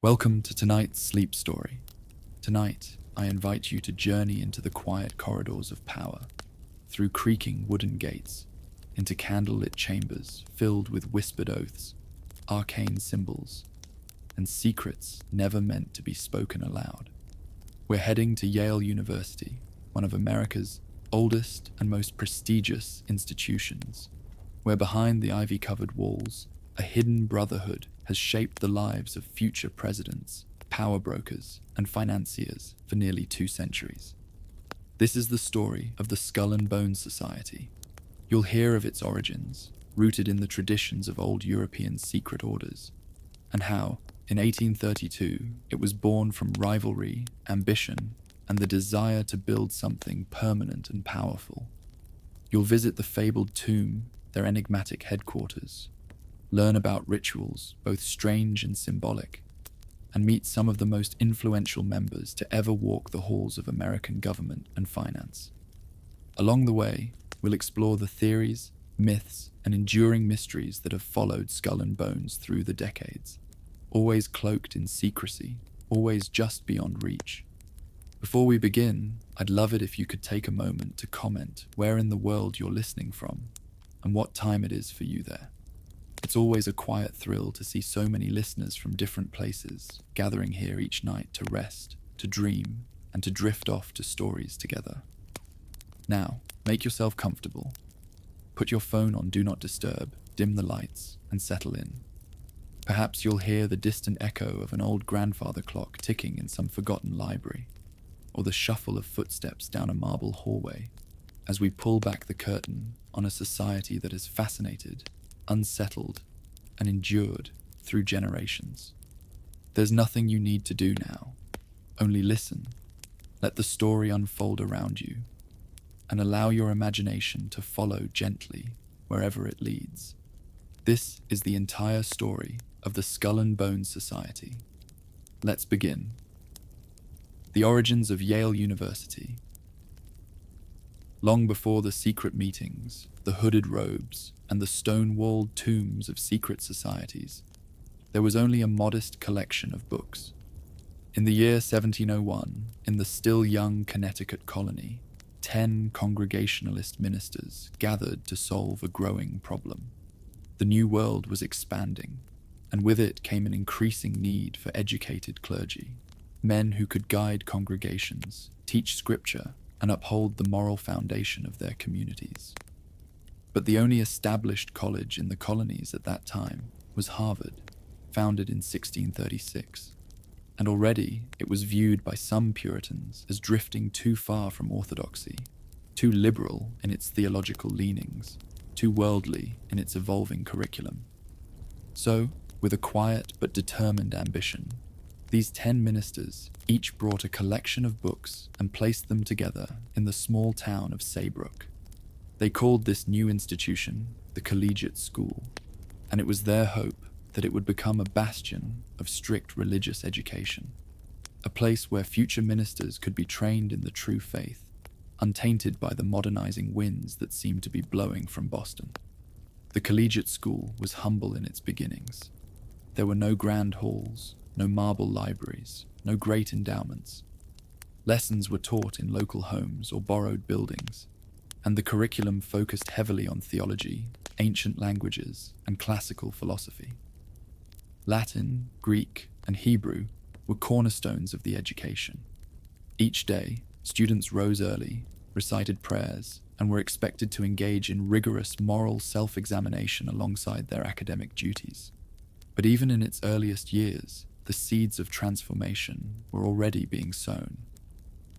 Welcome to tonight's sleep story. Tonight, I invite you to journey into the quiet corridors of power, through creaking wooden gates, into candlelit chambers filled with whispered oaths, arcane symbols, and secrets never meant to be spoken aloud. We're heading to Yale University, one of America's oldest and most prestigious institutions, where behind the ivy-covered walls, a hidden brotherhood has shaped the lives of future presidents, power brokers, and financiers for nearly 2 centuries. This is the story of the Skull and Bones Society. You'll hear of its origins, rooted in the traditions of old European secret orders, and how, in 1832, it was born from rivalry, ambition, and the desire to build something permanent and powerful. You'll visit the fabled tomb, their enigmatic headquarters, learn about rituals, both strange and symbolic, and meet some of the most influential members to ever walk the halls of American government and finance. Along the way, we'll explore the theories, myths, and enduring mysteries that have followed Skull and Bones through the decades, always cloaked in secrecy, always just beyond reach. Before we begin, I'd love it if you could take a moment to comment where in the world you're listening from and what time it is for you there. It's always a quiet thrill to see so many listeners from different places gathering here each night to rest, to dream, and to drift off to stories together. Now, make yourself comfortable. Put your phone on Do Not Disturb, dim the lights, and settle in. Perhaps you'll hear the distant echo of an old grandfather clock ticking in some forgotten library, or the shuffle of footsteps down a marble hallway as we pull back the curtain on a society that has fascinated, unsettled, and endured through generations. There's nothing you need to do now. Only listen, let the story unfold around you, and allow your imagination to follow gently wherever it leads. This is the entire story of the Skull and Bones Society. Let's begin. The origins of Yale University. Long before the secret meetings, the hooded robes, and the stone-walled tombs of secret societies, there was only a modest collection of books. In the year 1701, in the still young Connecticut colony, 10 Congregationalist ministers gathered to solve a growing problem. The New World was expanding, and with it came an increasing need for educated clergy, men who could guide congregations, teach scripture, and uphold the moral foundation of their communities. But the only established college in the colonies at that time was Harvard, founded in 1636, and already it was viewed by some Puritans as drifting too far from orthodoxy, too liberal in its theological leanings, too worldly in its evolving curriculum. So, with a quiet but determined ambition, these 10 ministers each brought a collection of books and placed them together in the small town of Saybrook. They called this new institution the Collegiate School, and it was their hope that it would become a bastion of strict religious education, a place where future ministers could be trained in the true faith, untainted by the modernizing winds that seemed to be blowing from Boston. The Collegiate School was humble in its beginnings. There were no grand halls, no marble libraries, no great endowments. Lessons were taught in local homes or borrowed buildings, and the curriculum focused heavily on theology, ancient languages, and classical philosophy. Latin, Greek, and Hebrew were cornerstones of the education. Each day, students rose early, recited prayers, and were expected to engage in rigorous moral self-examination alongside their academic duties. But even in its earliest years, the seeds of transformation were already being sown.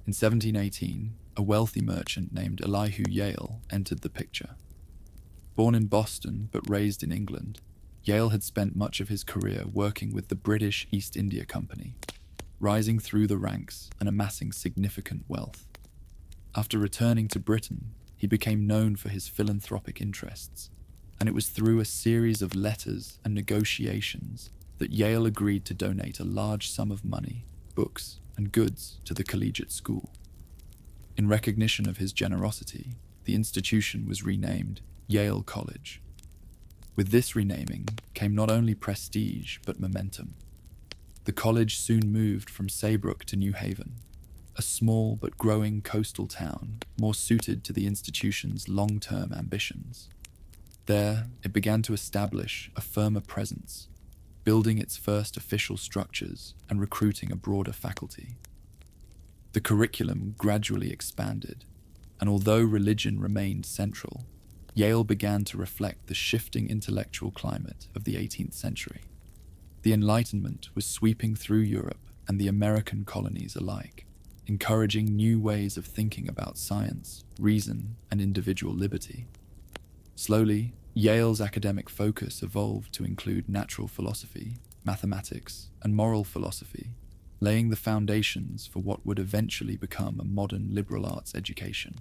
In 1718, a wealthy merchant named Elihu Yale entered the picture. Born in Boston but raised in England, Yale had spent much of his career working with the British East India Company, rising through the ranks and amassing significant wealth. After returning to Britain, he became known for his philanthropic interests, and it was through a series of letters and negotiations that Yale agreed to donate a large sum of money, books, and goods to the collegiate school. In recognition of his generosity, the institution was renamed Yale College. With this renaming came not only prestige but momentum. The college soon moved from Saybrook to New Haven, a small but growing coastal town more suited to the institution's long-term ambitions. There, it began to establish a firmer presence, building its first official structures and recruiting a broader faculty. The curriculum gradually expanded, and although religion remained central, Yale began to reflect the shifting intellectual climate of the 18th century. The Enlightenment was sweeping through Europe and the American colonies alike, encouraging new ways of thinking about science, reason, and individual liberty. Slowly, Yale's academic focus evolved to include natural philosophy, mathematics, and moral philosophy, laying the foundations for what would eventually become a modern liberal arts education.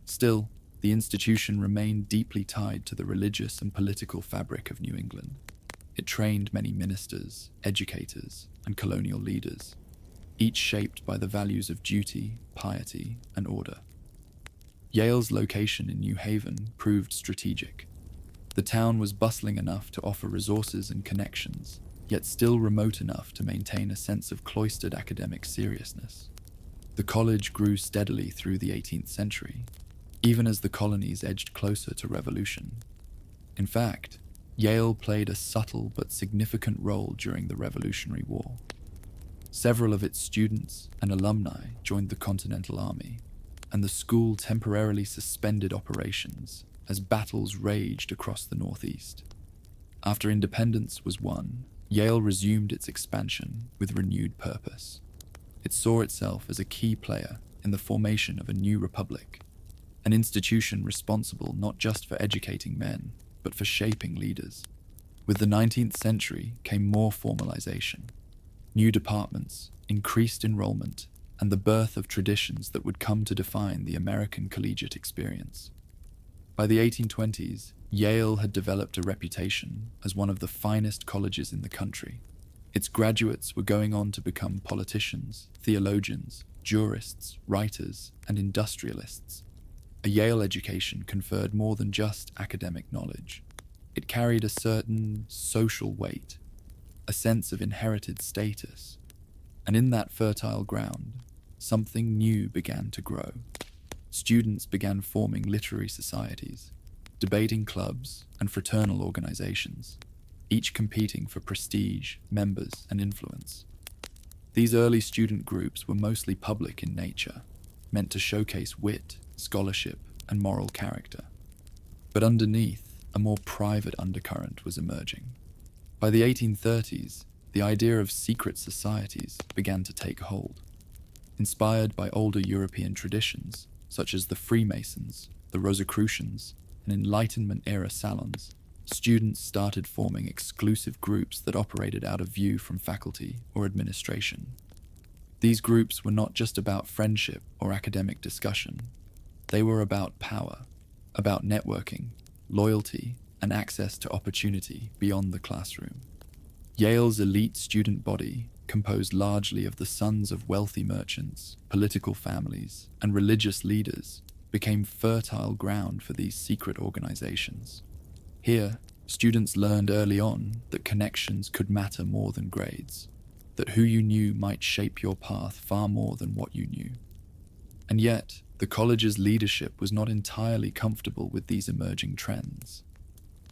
Still, the institution remained deeply tied to the religious and political fabric of New England. It trained many ministers, educators, and colonial leaders, each shaped by the values of duty, piety, and order. Yale's location in New Haven proved strategic. The town was bustling enough to offer resources and connections, yet still remote enough to maintain a sense of cloistered academic seriousness. The college grew steadily through the 18th century, even as the colonies edged closer to revolution. In fact, Yale played a subtle but significant role during the Revolutionary War. Several of its students and alumni joined the Continental Army, and the school temporarily suspended operations as battles raged across the Northeast. After independence was won, Yale resumed its expansion with renewed purpose. It saw itself as a key player in the formation of a new republic, an institution responsible not just for educating men, but for shaping leaders. With the 19th century came more formalization, new departments, increased enrollment, and the birth of traditions that would come to define the American collegiate experience. By the 1820s, Yale had developed a reputation as one of the finest colleges in the country. Its graduates were going on to become politicians, theologians, jurists, writers, and industrialists. A Yale education conferred more than just academic knowledge. It carried a certain social weight, a sense of inherited status, and in that fertile ground, something new began to grow. Students began forming literary societies, debating clubs, and fraternal organizations, each competing for prestige, members, and influence. These early student groups were mostly public in nature, meant to showcase wit, scholarship, and moral character. But underneath, a more private undercurrent was emerging. By the 1830s, the idea of secret societies began to take hold. Inspired by older European traditions, such as the Freemasons, the Rosicrucians, and Enlightenment-era salons, students started forming exclusive groups that operated out of view from faculty or administration. These groups were not just about friendship or academic discussion. They were about power, about networking, loyalty, and access to opportunity beyond the classroom. Yale's elite student body, composed largely of the sons of wealthy merchants, political families, and religious leaders, became fertile ground for these secret organizations. Here, students learned early on that connections could matter more than grades, that who you knew might shape your path far more than what you knew. And yet, the college's leadership was not entirely comfortable with these emerging trends.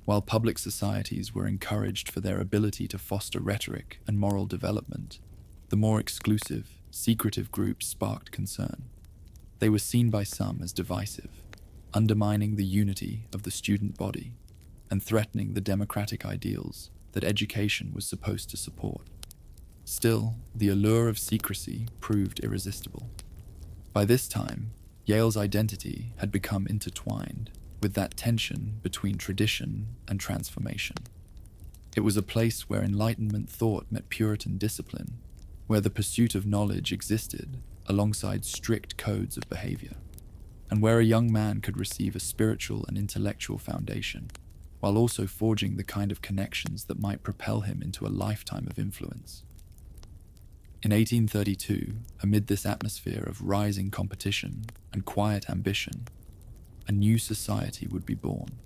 While public societies were encouraged for their ability to foster rhetoric and moral development, the more exclusive, secretive groups sparked concern. They were seen by some as divisive, undermining the unity of the student body and threatening the democratic ideals that education was supposed to support. Still, the allure of secrecy proved irresistible. By this time, Yale's identity had become intertwined with that tension between tradition and transformation. It was a place where Enlightenment thought met Puritan discipline, where the pursuit of knowledge existed alongside strict codes of behavior, and where a young man could receive a spiritual and intellectual foundation, while also forging the kind of connections that might propel him into a lifetime of influence. In 1832, amid this atmosphere of rising competition and quiet ambition, a new society would be born,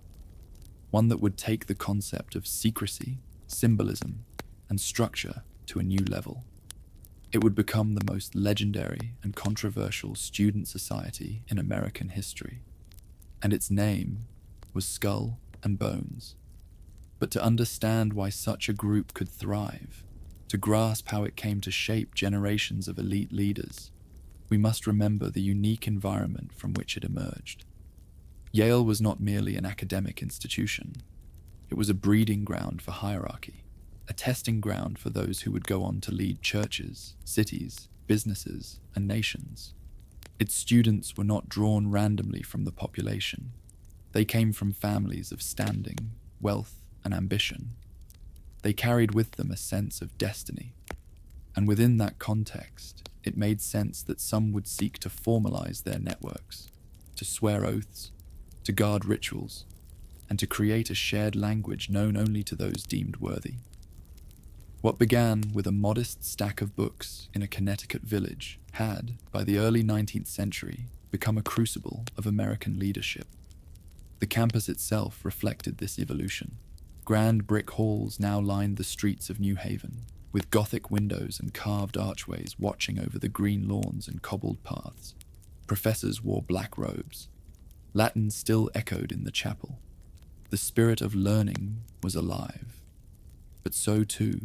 one that would take the concept of secrecy, symbolism, and structure to a new level. It would become the most legendary and controversial student society in American history, and its name was Skull and Bones. But to understand why such a group could thrive, to grasp how it came to shape generations of elite leaders, we must remember the unique environment from which it emerged. Yale was not merely an academic institution. It was a breeding ground for hierarchy, a testing ground for those who would go on to lead churches, cities, businesses, and nations. Its students were not drawn randomly from the population. They came from families of standing, wealth, and ambition. They carried with them a sense of destiny, and within that context, it made sense that some would seek to formalize their networks, to swear oaths, to guard rituals, and to create a shared language known only to those deemed worthy. What began with a modest stack of books in a Connecticut village had, by the early 19th century, become a crucible of American leadership. The campus itself reflected this evolution. Grand brick halls now lined the streets of New Haven, with Gothic windows and carved archways watching over the green lawns and cobbled paths. Professors wore black robes. Latin still echoed in the chapel. The spirit of learning was alive, but so too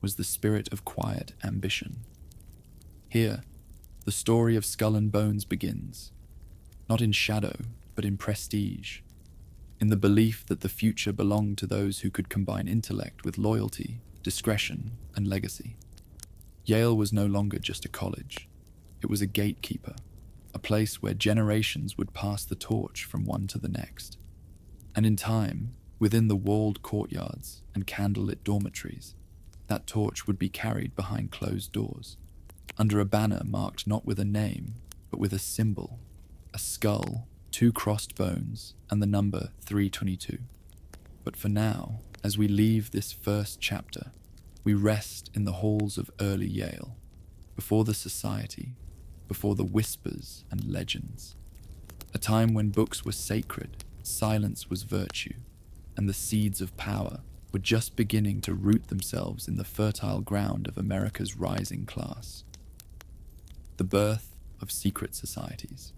was the spirit of quiet ambition. Here, the story of Skull and Bones begins, not in shadow, but in prestige, in the belief that the future belonged to those who could combine intellect with loyalty, discretion, and legacy. Yale was no longer just a college. It was a gatekeeper, a place where generations would pass the torch from one to the next. And in time, within the walled courtyards and candlelit dormitories, that torch would be carried behind closed doors, under a banner marked not with a name, but with a symbol, a skull, 2 crossed bones, and the number 322. But for now, as we leave this first chapter, we rest in the halls of early Yale, before the society, before the whispers and legends. A time when books were sacred, silence was virtue, and the seeds of power were just beginning to root themselves in the fertile ground of America's rising class. The birth of secret societies.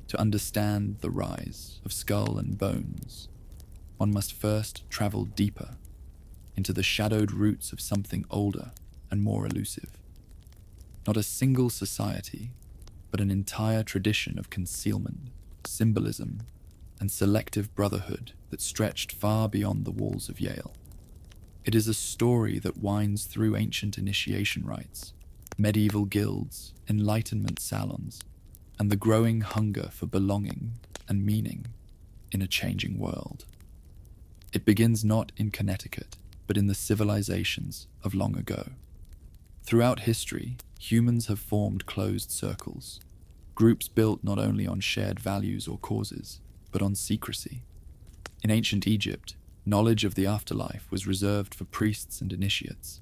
To understand the rise of Skull and Bones, one must first travel deeper into the shadowed roots of something older and more elusive. Not a single society, but an entire tradition of concealment, symbolism, and selective brotherhood that stretched far beyond the walls of Yale. It is a story that winds through ancient initiation rites, medieval guilds, enlightenment salons, and the growing hunger for belonging and meaning in a changing world. It begins not in Connecticut, but in the civilizations of long ago. Throughout history, humans have formed closed circles, groups built not only on shared values or causes, but on secrecy. In ancient Egypt, knowledge of the afterlife was reserved for priests and initiates.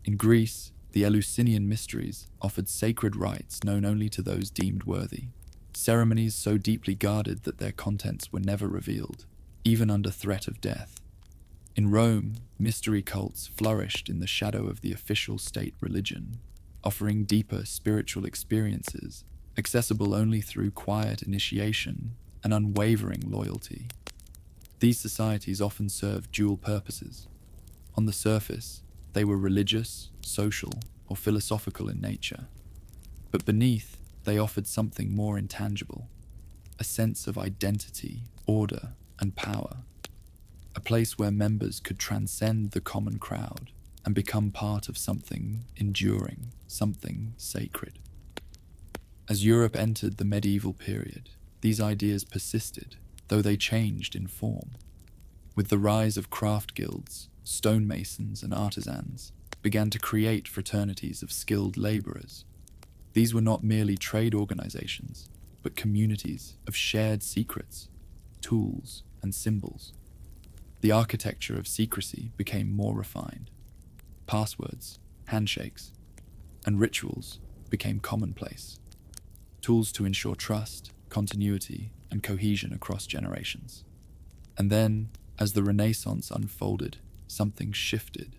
In Greece, the Eleusinian mysteries offered sacred rites known only to those deemed worthy, ceremonies so deeply guarded that their contents were never revealed, even under threat of death. In Rome, mystery cults flourished in the shadow of the official state religion, offering deeper spiritual experiences, accessible only through quiet initiation and unwavering loyalty. These societies often served dual purposes. On the surface, they were religious, social, or philosophical in nature. But beneath, they offered something more intangible, a sense of identity, order, and power. A place where members could transcend the common crowd and become part of something enduring, something sacred. As Europe entered the medieval period, these ideas persisted, though they changed in form. With the rise of craft guilds, stonemasons and artisans began to create fraternities of skilled laborers. These were not merely trade organizations, but communities of shared secrets, tools, and symbols. The architecture of secrecy became more refined. Passwords, handshakes, and rituals became commonplace, tools to ensure trust, continuity, and cohesion across generations. And then, as the Renaissance unfolded, something shifted.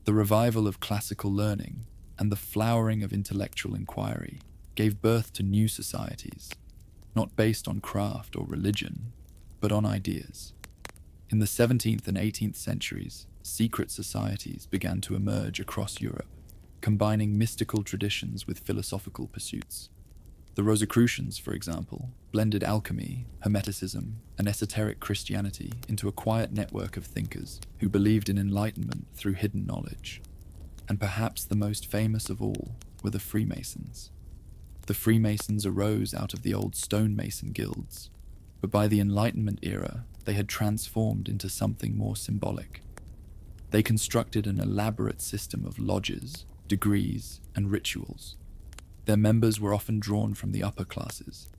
The revival of classical learning and the flowering of intellectual inquiry gave birth to new societies, not based on craft or religion, but on ideas. In the 17th and 18th centuries, secret societies began to emerge across Europe, combining mystical traditions with philosophical pursuits. The Rosicrucians, for example, blended alchemy, Hermeticism, and esoteric Christianity into a quiet network of thinkers who believed in enlightenment through hidden knowledge. And perhaps the most famous of all were the Freemasons. The Freemasons arose out of the old stonemason guilds, but by the Enlightenment era, they had transformed into something more symbolic. They constructed an elaborate system of lodges, degrees, and rituals. Their members were often drawn from the upper classes: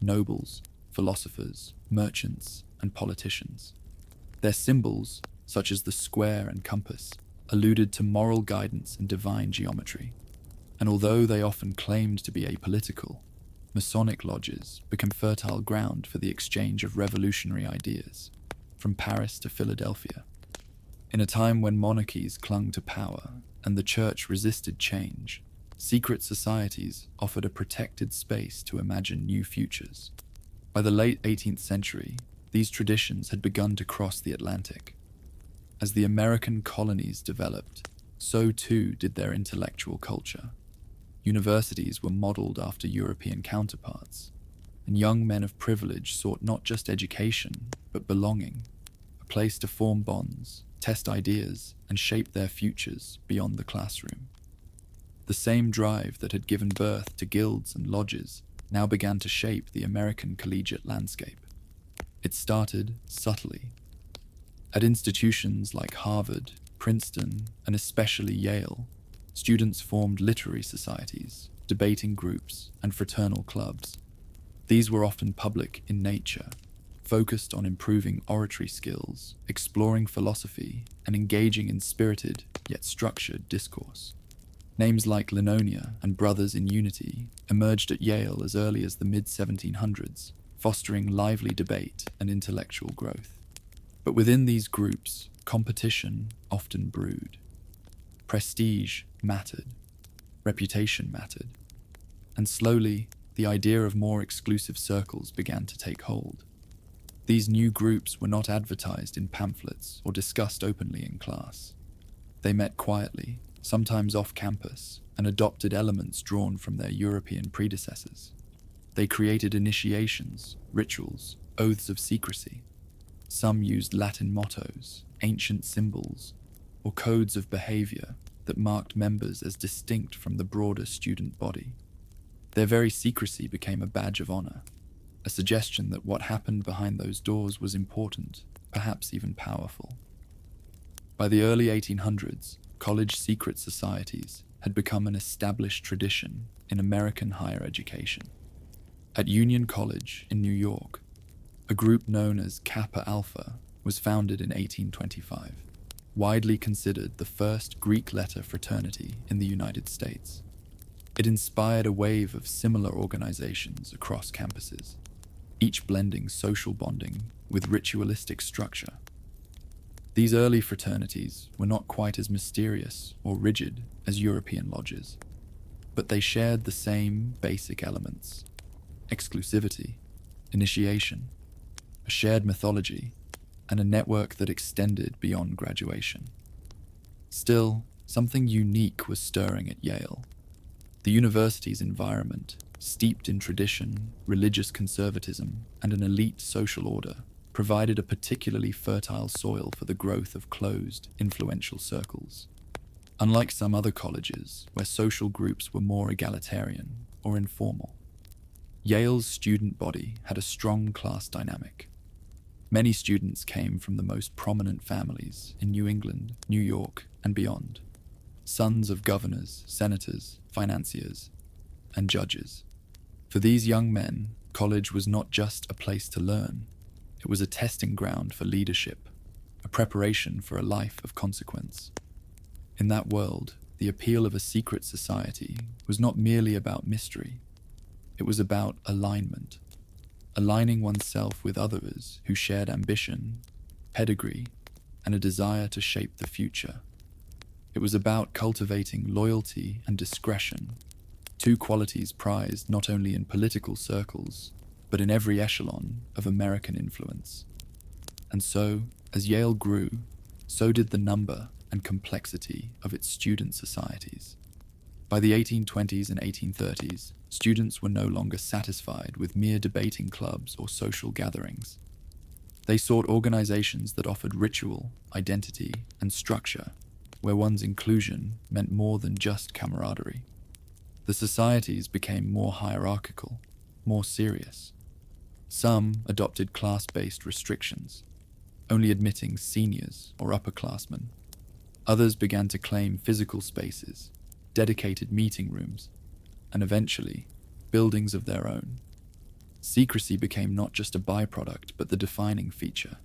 nobles, philosophers, merchants, and politicians. Their symbols, such as the square and compass, alluded to moral guidance and divine geometry. And although they often claimed to be apolitical, Masonic lodges became fertile ground for the exchange of revolutionary ideas, from Paris to Philadelphia. In a time when monarchies clung to power and the church resisted change, secret societies offered a protected space to imagine new futures. By the late 18th century, these traditions had begun to cross the Atlantic. As the American colonies developed, so too did their intellectual culture. Universities were modeled after European counterparts, and young men of privilege sought not just education, but belonging, a place to form bonds, test ideas, and shape their futures beyond the classroom. The same drive that had given birth to guilds and lodges now began to shape the American collegiate landscape. It started subtly. At institutions like Harvard, Princeton, and especially Yale, students formed literary societies, debating groups, and fraternal clubs. These were often public in nature, focused on improving oratory skills, exploring philosophy, and engaging in spirited yet structured discourse. Names like Linonia and Brothers in Unity emerged at Yale as early as the mid-1700s, fostering lively debate and intellectual growth. But within these groups, competition often brewed. Prestige mattered, reputation mattered, and slowly the idea of more exclusive circles began to take hold. These new groups were not advertised in pamphlets or discussed openly in class. They met quietly, sometimes off campus, and adopted elements drawn from their European predecessors. They created initiations, rituals, oaths of secrecy. Some used Latin mottos, ancient symbols, or codes of behavior that marked members as distinct from the broader student body. Their very secrecy became a badge of honor, a suggestion that what happened behind those doors was important, perhaps even powerful. By the early 1800s, college secret societies had become an established tradition in American higher education. At Union College in New York, a group known as Kappa Alpha was founded in 1825, widely considered the first Greek letter fraternity in the United States. It inspired a wave of similar organizations across campuses, each blending social bonding with ritualistic structure. These early fraternities were not quite as mysterious or rigid as European lodges, but they shared the same basic elements: exclusivity, initiation, a shared mythology, and a network that extended beyond graduation. Still, something unique was stirring at Yale. The university's environment, steeped in tradition, religious conservatism, and an elite social order, provided a particularly fertile soil for the growth of closed, influential circles. Unlike some other colleges, where social groups were more egalitarian or informal, Yale's student body had a strong class dynamic. Many students came from the most prominent families in New England, New York, and beyond, sons of governors, senators, financiers, and judges. For these young men, college was not just a place to learn. It was a testing ground for leadership, a preparation for a life of consequence. In that world, the appeal of a secret society was not merely about mystery. It was about alignment, aligning oneself with others who shared ambition, pedigree, and a desire to shape the future. It was about cultivating loyalty and discretion, two qualities prized not only in political circles, but in every echelon of American influence. And so, as Yale grew, so did the number and complexity of its student societies. By the 1820s and 1830s, students were no longer satisfied with mere debating clubs or social gatherings. They sought organizations that offered ritual, identity, and structure, where one's inclusion meant more than just camaraderie. The societies became more hierarchical, more serious. Some adopted class-based restrictions, only admitting seniors or upperclassmen. Others began to claim physical spaces, dedicated meeting rooms, and eventually, buildings of their own. Secrecy became not just a byproduct, but the defining feature.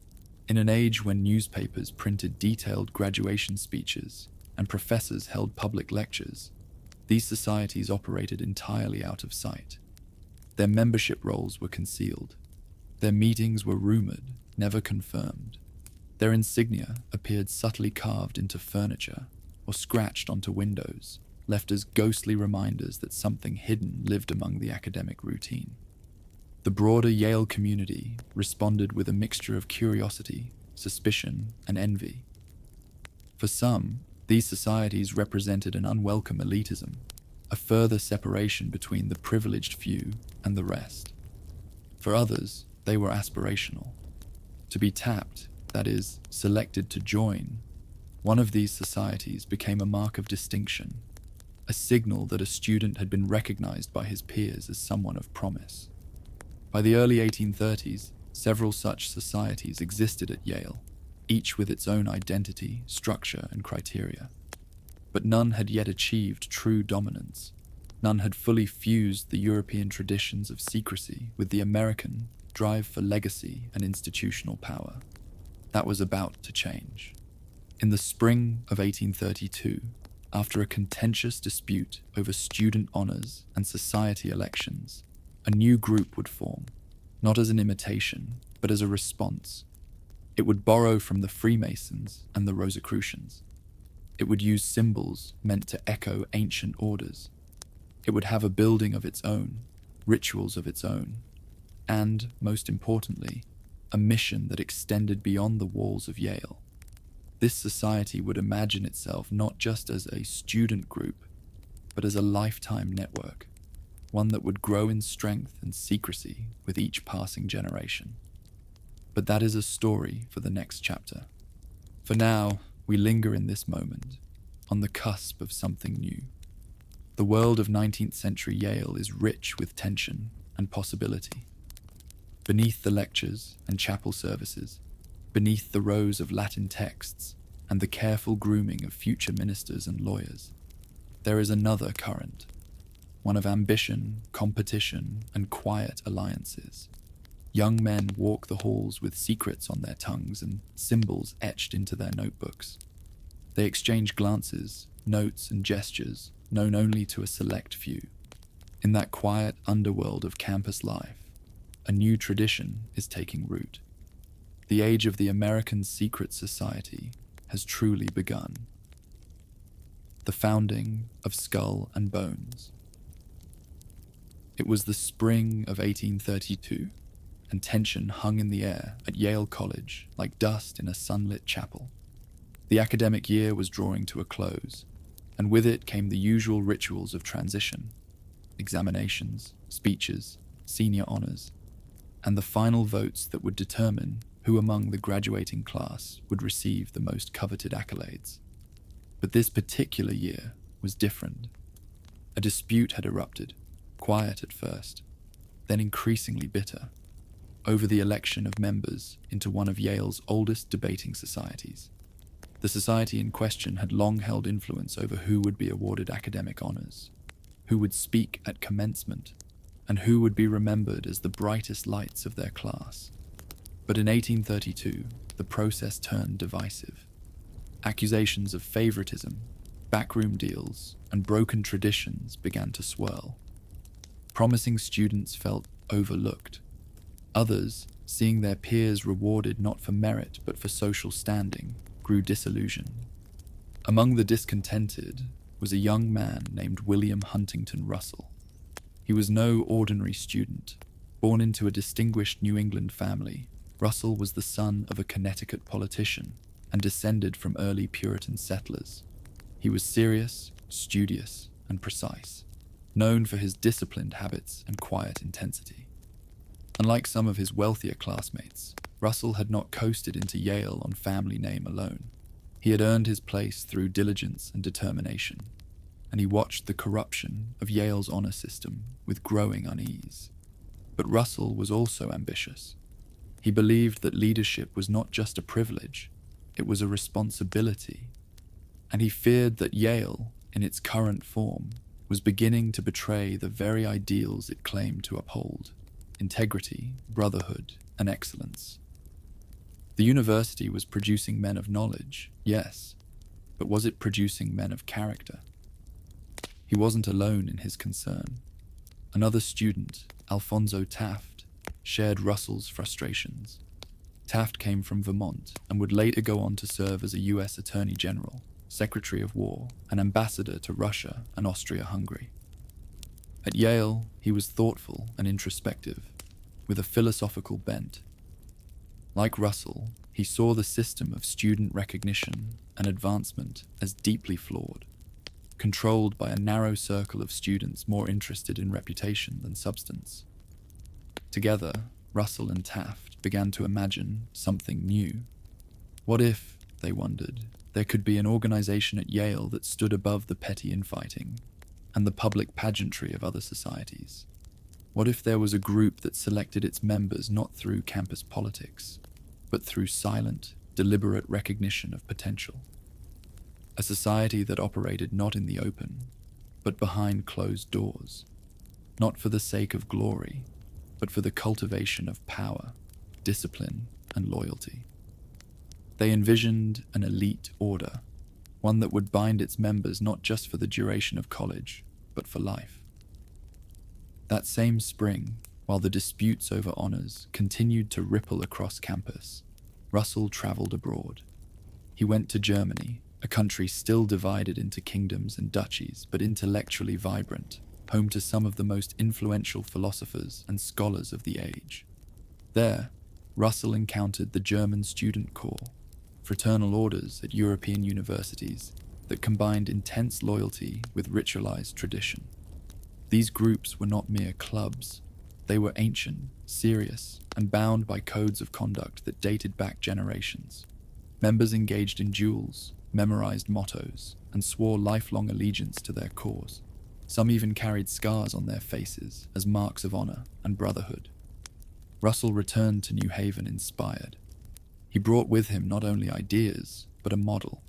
In an age when newspapers printed detailed graduation speeches and professors held public lectures, these societies operated entirely out of sight. Their membership rolls were concealed. Their meetings were rumored, never confirmed. Their insignia appeared subtly carved into furniture or scratched onto windows, left as ghostly reminders that something hidden lived among the academic routine. The broader Yale community responded with a mixture of curiosity, suspicion, and envy. For some, these societies represented an unwelcome elitism, a further separation between the privileged few and the rest. For others, they were aspirational. To be tapped, that is, selected to join, one of these societies became a mark of distinction, a signal that a student had been recognized by his peers as someone of promise. By the early 1830s, several such societies existed at Yale, each with its own identity, structure, and criteria. But none had yet achieved true dominance. None had fully fused the European traditions of secrecy with the American drive for legacy and institutional power. That was about to change. In the spring of 1832, after a contentious dispute over student honors and society elections, a new group would form, not as an imitation, but as a response. It would borrow from the Freemasons and the Rosicrucians. It would use symbols meant to echo ancient orders. It would have a building of its own, rituals of its own, and, most importantly, a mission that extended beyond the walls of Yale. This society would imagine itself not just as a student group, but as a lifetime network, one that would grow in strength and secrecy with each passing generation. But that is a story for the next chapter. For now, we linger in this moment, on the cusp of something new. The world of 19th century Yale is rich with tension and possibility. Beneath the lectures and chapel services, beneath the rows of Latin texts and the careful grooming of future ministers and lawyers, there is another current, one of ambition, competition, and quiet alliances. Young men walk the halls with secrets on their tongues and symbols etched into their notebooks. They exchange glances, notes, and gestures known only to a select few. In that quiet underworld of campus life, a new tradition is taking root. The age of the American secret society has truly begun. The founding of Skull and Bones. It was the spring of 1832, and tension hung in the air at Yale College like dust in a sunlit chapel. The academic year was drawing to a close, and with it came the usual rituals of transition: examinations, speeches, senior honors, and the final votes that would determine who among the graduating class would receive the most coveted accolades. But this particular year was different. A dispute had erupted, quiet at first, then increasingly bitter, over the election of members into one of Yale's oldest debating societies. The society in question had long held influence over who would be awarded academic honors, who would speak at commencement, and who would be remembered as the brightest lights of their class. But in 1832, the process turned divisive. Accusations of favoritism, backroom deals, and broken traditions began to swirl. Promising students felt overlooked. Others, seeing their peers rewarded not for merit but for social standing, grew disillusioned. Among the discontented was a young man named William Huntington Russell. He was no ordinary student. Born into a distinguished New England family, Russell was the son of a Connecticut politician and descended from early Puritan settlers. He was serious, studious, and precise, known for his disciplined habits and quiet intensity. Unlike some of his wealthier classmates, Russell had not coasted into Yale on family name alone. He had earned his place through diligence and determination, and he watched the corruption of Yale's honor system with growing unease. But Russell was also ambitious. He believed that leadership was not just a privilege, it was a responsibility, and he feared that Yale, in its current form, was beginning to betray the very ideals it claimed to uphold: integrity, brotherhood, and excellence. The university was producing men of knowledge, yes, but was it producing men of character? He wasn't alone in his concern. Another student, Alphonso Taft, shared Russell's frustrations. Taft came from Vermont and would later go on to serve as a U.S. Attorney General, Secretary of War, and ambassador to Russia and Austria-Hungary. At Yale, he was thoughtful and introspective, with a philosophical bent. Like Russell, he saw the system of student recognition and advancement as deeply flawed, controlled by a narrow circle of students more interested in reputation than substance. Together, Russell and Taft began to imagine something new. What if, they wondered, there could be an organization at Yale that stood above the petty infighting and the public pageantry of other societies? What if there was a group that selected its members not through campus politics, but through silent, deliberate recognition of potential? A society that operated not in the open, but behind closed doors, not for the sake of glory, but for the cultivation of power, discipline, and loyalty. They envisioned an elite order, one that would bind its members not just for the duration of college, but for life. That same spring, while the disputes over honors continued to ripple across campus, Russell traveled abroad. He went to Germany, a country still divided into kingdoms and duchies, but intellectually vibrant, home to some of the most influential philosophers and scholars of the age. There, Russell encountered the German student corps, fraternal orders at European universities that combined intense loyalty with ritualized tradition. These groups were not mere clubs. They were ancient, serious, and bound by codes of conduct that dated back generations. Members engaged in duels, memorized mottos, and swore lifelong allegiance to their cause. Some even carried scars on their faces as marks of honor and brotherhood. Russell returned to New Haven inspired. He brought with him not only ideas, but a model,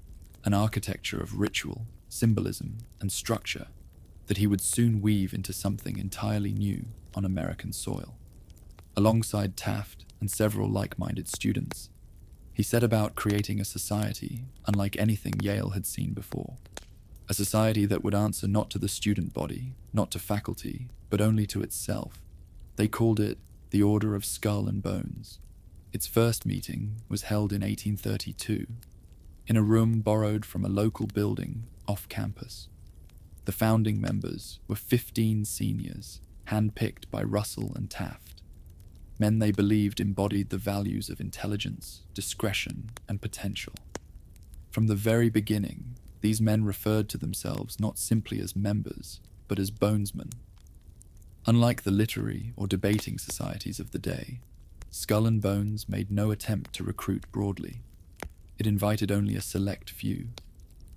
an architecture of ritual, symbolism, and structure that he would soon weave into something entirely new on American soil. Alongside Taft and several like-minded students, he set about creating a society unlike anything Yale had seen before. A society that would answer not to the student body, not to faculty, but only to itself. They called it the Order of Skull and Bones. Its first meeting was held in 1832, in a room borrowed from a local building off campus. The founding members were 15 seniors, handpicked by Russell and Taft, men they believed embodied the values of intelligence, discretion, and potential. From the very beginning, these men referred to themselves not simply as members, but as Bonesmen. Unlike the literary or debating societies of the day, Skull and Bones made no attempt to recruit broadly. It invited only a select few,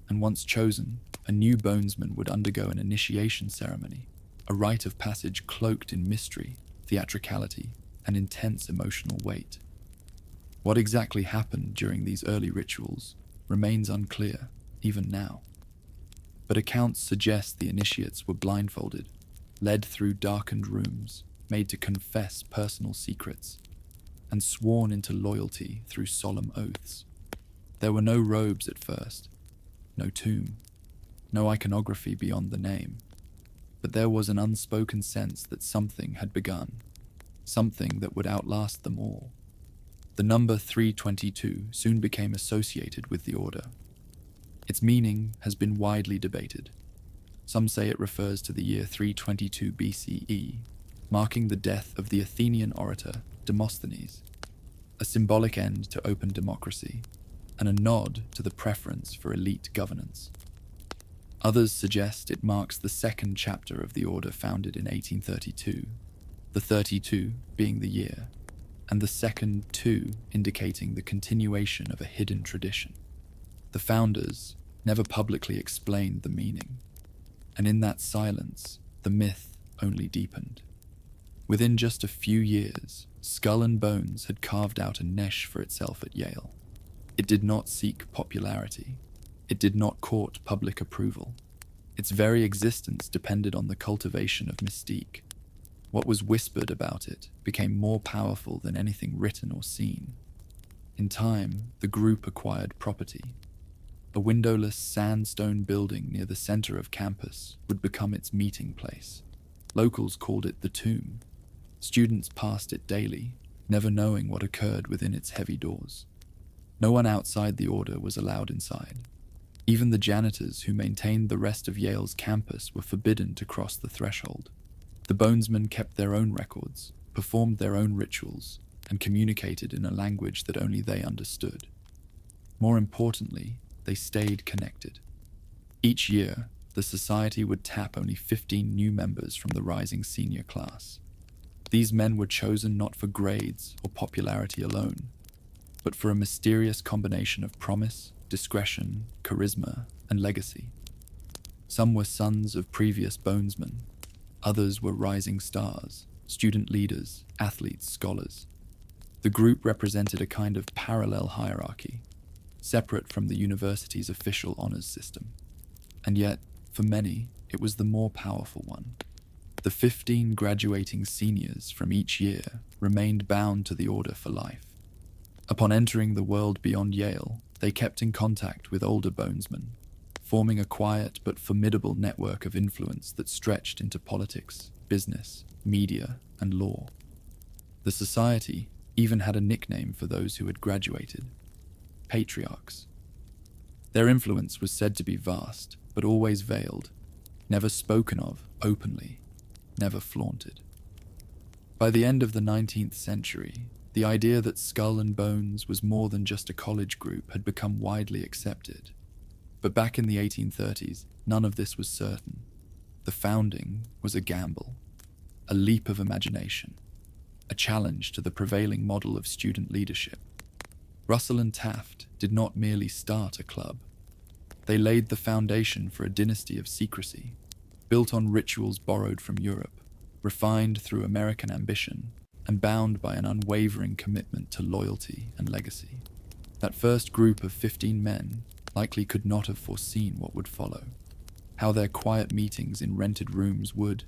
and once chosen, a new Bonesman would undergo an initiation ceremony, a rite of passage cloaked in mystery, theatricality, and intense emotional weight. What exactly happened during these early rituals remains unclear, even now. But accounts suggest the initiates were blindfolded, led through darkened rooms, made to confess personal secrets, and sworn into loyalty through solemn oaths. There were no robes at first, no tomb, no iconography beyond the name, but there was an unspoken sense that something had begun, something that would outlast them all. The number 322 soon became associated with the order. Its meaning has been widely debated. Some say it refers to the year 322 BCE, marking the death of the Athenian orator Demosthenes, a symbolic end to open democracy, and a nod to the preference for elite governance. Others suggest it marks the second chapter of the order founded in 1832, the 32 being the year, and the second 2 indicating the continuation of a hidden tradition. The founders never publicly explained the meaning, and in that silence, the myth only deepened. Within just a few years, Skull and Bones had carved out a niche for itself at Yale. It did not seek popularity. It did not court public approval. Its very existence depended on the cultivation of mystique. What was whispered about it became more powerful than anything written or seen. In time, the group acquired property. A windowless sandstone building near the center of campus would become its meeting place. Locals called it the Tomb. Students passed it daily, never knowing what occurred within its heavy doors. No one outside the order was allowed inside. Even the janitors who maintained the rest of Yale's campus were forbidden to cross the threshold. The Bonesmen kept their own records, performed their own rituals, and communicated in a language that only they understood. More importantly, they stayed connected. Each year, the society would tap only 15 new members from the rising senior class. These men were chosen not for grades or popularity alone, but for a mysterious combination of promise, discretion, charisma, and legacy. Some were sons of previous Bonesmen. Others were rising stars, student leaders, athletes, scholars. The group represented a kind of parallel hierarchy, separate from the university's official honors system. And yet, for many, it was the more powerful one. The 15 graduating seniors from each year remained bound to the order for life. Upon entering the world beyond Yale, they kept in contact with older Bonesmen, forming a quiet but formidable network of influence that stretched into politics, business, media, and law. The society even had a nickname for those who had graduated: patriarchs. Their influence was said to be vast, but always veiled, never spoken of openly, never flaunted. By the end of the 19th century, the idea that Skull and Bones was more than just a college group had become widely accepted. But back in the 1830s, none of this was certain. The founding was a gamble, a leap of imagination, a challenge to the prevailing model of student leadership. Russell and Taft did not merely start a club. They laid the foundation for a dynasty of secrecy, built on rituals borrowed from Europe, refined through American ambition, and bound by an unwavering commitment to loyalty and legacy. That first group of 15 men likely could not have foreseen what would follow, how their quiet meetings in rented rooms would,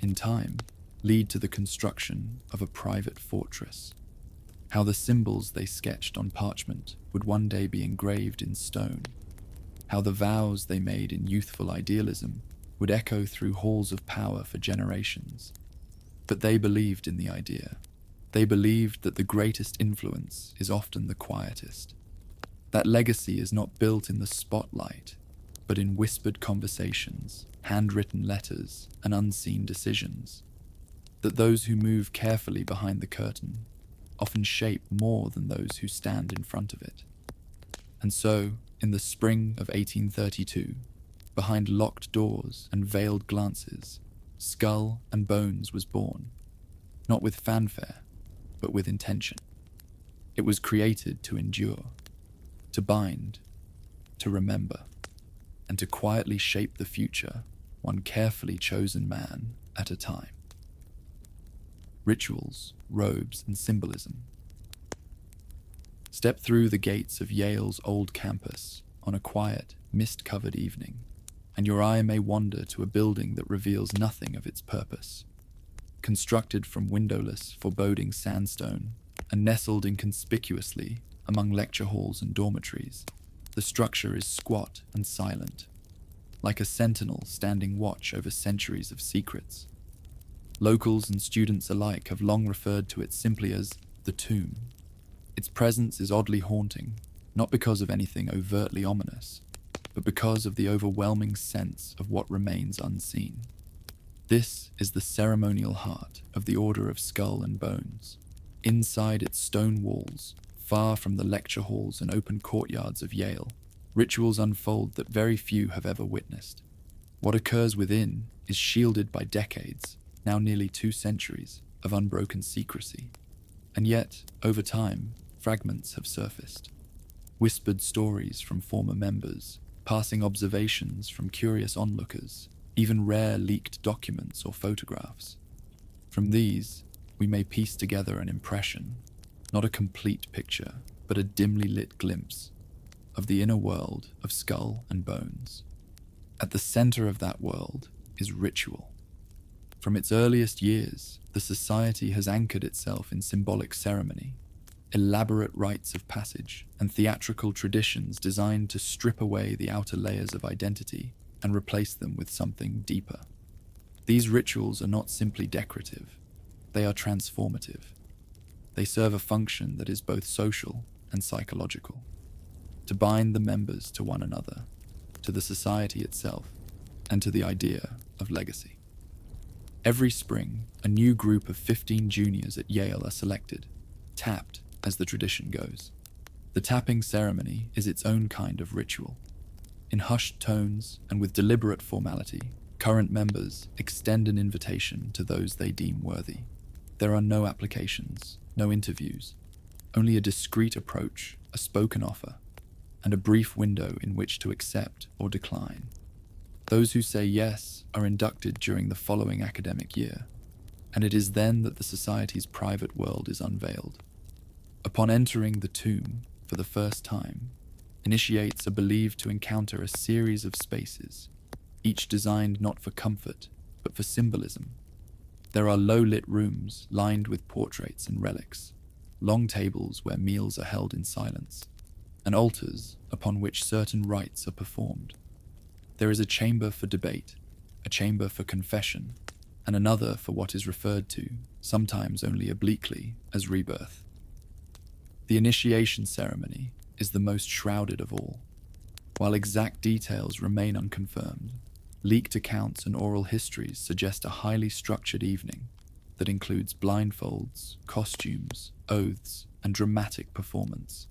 in time, lead to the construction of a private fortress, how the symbols they sketched on parchment would one day be engraved in stone, how the vows they made in youthful idealism would echo through halls of power for generations. But they believed in the idea. They believed that the greatest influence is often the quietest. That legacy is not built in the spotlight, but in whispered conversations, handwritten letters, and unseen decisions. That those who move carefully behind the curtain often shape more than those who stand in front of it. And so, in the spring of 1832, behind locked doors and veiled glances, Skull and Bones was born, not with fanfare, but with intention. It was created to endure, to bind, to remember, and to quietly shape the future, one carefully chosen man at a time. Rituals, robes, and symbolism. Step through the gates of Yale's old campus on a quiet, mist-covered evening, and your eye may wander to a building that reveals nothing of its purpose. Constructed from windowless, foreboding sandstone, and nestled inconspicuously among lecture halls and dormitories, the structure is squat and silent, like a sentinel standing watch over centuries of secrets. Locals and students alike have long referred to it simply as the Tomb. Its presence is oddly haunting, not because of anything overtly ominous, but because of the overwhelming sense of what remains unseen. This is the ceremonial heart of the Order of Skull and Bones. Inside its stone walls, far from the lecture halls and open courtyards of Yale, rituals unfold that very few have ever witnessed. What occurs within is shielded by decades, now nearly 2 centuries, of unbroken secrecy. And yet, over time, fragments have surfaced. Whispered stories from former members, passing observations from curious onlookers, even rare leaked documents or photographs. From these, we may piece together an impression, not a complete picture, but a dimly lit glimpse of the inner world of Skull and Bones. At the center of that world is ritual. From its earliest years, the society has anchored itself in symbolic ceremony, elaborate rites of passage, and theatrical traditions designed to strip away the outer layers of identity and replace them with something deeper. These rituals are not simply decorative, they are transformative. They serve a function that is both social and psychological, to bind the members to one another, to the society itself, and to the idea of legacy. Every spring, a new group of 15 juniors at Yale are selected, tapped as the tradition goes. The tapping ceremony is its own kind of ritual. In hushed tones and with deliberate formality, current members extend an invitation to those they deem worthy. There are no applications, no interviews, only a discreet approach, a spoken offer, and a brief window in which to accept or decline. Those who say yes are inducted during the following academic year, and it is then that the society's private world is unveiled. Upon entering the tomb for the first time, initiates are believed to encounter a series of spaces, each designed not for comfort, but for symbolism. There are low-lit rooms lined with portraits and relics, long tables where meals are held in silence, and altars upon which certain rites are performed. There is a chamber for debate, a chamber for confession, and another for what is referred to, sometimes only obliquely, as rebirth. The initiation ceremony is the most shrouded of all. While exact details remain unconfirmed, leaked accounts and oral histories suggest a highly structured evening that includes blindfolds, costumes, oaths, and dramatic performance.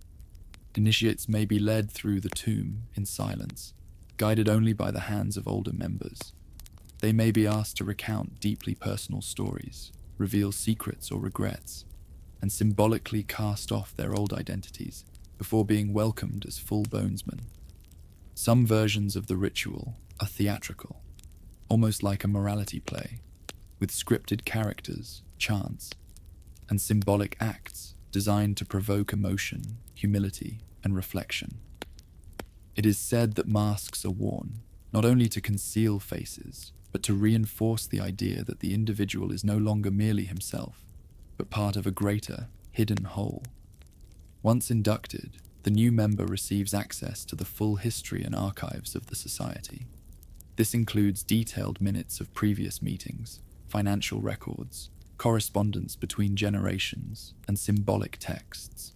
Initiates may be led through the tomb in silence, guided only by the hands of older members. They may be asked to recount deeply personal stories, reveal secrets or regrets, and symbolically cast off their old identities before being welcomed as full Bonesmen. Some versions of the ritual are theatrical, almost like a morality play, with scripted characters, chants, and symbolic acts designed to provoke emotion, humility, and reflection. It is said that masks are worn, not only to conceal faces, but to reinforce the idea that the individual is no longer merely himself, but part of a greater, hidden whole. Once inducted, the new member receives access to the full history and archives of the society. This includes detailed minutes of previous meetings, financial records, correspondence between generations, and symbolic texts.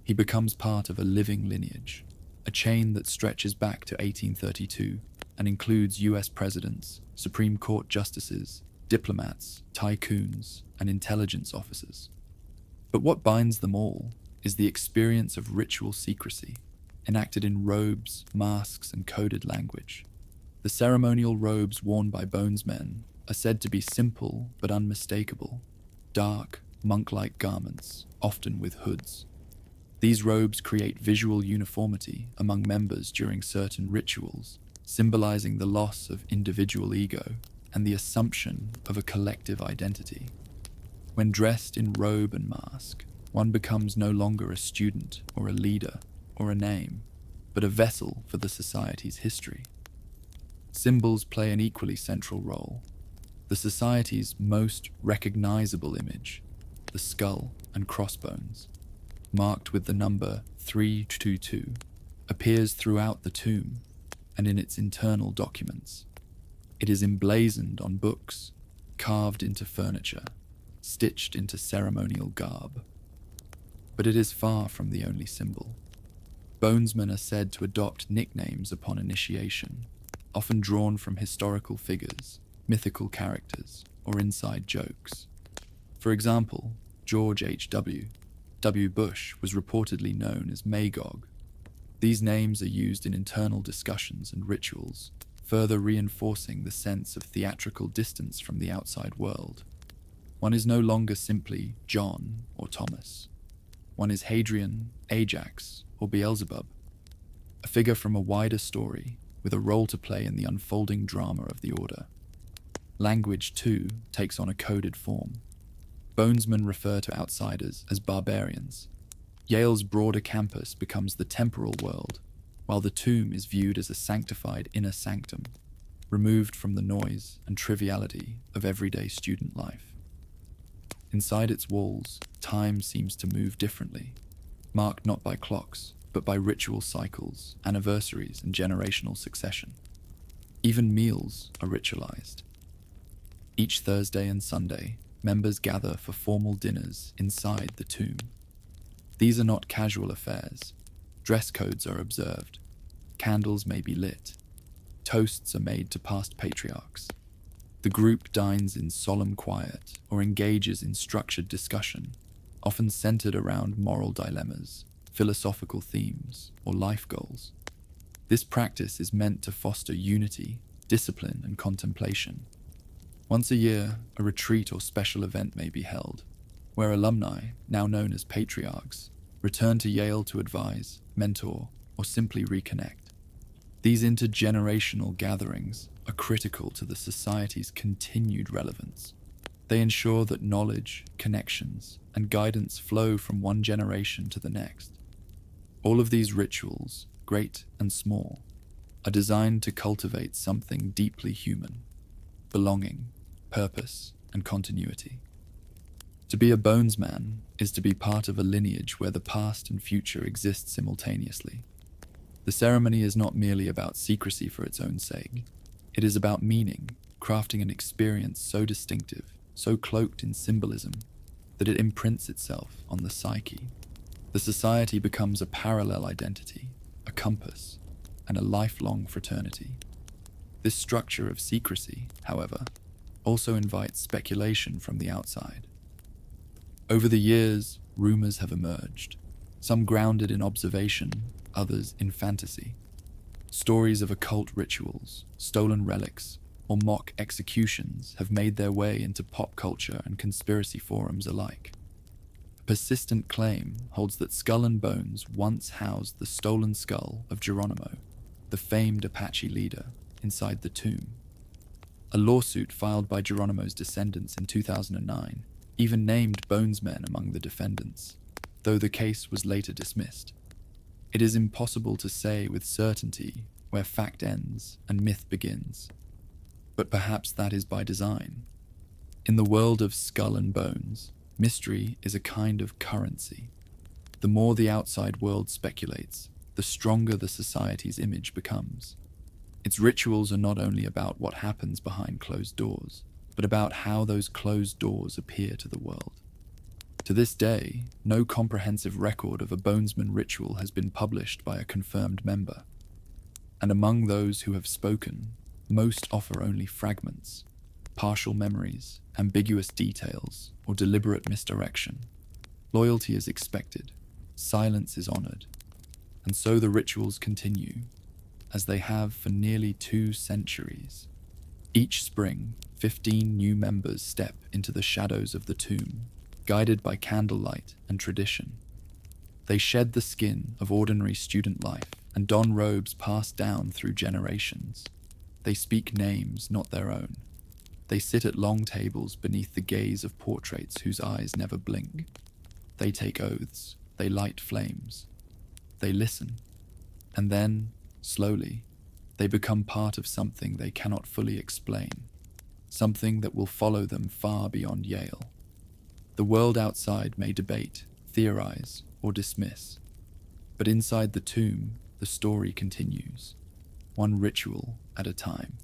He becomes part of a living lineage, a chain that stretches back to 1832 and includes US presidents, Supreme Court justices, diplomats, tycoons, and intelligence officers. But what binds them all is the experience of ritual secrecy, enacted in robes, masks, and coded language. The ceremonial robes worn by Bonesmen are said to be simple but unmistakable, dark, monk-like garments, often with hoods. These robes create visual uniformity among members during certain rituals, symbolizing the loss of individual ego and the assumption of a collective identity. When dressed in robe and mask, one becomes no longer a student or a leader or a name, but a vessel for the society's history. Symbols play an equally central role. The society's most recognizable image, the skull and crossbones, marked with the number 322, appears throughout the tomb and in its internal documents. It is emblazoned on books, carved into furniture, stitched into ceremonial garb. But it is far from the only symbol. Bonesmen are said to adopt nicknames upon initiation, often drawn from historical figures, mythical characters, or inside jokes. For example, George H.W. Bush was reportedly known as Magog. These names are used in internal discussions and rituals, further reinforcing the sense of theatrical distance from the outside world. One is no longer simply John or Thomas. One is Hadrian, Ajax, or Beelzebub, a figure from a wider story with a role to play in the unfolding drama of the order. Language, too, takes on a coded form. Bonesmen refer to outsiders as barbarians. Yale's broader campus becomes the temporal world, while the tomb is viewed as a sanctified inner sanctum, removed from the noise and triviality of everyday student life. Inside its walls, time seems to move differently, marked not by clocks, but by ritual cycles, anniversaries, and generational succession. Even meals are ritualized. Each Thursday and Sunday, members gather for formal dinners inside the tomb. These are not casual affairs. Dress codes are observed. Candles may be lit. Toasts are made to past patriarchs. The group dines in solemn quiet or engages in structured discussion, often centered around moral dilemmas, philosophical themes, or life goals. This practice is meant to foster unity, discipline, and contemplation. Once a year, a retreat or special event may be held, where alumni, now known as patriarchs, return to Yale to advise, mentor, or simply reconnect. These intergenerational gatherings are critical to the society's continued relevance. They ensure that knowledge, connections, and guidance flow from one generation to the next. All of these rituals, great and small, are designed to cultivate something deeply human: belonging, purpose, and continuity. To be a Bonesman is to be part of a lineage where the past and future exist simultaneously. The ceremony is not merely about secrecy for its own sake. It is about meaning, crafting an experience so distinctive, so cloaked in symbolism, that it imprints itself on the psyche. The society becomes a parallel identity, a compass, and a lifelong fraternity. This structure of secrecy, however, also invites speculation from the outside. Over the years, rumors have emerged, some grounded in observation, others in fantasy. Stories of occult rituals, stolen relics, or mock executions have made their way into pop culture and conspiracy forums alike. A persistent claim holds that Skull and Bones once housed the stolen skull of Geronimo, the famed Apache leader, inside the tomb. A lawsuit filed by Geronimo's descendants in 2009 even named Bonesmen among the defendants, though the case was later dismissed. It is impossible to say with certainty where fact ends and myth begins, but perhaps that is by design. In the world of Skull and Bones, mystery is a kind of currency. The more the outside world speculates, the stronger the society's image becomes. Its rituals are not only about what happens behind closed doors, but about how those closed doors appear to the world. To this day, no comprehensive record of a Bonesman ritual has been published by a confirmed member. And among those who have spoken, most offer only fragments, partial memories, ambiguous details, or deliberate misdirection. Loyalty is expected, silence is honored, and so the rituals continue, as they have for nearly 2 centuries. Each spring, 15 new members step into the shadows of the tomb, guided by candlelight and tradition. They shed the skin of ordinary student life and don robes passed down through generations. They speak names not their own. They sit at long tables beneath the gaze of portraits whose eyes never blink. They take oaths. They light flames. They listen. And then, slowly, they become part of something they cannot fully explain, something that will follow them far beyond Yale. The world outside may debate, theorize, or dismiss, but inside the tomb, the story continues, one ritual at a time.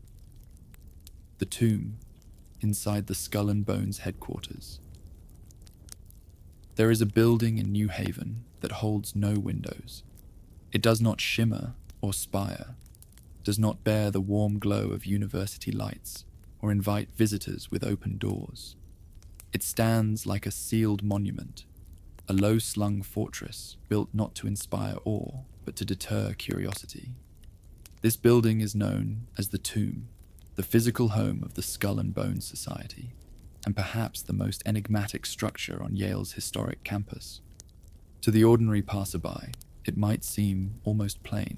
The tomb, inside the Skull and Bones headquarters. There is a building in New Haven that holds no windows. It does not shimmer or spire, does not bear the warm glow of university lights or invite visitors with open doors. It stands like a sealed monument, a low-slung fortress built not to inspire awe, but to deter curiosity. This building is known as the Tomb, the physical home of the Skull and Bones Society, and perhaps the most enigmatic structure on Yale's historic campus. To the ordinary passerby, it might seem almost plain.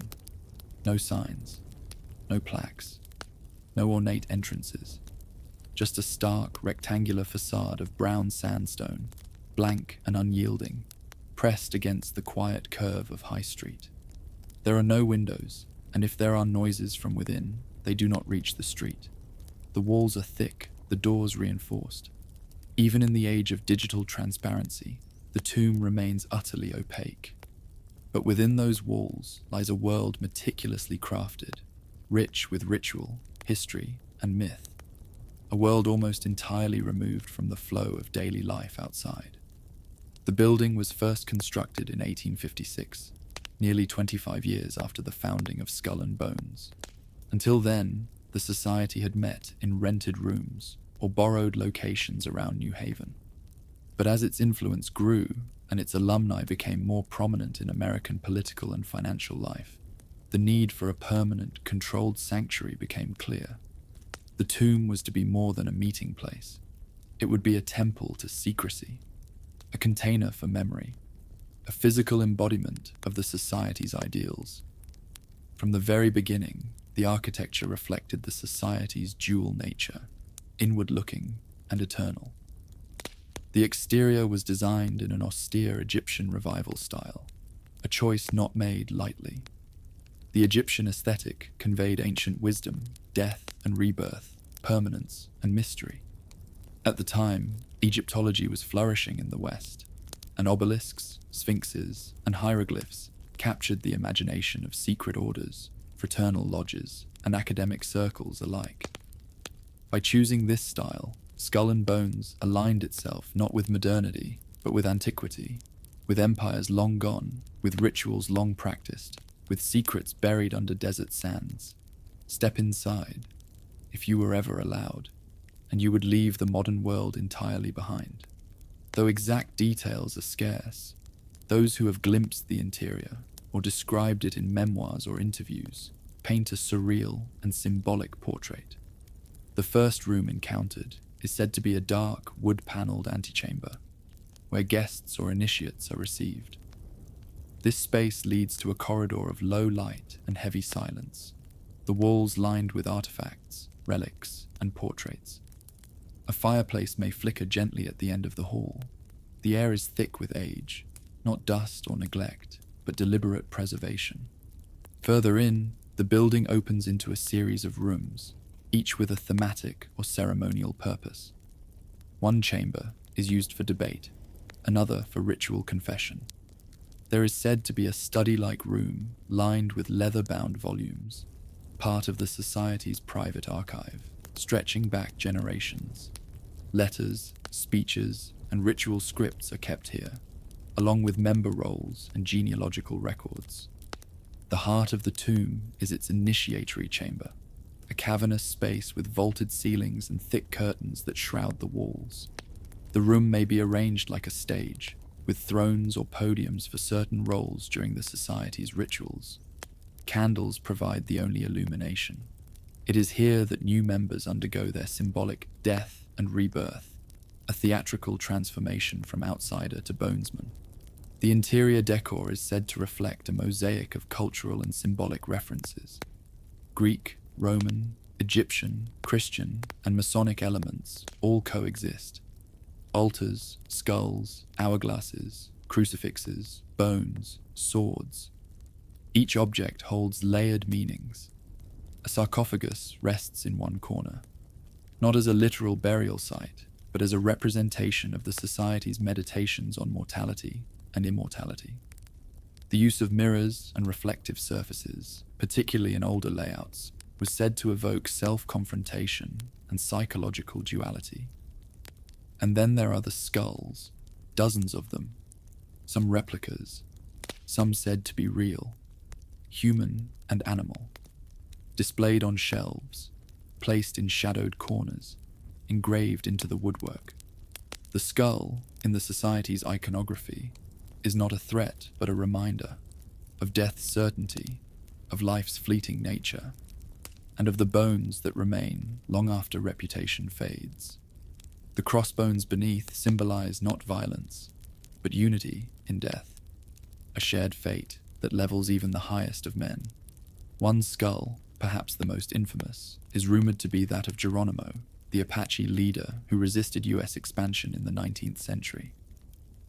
No signs, no plaques, no ornate entrances, just a stark, rectangular facade of brown sandstone, blank and unyielding, pressed against the quiet curve of High Street. There are no windows, and if there are noises from within, they do not reach the street. The walls are thick, the doors reinforced. Even in the age of digital transparency, the tomb remains utterly opaque. But within those walls lies a world meticulously crafted, rich with ritual, history, and myth. A world almost entirely removed from the flow of daily life outside. The building was first constructed in 1856, nearly 25 years after the founding of Skull and Bones. Until then, the society had met in rented rooms or borrowed locations around New Haven. But as its influence grew and its alumni became more prominent in American political and financial life, the need for a permanent, controlled sanctuary became clear. The tomb was to be more than a meeting place. It would be a temple to secrecy, a container for memory, a physical embodiment of the society's ideals. From the very beginning, the architecture reflected the society's dual nature, inward-looking and eternal. The exterior was designed in an austere Egyptian revival style, a choice not made lightly. The Egyptian aesthetic conveyed ancient wisdom, death and rebirth, permanence and mystery. At the time, Egyptology was flourishing in the West, and obelisks, sphinxes, and hieroglyphs captured the imagination of secret orders, fraternal lodges, and academic circles alike. By choosing this style, Skull and Bones aligned itself not with modernity, but with antiquity, with empires long gone, with rituals long practiced, with secrets buried under desert sands. Step inside, if you were ever allowed, and you would leave the modern world entirely behind. Though exact details are scarce, those who have glimpsed the interior, or described it in memoirs or interviews, paint a surreal and symbolic portrait. The first room encountered is said to be a dark, wood-paneled antechamber, where guests or initiates are received. This space leads to a corridor of low light and heavy silence, the walls lined with artifacts, relics, and portraits. A fireplace may flicker gently at the end of the hall. The air is thick with age, not dust or neglect, but deliberate preservation. Further in, the building opens into a series of rooms, each with a thematic or ceremonial purpose. One chamber is used for debate, another for ritual confession. There is said to be a study-like room lined with leather-bound volumes, part of the society's private archive, stretching back generations. Letters, speeches, and ritual scripts are kept here, along with member rolls and genealogical records. The heart of the tomb is its initiatory chamber, a cavernous space with vaulted ceilings and thick curtains that shroud the walls. The room may be arranged like a stage, with thrones or podiums for certain roles during the society's rituals. Candles provide the only illumination. It is here that new members undergo their symbolic death and rebirth, a theatrical transformation from outsider to bonesman. The interior decor is said to reflect a mosaic of cultural and symbolic references. Greek, Roman, Egyptian, Christian, and Masonic elements all coexist. Altars, skulls, hourglasses, crucifixes, bones, swords. Each object holds layered meanings. A sarcophagus rests in one corner, not as a literal burial site, but as a representation of the society's meditations on mortality and immortality. The use of mirrors and reflective surfaces, particularly in older layouts, was said to evoke self-confrontation and psychological duality. And then there are the skulls, dozens of them, some replicas, some said to be real, human and animal, displayed on shelves, placed in shadowed corners, engraved into the woodwork. The skull, in the society's iconography, is not a threat but a reminder of death's certainty, of life's fleeting nature, and of the bones that remain long after reputation fades. The crossbones beneath symbolize not violence, but unity in death, a shared fate that levels even the highest of men. One skull, perhaps the most infamous, is rumored to be that of Geronimo, the Apache leader who resisted US expansion in the 19th century.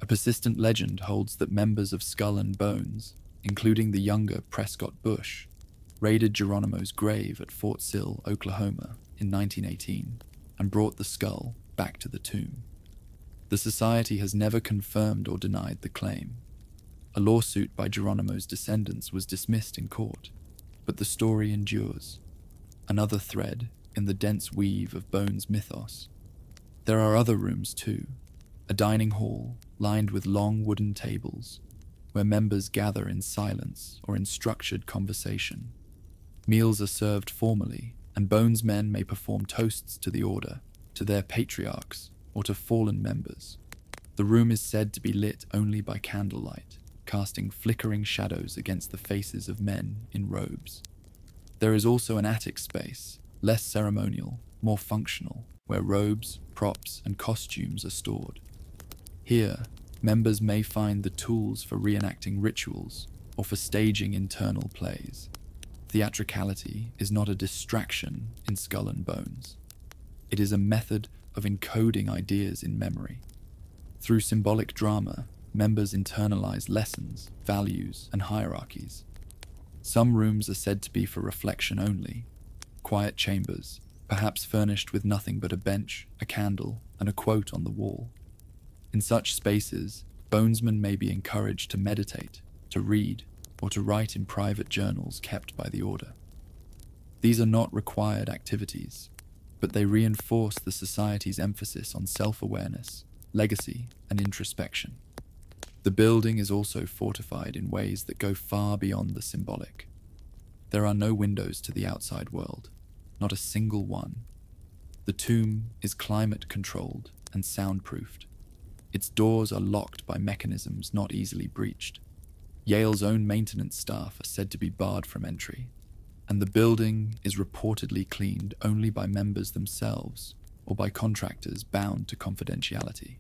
A persistent legend holds that members of Skull and Bones, including the younger Prescott Bush, raided Geronimo's grave at Fort Sill, Oklahoma, in 1918 and brought the skull back to the tomb. The society has never confirmed or denied the claim. A lawsuit by Geronimo's descendants was dismissed in court, but the story endures, another thread in the dense weave of Bones mythos. There are other rooms too, a dining hall lined with long wooden tables, where members gather in silence or in structured conversation. Meals are served formally, and Bonesmen may perform toasts to the order, to their patriarchs, or to fallen members. The room is said to be lit only by candlelight, casting flickering shadows against the faces of men in robes. There is also an attic space, less ceremonial, more functional, where robes, props, and costumes are stored. Here, members may find the tools for reenacting rituals or for staging internal plays. Theatricality is not a distraction in Skull and Bones. It is a method of encoding ideas in memory. Through symbolic drama, members internalize lessons, values, and hierarchies. Some rooms are said to be for reflection only, quiet chambers, perhaps furnished with nothing but a bench, a candle, and a quote on the wall. In such spaces, Bonesmen may be encouraged to meditate, to read, or to write in private journals kept by the order. These are not required activities, but they reinforce the society's emphasis on self-awareness, legacy, and introspection. The building is also fortified in ways that go far beyond the symbolic. There are no windows to the outside world, not a single one. The tomb is climate-controlled and soundproofed. Its doors are locked by mechanisms not easily breached. Yale's own maintenance staff are said to be barred from entry, and the building is reportedly cleaned only by members themselves or by contractors bound to confidentiality.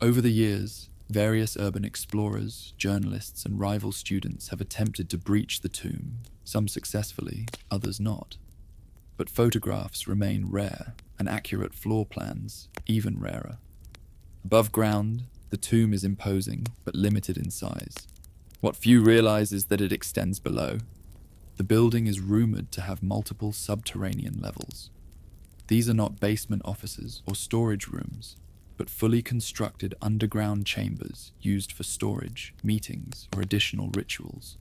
Over the years, various urban explorers, journalists, and rival students have attempted to breach the tomb, some successfully, others not. But photographs remain rare, and accurate floor plans even rarer. Above ground, the tomb is imposing but limited in size. What few realize is that it extends below. The building is rumored to have multiple subterranean levels. These are not basement offices or storage rooms, but fully constructed underground chambers used for storage, meetings, or additional rituals.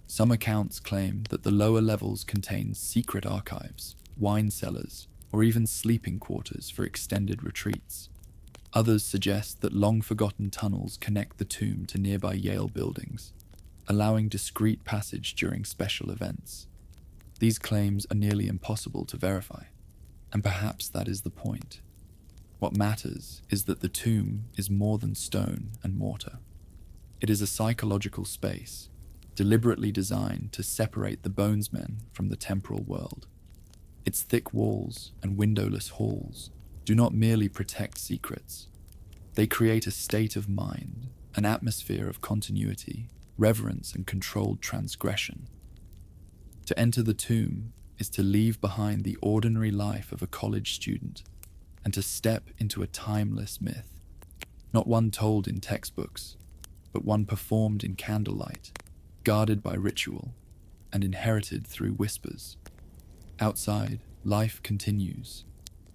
Some accounts claim that the lower levels contain secret archives, wine cellars, or even sleeping quarters for extended retreats. Others suggest that long-forgotten tunnels connect the tomb to nearby Yale buildings, allowing discreet passage during special events. These claims are nearly impossible to verify, and perhaps that is the point. What matters is that the tomb is more than stone and mortar. It is a psychological space, deliberately designed to separate the Bonesmen from the temporal world. Its thick walls and windowless halls do not merely protect secrets. They create a state of mind, an atmosphere of continuity, reverence, and controlled transgression. To enter the tomb is to leave behind the ordinary life of a college student and to step into a timeless myth, not one told in textbooks, but one performed in candlelight, guarded by ritual, and inherited through whispers. Outside, life continues.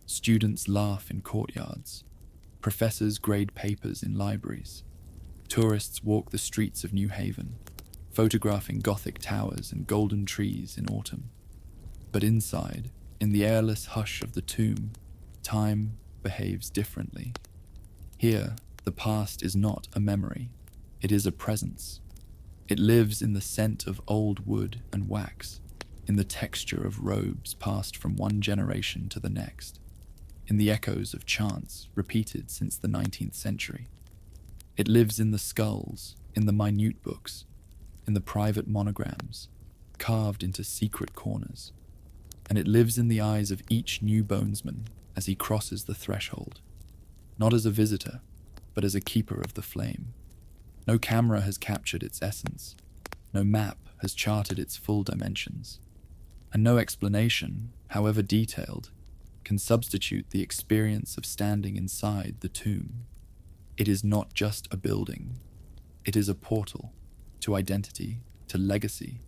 Students laugh in courtyards. Professors grade papers in libraries. Tourists walk the streets of New Haven, photographing Gothic towers and golden trees in autumn. But inside, in the airless hush of the tomb, time behaves differently. Here, the past is not a memory, it is a presence. It lives in the scent of old wood and wax, in the texture of robes passed from one generation to the next, in the echoes of chants repeated since the 19th century. It lives in the skulls, in the minute books, in the private monograms, carved into secret corners. And it lives in the eyes of each new bonesman as he crosses the threshold, not as a visitor, but as a keeper of the flame. No camera has captured its essence, no map has charted its full dimensions, and no explanation, however detailed, can substitute the experience of standing inside the tomb. It is not just a building, it is a portal to identity, to legacy,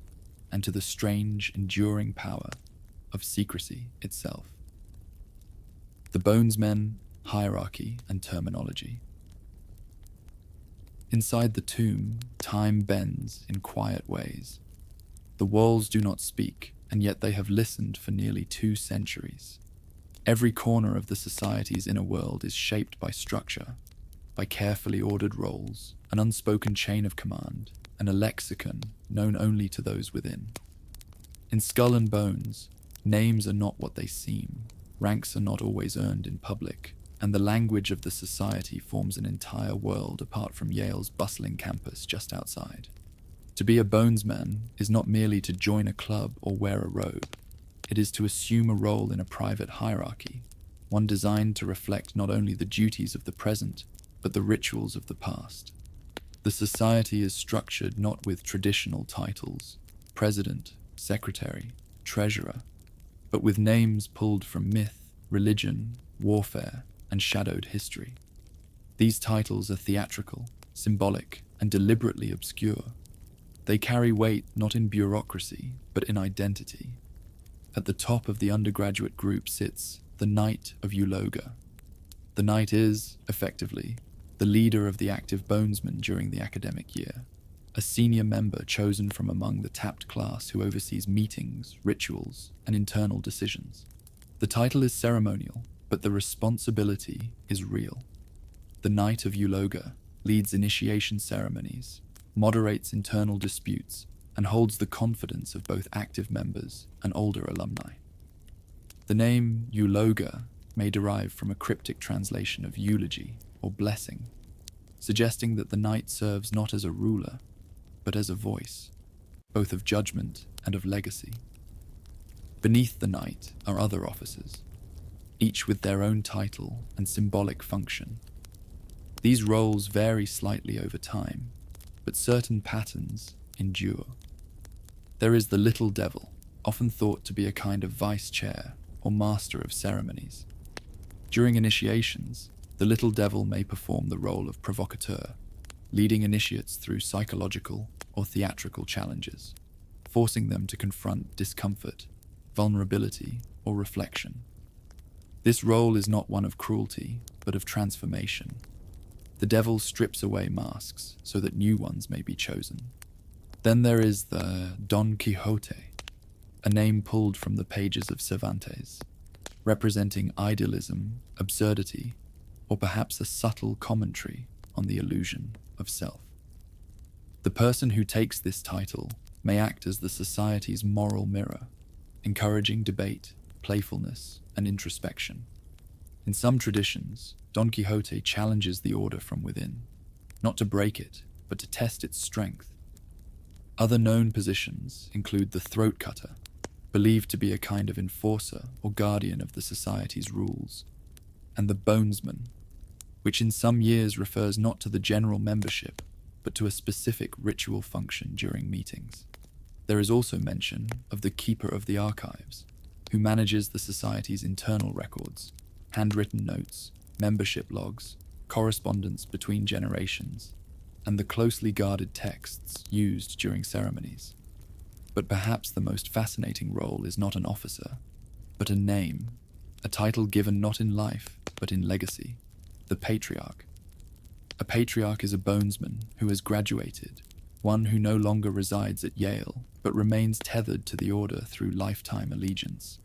and to the strange, enduring power of secrecy itself. The Bonesmen, hierarchy, and terminology. Inside the tomb, time bends in quiet ways. The walls do not speak, and yet they have listened for nearly 2 centuries. Every corner of the society's inner world is shaped by structure, by carefully ordered roles, an unspoken chain of command, and a lexicon known only to those within. In Skull and Bones, names are not what they seem, ranks are not always earned in public, and the language of the society forms an entire world apart from Yale's bustling campus just outside. To be a Bonesman is not merely to join a club or wear a robe. It is to assume a role in a private hierarchy, one designed to reflect not only the duties of the present, but the rituals of the past. The society is structured not with traditional titles, president, secretary, treasurer, but with names pulled from myth, religion, warfare, and shadowed history. These titles are theatrical, symbolic, and deliberately obscure. They carry weight not in bureaucracy, but in identity. At the top of the undergraduate group sits the Knight of Euloga. The Knight is, effectively, the leader of the active Bonesmen during the academic year, a senior member chosen from among the tapped class who oversees meetings, rituals, and internal decisions. The title is ceremonial, but the responsibility is real. The Knight of Euloga leads initiation ceremonies, moderates internal disputes, and holds the confidence of both active members and older alumni. The name Euloga may derive from a cryptic translation of eulogy or blessing, suggesting that the knight serves not as a ruler, but as a voice, both of judgment and of legacy. Beneath the knight are other officers, each with their own title and symbolic function. These roles vary slightly over time, but certain patterns endure. There is the little devil, often thought to be a kind of vice chair or master of ceremonies. During initiations, the little devil may perform the role of provocateur, leading initiates through psychological or theatrical challenges, forcing them to confront discomfort, vulnerability, or reflection. This role is not one of cruelty, but of transformation. The devil strips away masks so that new ones may be chosen. Then there is the Don Quixote, a name pulled from the pages of Cervantes, representing idealism, absurdity, or perhaps a subtle commentary on the illusion of self. The person who takes this title may act as the society's moral mirror, encouraging debate, playfulness, and introspection. In some traditions, Don Quixote challenges the order from within, not to break it, but to test its strength. Other known positions include the throat cutter, believed to be a kind of enforcer or guardian of the society's rules, and the bonesman, which in some years refers not to the general membership, but to a specific ritual function during meetings. There is also mention of the keeper of the archives, who manages the society's internal records, handwritten notes, membership logs, correspondence between generations, and the closely guarded texts used during ceremonies. But perhaps the most fascinating role is not an officer, but a name, a title given not in life, but in legacy, the patriarch. A patriarch is a bonesman who has graduated, one who no longer resides at Yale, but remains tethered to the order through lifetime allegiance.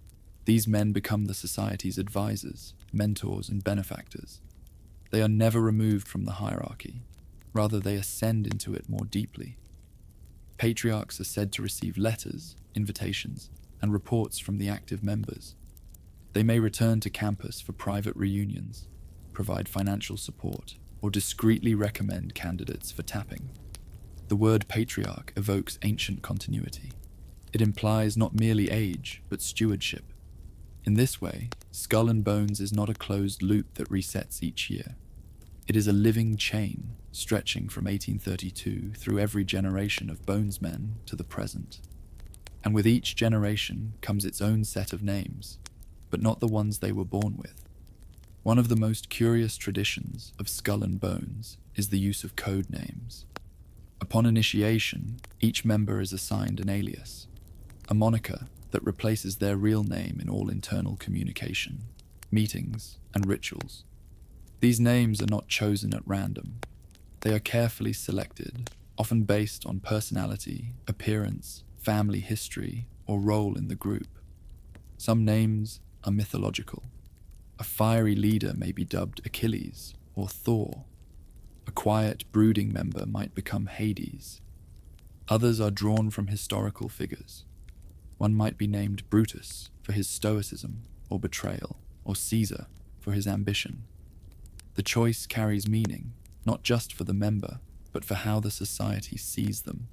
These men become the society's advisors, mentors, and benefactors. They are never removed from the hierarchy. Rather, they ascend into it more deeply. Patriarchs are said to receive letters, invitations, and reports from the active members. They may return to campus for private reunions, provide financial support, or discreetly recommend candidates for tapping. The word patriarch evokes ancient continuity. It implies not merely age, but stewardship. In this way, Skull and Bones is not a closed loop that resets each year. It is a living chain stretching from 1832 through every generation of Bonesmen to the present. And with each generation comes its own set of names, but not the ones they were born with. One of the most curious traditions of Skull and Bones is the use of code names. Upon initiation, each member is assigned an alias, a moniker that replaces their real name in all internal communication, meetings, and rituals. These names are not chosen at random. They are carefully selected, often based on personality, appearance, family history, or role in the group. Some names are mythological. A fiery leader may be dubbed Achilles or Thor. A quiet, brooding member might become Hades. Others are drawn from historical figures. One might be named Brutus for his stoicism or betrayal, or Caesar for his ambition. The choice carries meaning, not just for the member, but for how the society sees them.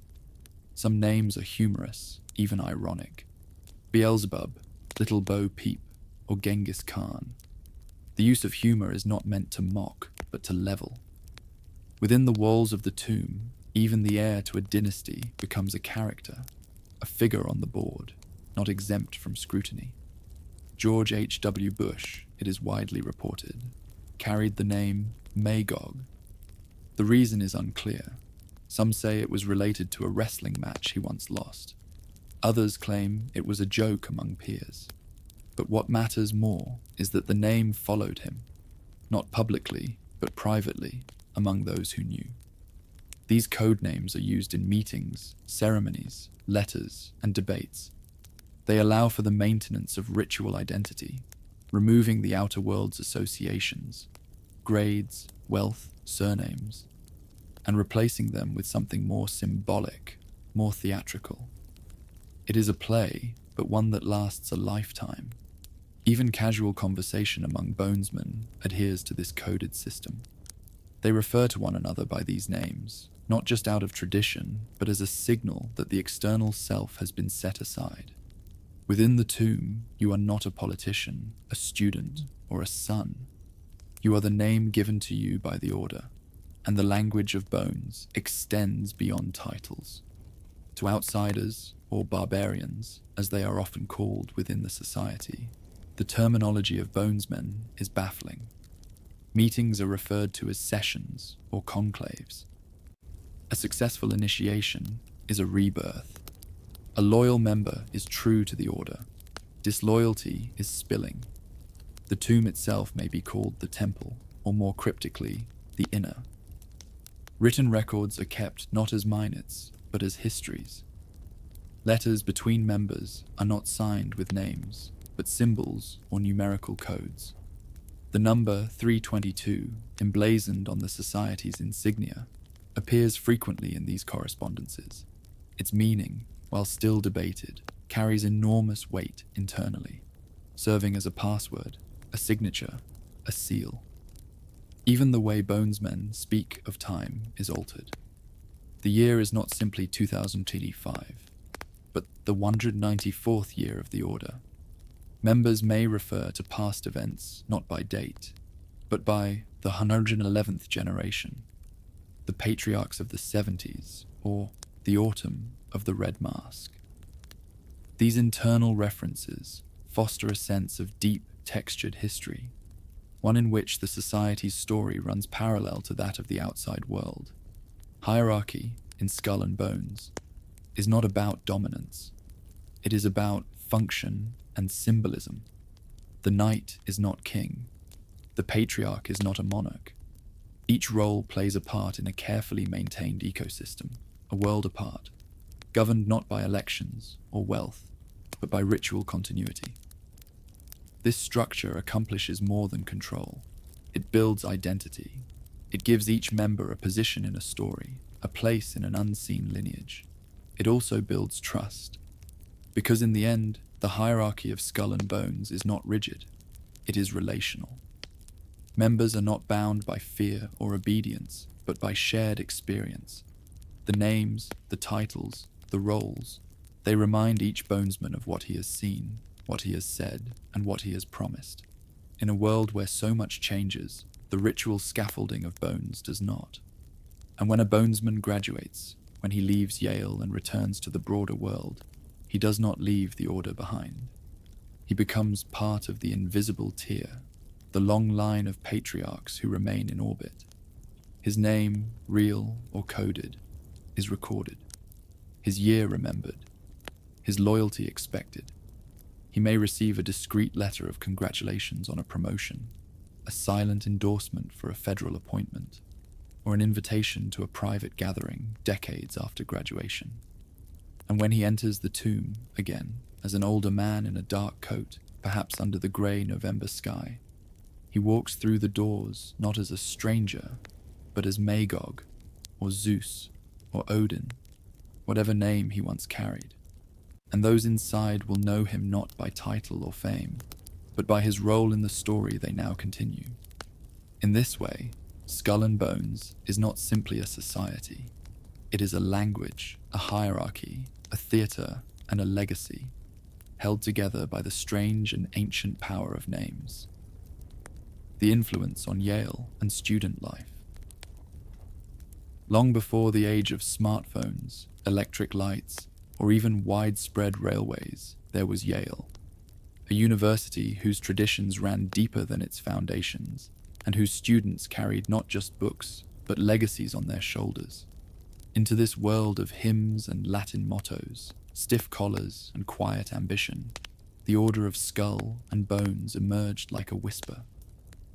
Some names are humorous, even ironic. Beelzebub, Little Bo Peep, or Genghis Khan. The use of humor is not meant to mock, but to level. Within the walls of the tomb, even the heir to a dynasty becomes a character, a figure on the board, not exempt from scrutiny. George H.W. Bush, it is widely reported, carried the name Magog. The reason is unclear. Some say it was related to a wrestling match he once lost. Others claim it was a joke among peers. But what matters more is that the name followed him, not publicly, but privately, among those who knew. These code names are used in meetings, ceremonies, letters, and debates. They allow for the maintenance of ritual identity, removing the outer world's associations, grades, wealth, surnames, and replacing them with something more symbolic, more theatrical. It is a play, but one that lasts a lifetime. Even casual conversation among Bonesmen adheres to this coded system. They refer to one another by these names, not just out of tradition, but as a signal that the external self has been set aside. Within the tomb, you are not a politician, a student, or a son. You are the name given to you by the Order, and the language of Bones extends beyond titles. To outsiders, or barbarians, as they are often called within the society, the terminology of Bonesmen is baffling. Meetings are referred to as sessions or conclaves. A successful initiation is a rebirth. A loyal member is true to the Order. Disloyalty is spilling. The tomb itself may be called the temple, or more cryptically, the inner. Written records are kept not as minutes, but as histories. Letters between members are not signed with names, but symbols or numerical codes. The number 322, emblazoned on the society's insignia, appears frequently in these correspondences. Its meaning, while still debated, carries enormous weight internally, serving as a password, a signature, a seal. Even the way Bonesmen speak of time is altered. The year is not simply 2025, but the 194th year of the Order. Members may refer to past events not by date, but by the 111th generation, the patriarchs of the 70s, or the autumn of the Red Mask. These internal references foster a sense of deep, textured history, one in which the society's story runs parallel to that of the outside world. Hierarchy, in Skull and Bones, is not about dominance. It is about function and symbolism. The knight is not king. The patriarch is not a monarch. Each role plays a part in a carefully maintained ecosystem, a world apart, governed not by elections or wealth, but by ritual continuity. This structure accomplishes more than control. It builds identity. It gives each member a position in a story, a place in an unseen lineage. it also builds trust. Because in the end, the hierarchy of Skull and Bones is not rigid, it is relational. Members are not bound by fear or obedience, but by shared experience. The names, the titles, the roles, they remind each Bonesman of what he has seen, what he has said, and what he has promised. In a world where so much changes, the ritual scaffolding of Bones does not. And when a Bonesman graduates, when he leaves Yale and returns to the broader world, he does not leave the order behind. He becomes part of the invisible tier, the long line of patriarchs who remain in orbit. His name, real or coded, is recorded. His year remembered. His loyalty expected. He may receive a discreet letter of congratulations on a promotion, a silent endorsement for a federal appointment, or an invitation to a private gathering decades after graduation. And when he enters the tomb again, as an older man in a dark coat, perhaps under the grey November sky, he walks through the doors not as a stranger, but as Magog, or Zeus, or Odin, whatever name he once carried. And those inside will know him not by title or fame, but by his role in the story they now continue. In this way, Skull and Bones is not simply a society. It is a language, a hierarchy, a theatre, and a legacy, held together by the strange and ancient power of names. The influence on Yale and student life. Long before the age of smartphones, electric lights, or even widespread railways, there was Yale, a university whose traditions ran deeper than its foundations, and whose students carried not just books, but legacies on their shoulders. Into this world of hymns and Latin mottos, stiff collars and quiet ambition, the order of Skull and Bones emerged like a whisper.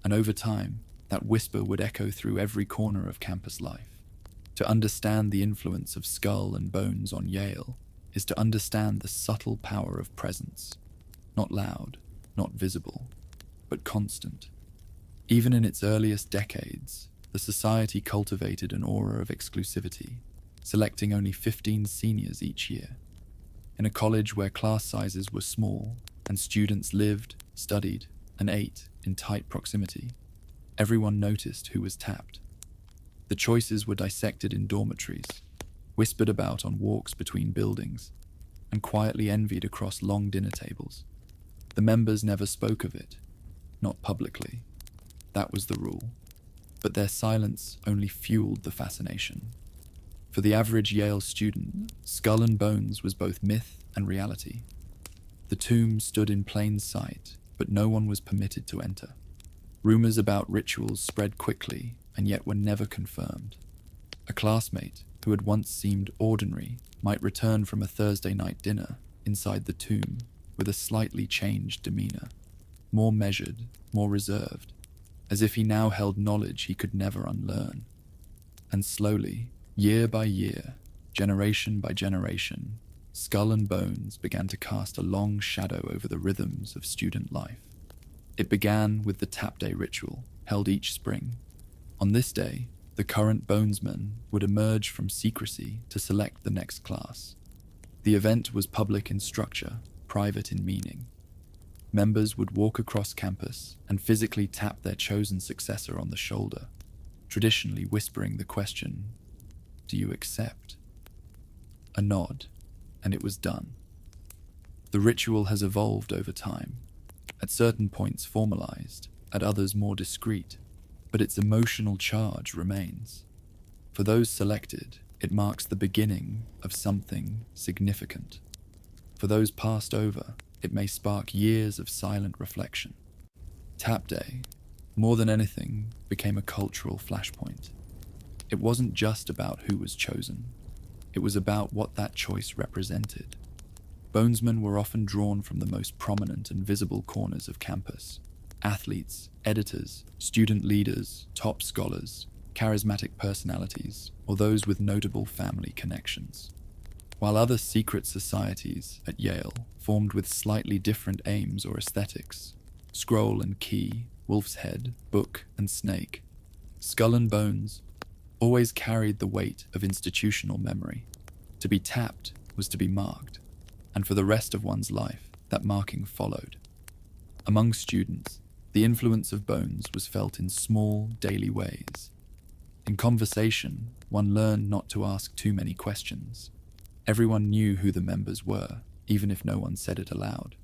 And over time, that whisper would echo through every corner of campus life. To understand the influence of Skull and Bones on Yale is to understand the subtle power of presence, not loud, not visible, but constant. Even in its earliest decades, the society cultivated an aura of exclusivity, selecting only 15 seniors each year. In a college where class sizes were small and students lived, studied, and ate in tight proximity, everyone noticed who was tapped. The choices were dissected in dormitories, whispered about on walks between buildings, and quietly envied across long dinner tables. The members never spoke of it, not publicly. That was the rule. But their silence only fueled the fascination. For the average Yale student, Skull and Bones was both myth and reality. The tomb stood in plain sight, but no one was permitted to enter. Rumors about rituals spread quickly and yet were never confirmed. A classmate who had once seemed ordinary might return from a Thursday night dinner inside the tomb with a slightly changed demeanor, more measured, more reserved, as if he now held knowledge he could never unlearn. And slowly, year by year, generation by generation, Skull and Bones began to cast a long shadow over the rhythms of student life. It began with the tap day ritual, held each spring. On this day, the current Bonesmen would emerge from secrecy to select the next class. The event was public in structure, private in meaning. Members would walk across campus and physically tap their chosen successor on the shoulder, traditionally whispering the question, "Do you accept?" A nod, and it was done. The ritual has evolved over time, at certain points formalized, at others more discreet, but its emotional charge remains. For those selected, it marks the beginning of something significant. For those passed over, it may spark years of silent reflection. Tap Day, more than anything, became a cultural flashpoint. It wasn't just about who was chosen. It was about what that choice represented. Bonesmen were often drawn from the most prominent and visible corners of campus. Athletes, editors, student leaders, top scholars, charismatic personalities, or those with notable family connections. While other secret societies at Yale formed with slightly different aims or aesthetics, Scroll and Key, Wolf's Head, Book and Snake, Skull and Bones always carried the weight of institutional memory. To be tapped was to be marked, and for the rest of one's life, that marking followed. Among students, the influence of Bones was felt in small, daily ways. In conversation, one learned not to ask too many questions. Everyone knew who the members were, even if no one said it aloud.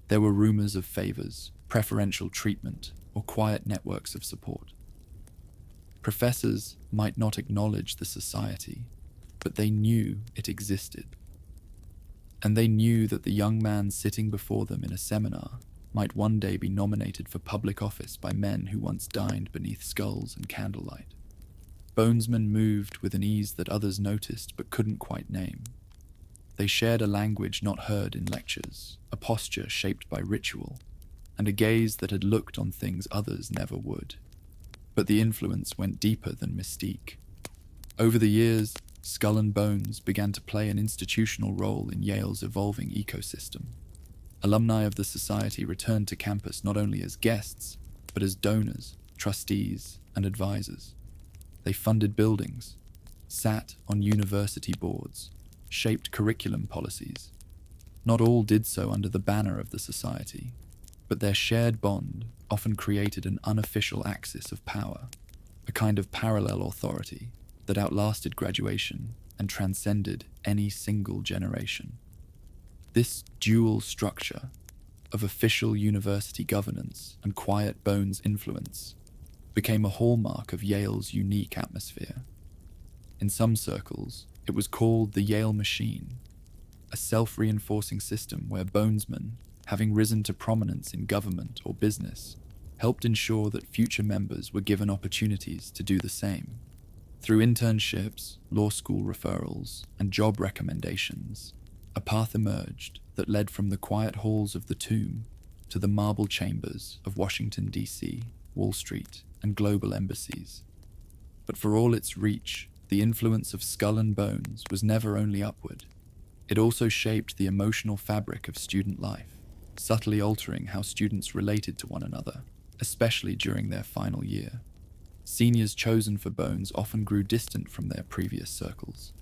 There were rumors of favors, preferential treatment, or quiet networks of support. Professors might not acknowledge the society, but they knew it existed. And they knew that the young man sitting before them in a seminar might one day be nominated for public office by men who once dined beneath skulls and candlelight. Bonesmen moved with an ease that others noticed but couldn't quite name. They shared a language not heard in lectures, a posture shaped by ritual, and a gaze that had looked on things others never would. But the influence went deeper than Mystique. Over the years, Skull and Bones began to play an institutional role in Yale's evolving ecosystem. Alumni of the society returned to campus not only as guests, but as donors, trustees, and advisors. They funded buildings, sat on university boards, shaped curriculum policies. Not all did so under the banner of the society, but their shared bond often created an unofficial axis of power, a kind of parallel authority that outlasted graduation and transcended any single generation. This dual structure of official university governance and quiet Bones influence became a hallmark of Yale's unique atmosphere. In some circles, it was called the Yale Machine, a self-reinforcing system where Bonesmen, having risen to prominence in government or business, helped ensure that future members were given opportunities to do the same. Through internships, law school referrals, and job recommendations, a path emerged that led from the quiet halls of the tomb to the marble chambers of Washington, D.C., Wall Street, and global embassies. But for all its reach, the influence of Skull and Bones was never only upward. It also shaped the emotional fabric of student life, subtly altering how students related to one another, especially during their final year. Seniors chosen for Bones often grew distant from their previous circles.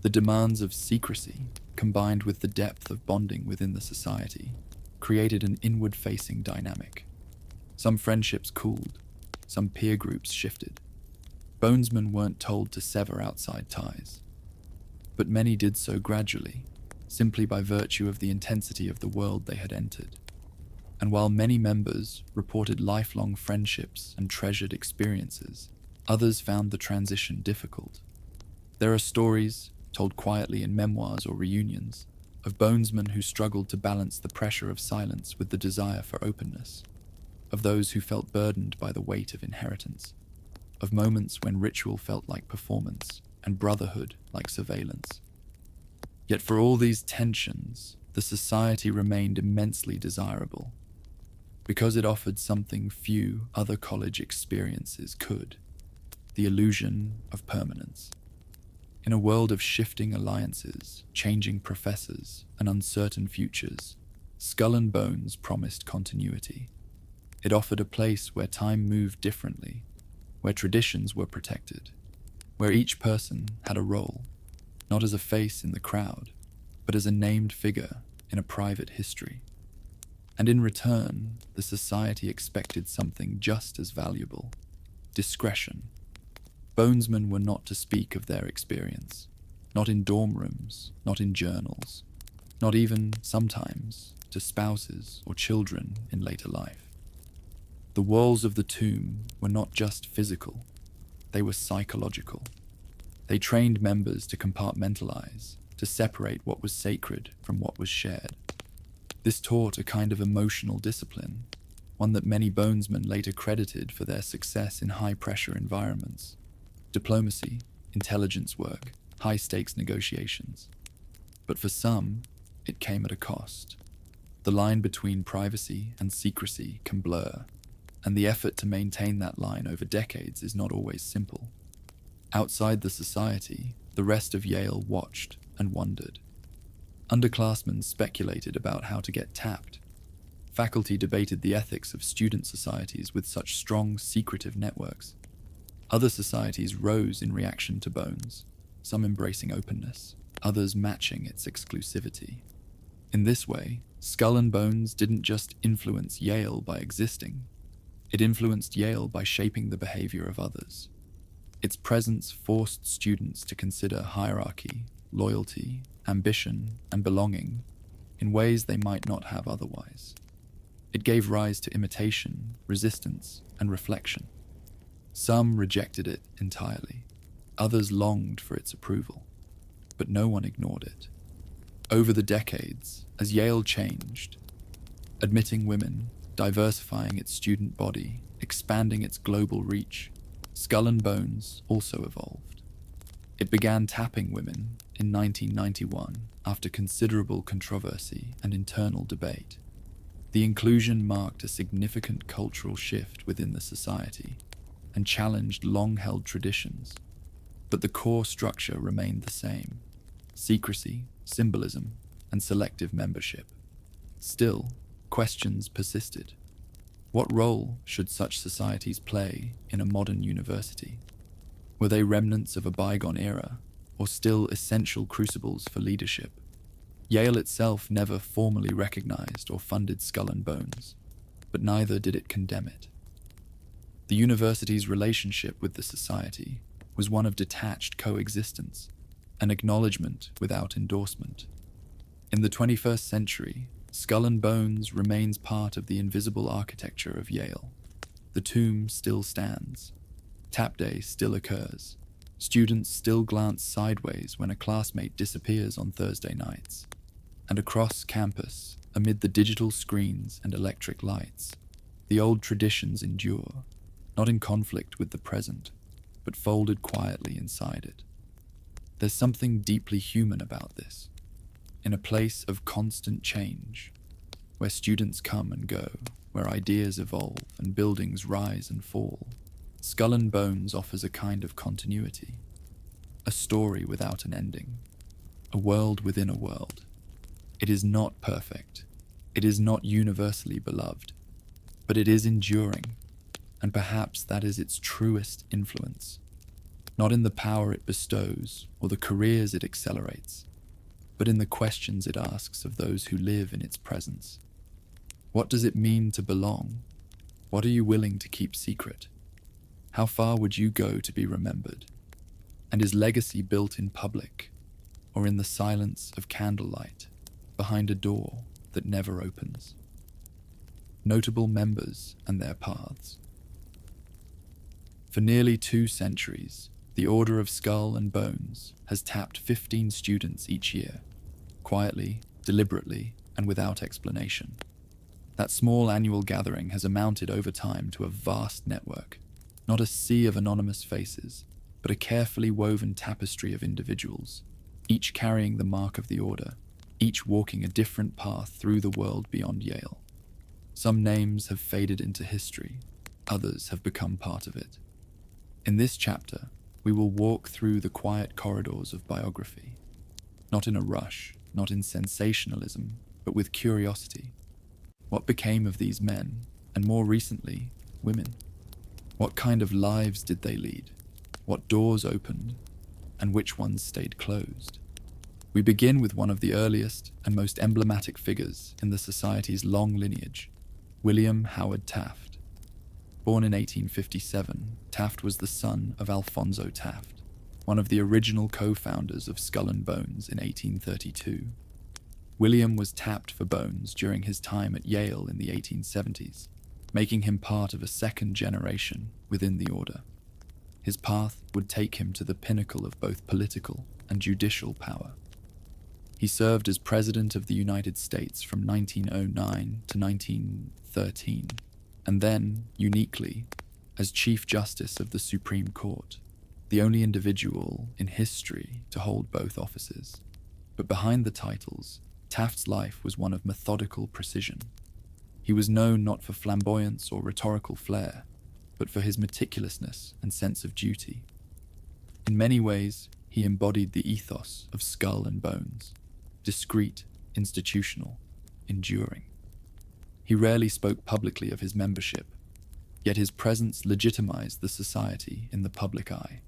The demands of secrecy, combined with the depth of bonding within the society, created an inward-facing dynamic. Some friendships cooled, some peer groups shifted. Bonesmen weren't told to sever outside ties, but many did so gradually, simply by virtue of the intensity of the world they had entered. And while many members reported lifelong friendships and treasured experiences, others found the transition difficult. There are stories, told quietly in memoirs or reunions, of Bonesmen who struggled to balance the pressure of silence with the desire for openness, of those who felt burdened by the weight of inheritance, of moments when ritual felt like performance and brotherhood like surveillance. Yet for all these tensions, the society remained immensely desirable, because it offered something few other college experiences could: the illusion of permanence. In a world of shifting alliances, changing professors, and uncertain futures, Skull and Bones promised continuity. It offered a place where time moved differently, where traditions were protected, where each person had a role, not as a face in the crowd, but as a named figure in a private history. And in return, the society expected something just as valuable: discretion. Bonesmen were not to speak of their experience, not in dorm rooms, not in journals, not even, sometimes, to spouses or children in later life. The walls of the tomb were not just physical, they were psychological. They trained members to compartmentalize, to separate what was sacred from what was shared. This taught a kind of emotional discipline, one that many Bonesmen later credited for their success in high-pressure environments: diplomacy, intelligence work, high-stakes negotiations. But for some, it came at a cost. The line between privacy and secrecy can blur, and the effort to maintain that line over decades is not always simple. Outside the society, the rest of Yale watched and wondered. Underclassmen speculated about how to get tapped. Faculty debated the ethics of student societies with such strong, secretive networks. Other societies rose in reaction to Bones, some embracing openness, others matching its exclusivity. In this way, Skull and Bones didn't just influence Yale by existing, it influenced Yale by shaping the behavior of others. Its presence forced students to consider hierarchy, loyalty, ambition, and belonging in ways they might not have otherwise. It gave rise to imitation, resistance, and reflection. Some rejected it entirely, others longed for its approval, but no one ignored it. Over the decades, as Yale changed, admitting women, diversifying its student body, expanding its global reach, Skull and Bones also evolved. It began tapping women in 1991 after considerable controversy and internal debate. The inclusion marked a significant cultural shift within the society and challenged long-held traditions, but the core structure remained the same: secrecy, symbolism, and selective membership. Still, questions persisted. What role should such societies play in a modern university? Were they remnants of a bygone era, or still essential crucibles for leadership? Yale itself never formally recognized or funded Skull and Bones, but neither did it condemn it. The university's relationship with the society was one of detached coexistence, an acknowledgement without endorsement. In the 21st century, Skull and Bones remains part of the invisible architecture of Yale. The tomb still stands. Tap day still occurs. Students still glance sideways when a classmate disappears on Thursday nights. And across campus, amid the digital screens and electric lights, the old traditions endure, not in conflict with the present, but folded quietly inside it. There's something deeply human about this. In a place of constant change, where students come and go, where ideas evolve and buildings rise and fall, Skull and Bones offers a kind of continuity, a story without an ending, a world within a world. It is not perfect, it is not universally beloved, but it is enduring, and perhaps that is its truest influence, not in the power it bestows or the careers it accelerates, but in the questions it asks of those who live in its presence. What does it mean to belong? What are you willing to keep secret? How far would you go to be remembered? And is legacy built in public, or in the silence of candlelight, behind a door that never opens? Notable members and their paths. For nearly 2 centuries, the Order of Skull and Bones has tapped 15 students each year, quietly, deliberately, and without explanation. That small annual gathering has amounted over time to a vast network, not a sea of anonymous faces, but a carefully woven tapestry of individuals, each carrying the mark of the Order, each walking a different path through the world beyond Yale. Some names have faded into history, others have become part of it. In this chapter, we will walk through the quiet corridors of biography, not in a rush, not in sensationalism, but with curiosity. What became of these men, and more recently, women? What kind of lives did they lead? What doors opened, and which ones stayed closed? We begin with one of the earliest and most emblematic figures in the society's long lineage, William Howard Taft. Born in 1857, Taft was the son of Alphonso Taft, one of the original co-founders of Skull and Bones in 1832. William was tapped for Bones during his time at Yale in the 1870s, making him part of a second generation within the order. His path would take him to the pinnacle of both political and judicial power. He served as President of the United States from 1909 to 1913, and then, uniquely, as Chief Justice of the Supreme Court, the only individual in history to hold both offices. But behind the titles, Taft's life was one of methodical precision. He was known not for flamboyance or rhetorical flair, but for his meticulousness and sense of duty. In many ways, he embodied the ethos of Skull and Bones: discreet, institutional, enduring. He rarely spoke publicly of his membership, yet his presence legitimized the society in the public eye.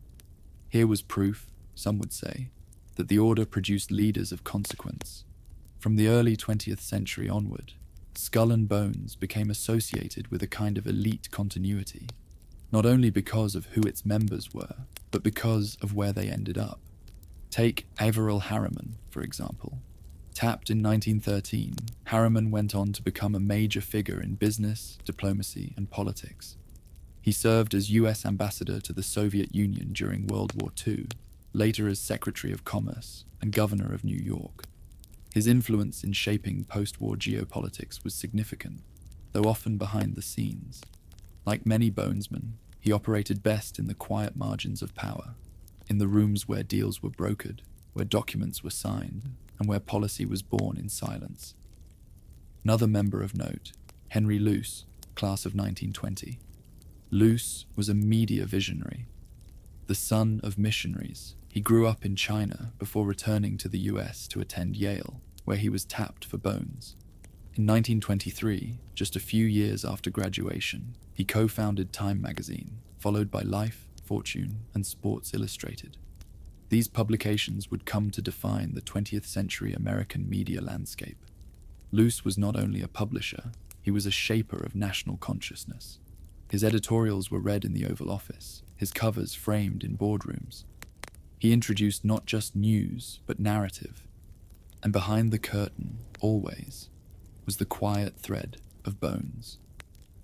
Here was proof, some would say, that the order produced leaders of consequence. From the early 20th century onward, Skull and Bones became associated with a kind of elite continuity, not only because of who its members were, but because of where they ended up. Take Averell Harriman, for example. Tapped in 1913, Harriman went on to become a major figure in business, diplomacy, and politics. He served as US ambassador to the Soviet Union during World War II, later as Secretary of Commerce and Governor of New York. His influence in shaping post-war geopolitics was significant, though often behind the scenes. Like many Bonesmen, he operated best in the quiet margins of power, in the rooms where deals were brokered, where documents were signed, and where policy was born in silence. Another member of note, Henry Luce, class of 1920. Luce was a media visionary. The son of missionaries, he grew up in China before returning to the US to attend Yale, where he was tapped for Bones. In 1923, just a few years after graduation, he co-founded Time magazine, followed by Life, Fortune, and Sports Illustrated. These publications would come to define the 20th century American media landscape. Luce was not only a publisher, he was a shaper of national consciousness. His editorials were read in the Oval Office, his covers framed in boardrooms. He introduced not just news, but narrative. And behind the curtain, always, was the quiet thread of Bones.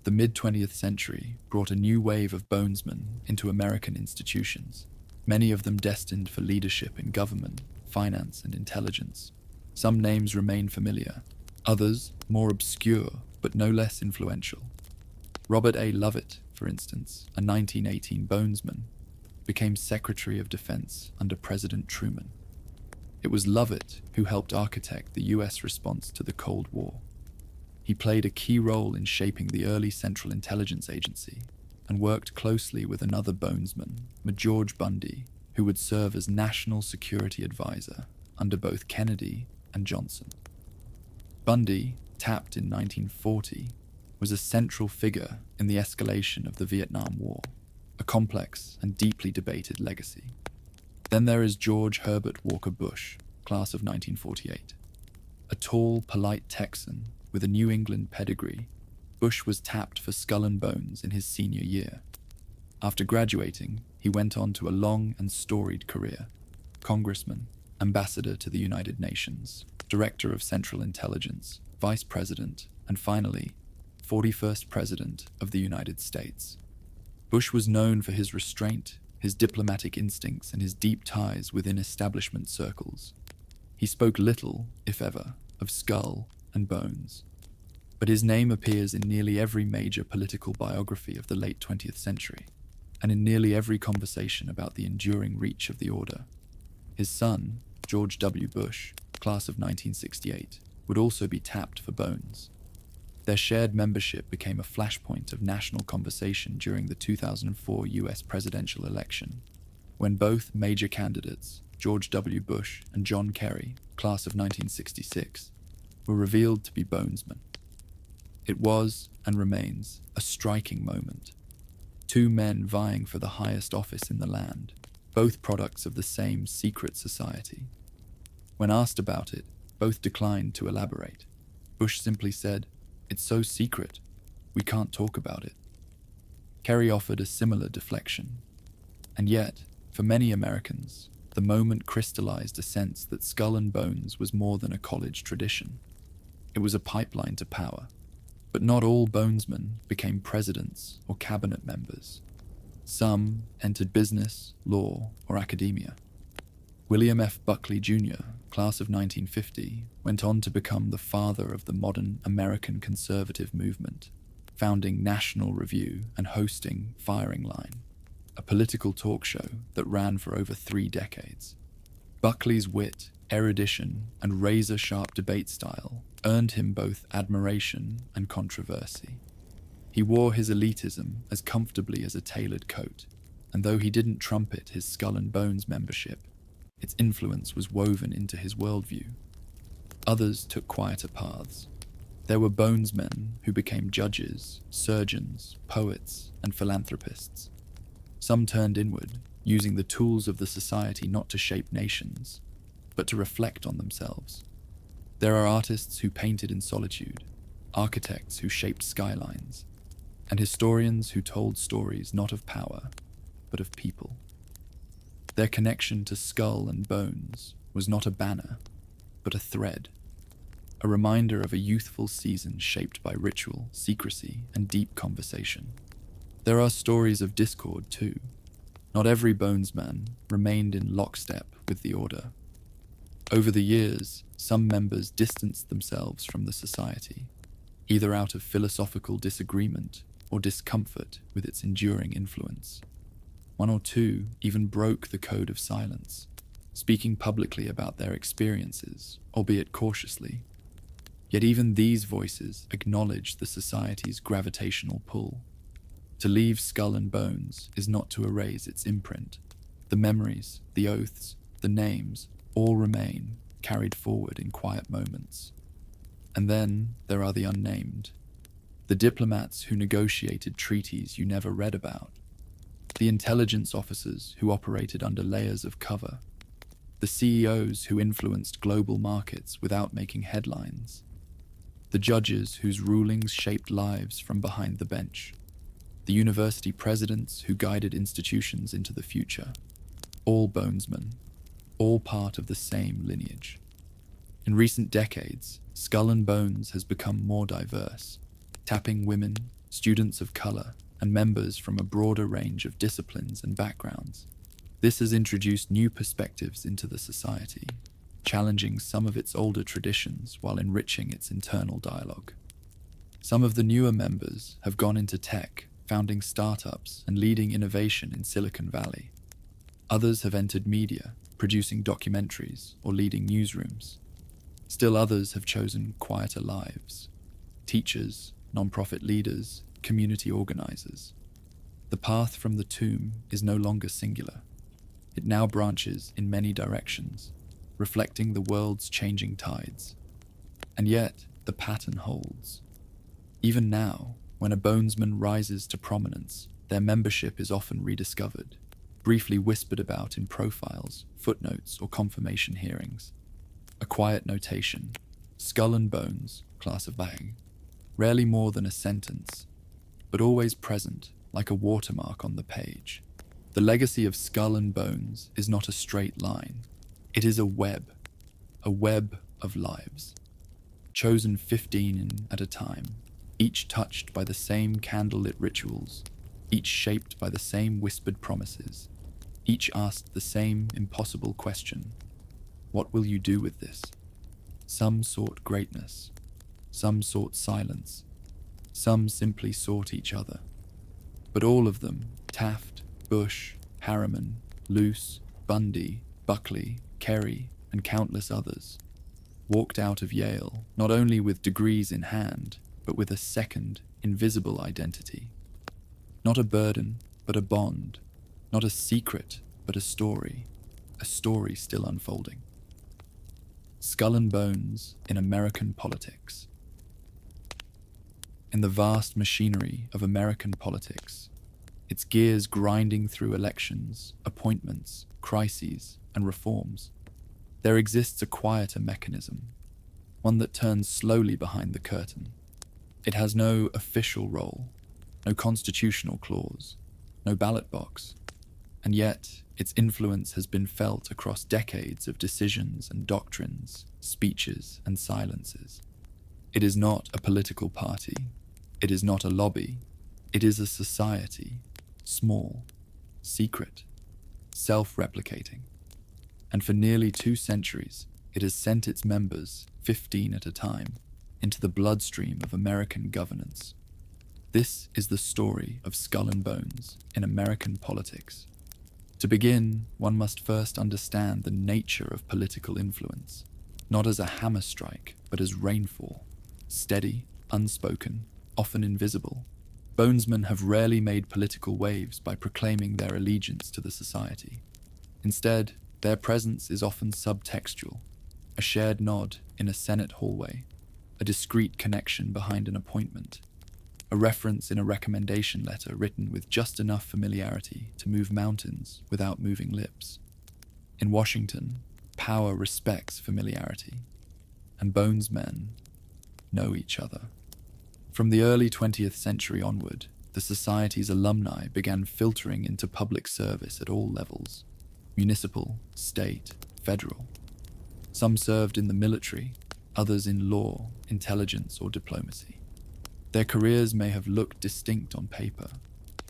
The mid-20th century brought a new wave of Bonesmen into American institutions, many of them destined for leadership in government, finance, and intelligence. Some names remain familiar, others more obscure, but no less influential. Robert A. Lovett, for instance, a 1918 Bonesman, became Secretary of Defense under President Truman. It was Lovett who helped architect the US response to the Cold War. He played a key role in shaping the early Central Intelligence Agency and worked closely with another Bonesman, George Bundy, who would serve as National Security Advisor under both Kennedy and Johnson. Bundy, tapped in 1940, was a central figure in the escalation of the Vietnam War, a complex and deeply debated legacy. Then there is George Herbert Walker Bush, class of 1948. A tall, polite Texan with a New England pedigree, Bush was tapped for Skull and Bones in his senior year. After graduating, he went on to a long and storied career: congressman, ambassador to the United Nations, director of Central Intelligence, vice president, and finally, 41st President of the United States. Bush was known for his restraint, his diplomatic instincts, and his deep ties within establishment circles. He spoke little, if ever, of Skull and Bones, but his name appears in nearly every major political biography of the late 20th century, and in nearly every conversation about the enduring reach of the order. His son, George W. Bush, class of 1968, would also be tapped for Bones. Their shared membership became a flashpoint of national conversation during the 2004 US presidential election, when both major candidates, George W. Bush and John Kerry, class of 1966, were revealed to be Bonesmen. It was, and remains, a striking moment. Two men vying for the highest office in the land, both products of the same secret society. When asked about it, both declined to elaborate. Bush simply said, "It's so secret, we can't talk about it." Kerry offered a similar deflection. And yet, for many Americans, the moment crystallized a sense that Skull and Bones was more than a college tradition. It was a pipeline to power. But not all Bonesmen became presidents or cabinet members. Some entered business, law, or academia. William F. Buckley Jr., class of 1950, went on to become the father of the modern American conservative movement, founding National Review and hosting Firing Line, a political talk show that ran for over 3 decades. Buckley's wit, erudition, and razor-sharp debate style earned him both admiration and controversy. He wore his elitism as comfortably as a tailored coat, and though he didn't trumpet his Skull and Bones membership, its influence was woven into his worldview. Others took quieter paths. There were Bonesmen who became judges, surgeons, poets, and philanthropists. Some turned inward, using the tools of the society not to shape nations, but to reflect on themselves. There are artists who painted in solitude, architects who shaped skylines, and historians who told stories not of power, but of people. Their connection to skull and bones was not a banner, but a thread, a reminder of a youthful season shaped by ritual, secrecy, and deep conversation. There are stories of discord too. Not every Bonesman remained in lockstep with the order. Over the years, some members distanced themselves from the society, either out of philosophical disagreement or discomfort with its enduring influence. One or two even broke the code of silence, speaking publicly about their experiences, albeit cautiously. Yet even these voices acknowledged the society's gravitational pull. To leave Skull and Bones is not to erase its imprint. The memories, the oaths, the names, all remain, carried forward in quiet moments. And then there are the unnamed. The diplomats who negotiated treaties you never read about. The intelligence officers who operated under layers of cover. The CEOs who influenced global markets without making headlines. The judges whose rulings shaped lives from behind the bench. The university presidents who guided institutions into the future. All Bonesmen, all part of the same lineage. In recent decades, Skull and Bones has become more diverse, tapping women, students of color, and members from a broader range of disciplines and backgrounds. This has introduced new perspectives into the society, challenging some of its older traditions while enriching its internal dialogue. Some of the newer members have gone into tech, founding startups and leading innovation in Silicon Valley. Others have entered media, producing documentaries or leading newsrooms. Still others have chosen quieter lives. Teachers, nonprofit leaders, community organizers. The path from the tomb is no longer singular. It now branches in many directions, reflecting the world's changing tides. And yet, the pattern holds. Even now, when a Bonesman rises to prominence, their membership is often rediscovered, briefly whispered about in profiles, footnotes, or confirmation hearings. A quiet notation, Skull and Bones, class of bag, rarely more than a sentence, but always present like a watermark on the page. The legacy of Skull and Bones is not a straight line. It is a web of lives, chosen 15 at a time, each touched by the same candlelit rituals, each shaped by the same whispered promises, each asked the same impossible question: what will you do with this? Some sought greatness, some sought silence, some simply sought each other. But all of them, Taft, Bush, Harriman, Luce, Bundy, Buckley, Kerry, and countless others, walked out of Yale not only with degrees in hand, but with a second, invisible identity. Not a burden, but a bond. Not a secret, but a story still unfolding. Skull and Bones in American politics. In the vast machinery of American politics, its gears grinding through elections, appointments, crises, and reforms, there exists a quieter mechanism, one that turns slowly behind the curtain. It has no official role, no constitutional clause, no ballot box, and yet its influence has been felt across decades of decisions and doctrines, speeches and silences. It is not a political party. It is not a lobby. It is a society, small, secret, self-replicating. And for nearly 2 centuries, it has sent its members, 15 at a time, into the bloodstream of American governance. This is the story of Skull and Bones in American politics. To begin, one must first understand the nature of political influence, not as a hammer strike, but as rainfall, steady, unspoken, often invisible. Bonesmen have rarely made political waves by proclaiming their allegiance to the society. Instead, their presence is often subtextual, a shared nod in a Senate hallway, a discreet connection behind an appointment, a reference in a recommendation letter written with just enough familiarity to move mountains without moving lips. In Washington, power respects familiarity, and Bonesmen know each other. From the early 20th century onward, the Society's alumni began filtering into public service at all levels: municipal, state, federal. Some served in the military, others in law, intelligence, or diplomacy. Their careers may have looked distinct on paper,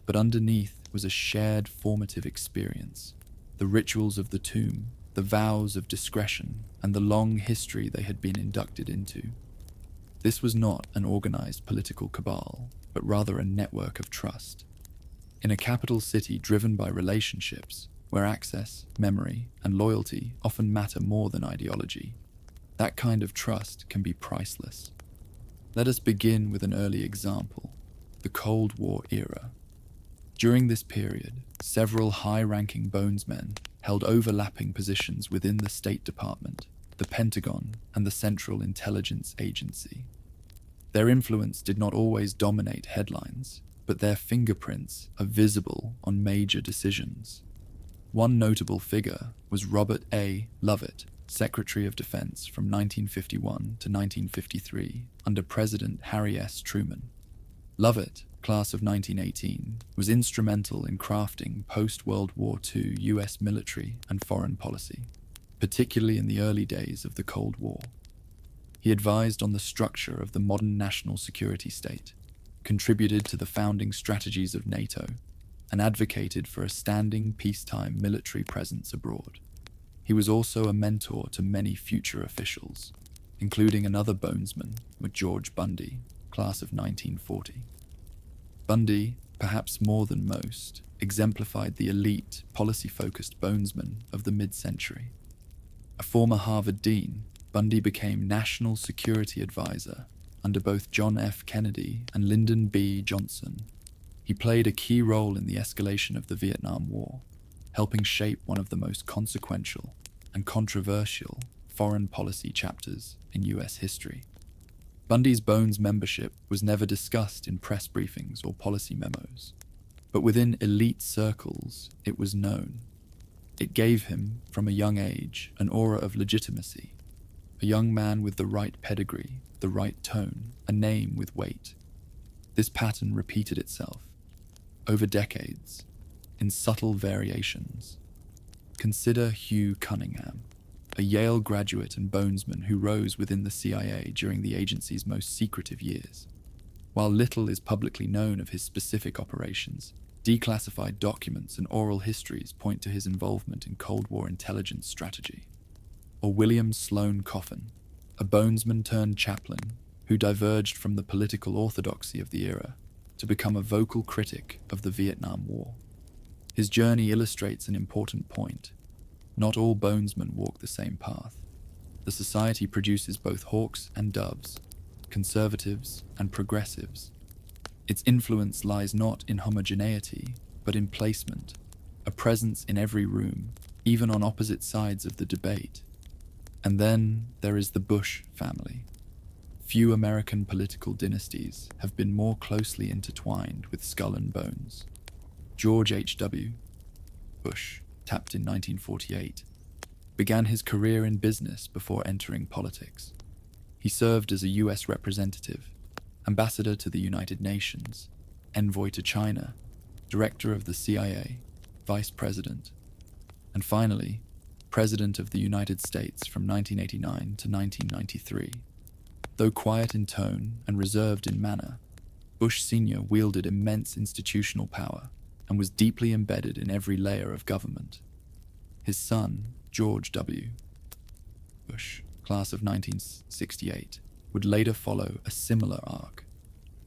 but underneath was a shared formative experience: the rituals of the tomb, the vows of discretion, and the long history they had been inducted into. This was not an organized political cabal, but rather a network of trust. In a capital city driven by relationships, where access, memory, and loyalty often matter more than ideology, that kind of trust can be priceless. Let us begin with an early example: the Cold War era. During this period, several high-ranking Bonesmen held overlapping positions within the State Department, the Pentagon, and the Central Intelligence Agency. Their influence did not always dominate headlines, but their fingerprints are visible on major decisions. One notable figure was Robert A. Lovett, Secretary of Defense from 1951 to 1953 under President Harry S. Truman. Lovett, class of 1918, was instrumental in crafting post-World War II US military and foreign policy, particularly in the early days of the Cold War. He advised on the structure of the modern national security state, contributed to the founding strategies of NATO, and advocated for a standing peacetime military presence abroad. He was also a mentor to many future officials, including another Bonesman, George Bundy, class of 1940. Bundy, perhaps more than most, exemplified the elite, policy-focused Bonesman of the mid-century. A former Harvard dean, Bundy became National Security Advisor under both John F. Kennedy and Lyndon B. Johnson. He played a key role in the escalation of the Vietnam War, helping shape one of the most consequential and controversial foreign policy chapters in US history. Bundy's Bones membership was never discussed in press briefings or policy memos, but within elite circles it was known. It gave him, from a young age, an aura of legitimacy, a young man with the right pedigree, the right tone, a name with weight. This pattern repeated itself over decades, in subtle variations. Consider Hugh Cunningham, a Yale graduate and Bonesman who rose within the CIA during the agency's most secretive years. While little is publicly known of his specific operations, declassified documents and oral histories point to his involvement in Cold War intelligence strategy. Or William Sloane Coffin, a Bonesman turned chaplain who diverged from the political orthodoxy of the era to become a vocal critic of the Vietnam War. His journey illustrates an important point. Not all Bonesmen walk the same path. The Society produces both hawks and doves, conservatives and progressives. Its influence lies not in homogeneity, but in placement, a presence in every room, even on opposite sides of the debate. And then there is the Bush family. Few American political dynasties have been more closely intertwined with Skull and Bones. George H.W. Bush, tapped in 1948, began his career in business before entering politics. He served as a U.S. representative, ambassador to the United Nations, envoy to China, director of the CIA, vice president, and finally, President of the United States from 1989 to 1993. Though quiet in tone and reserved in manner, Bush Sr. wielded immense institutional power and was deeply embedded in every layer of government. His son, George W. Bush, class of 1968, would later follow a similar arc.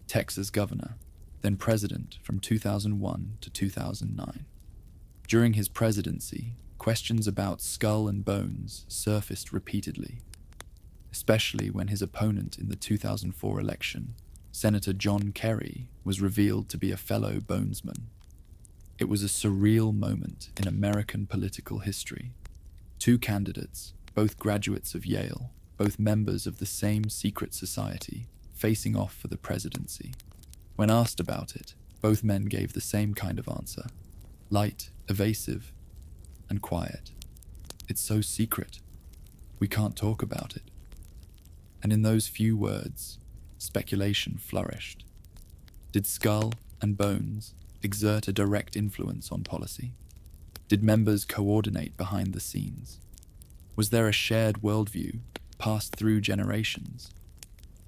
Texas governor, then president from 2001 to 2009. During his presidency, questions about Skull and Bones surfaced repeatedly, especially when his opponent in the 2004 election, Senator John Kerry, was revealed to be a fellow Bonesman. It was a surreal moment in American political history. Two candidates, both graduates of Yale, both members of the same secret society, facing off for the presidency. When asked about it, both men gave the same kind of answer: light, evasive, and quiet. It's so secret, We can't talk about it. And in those few words, speculation flourished. Did Skull and Bones exert a direct influence on policy? Did members coordinate behind the scenes? Was there a shared worldview passed through generations?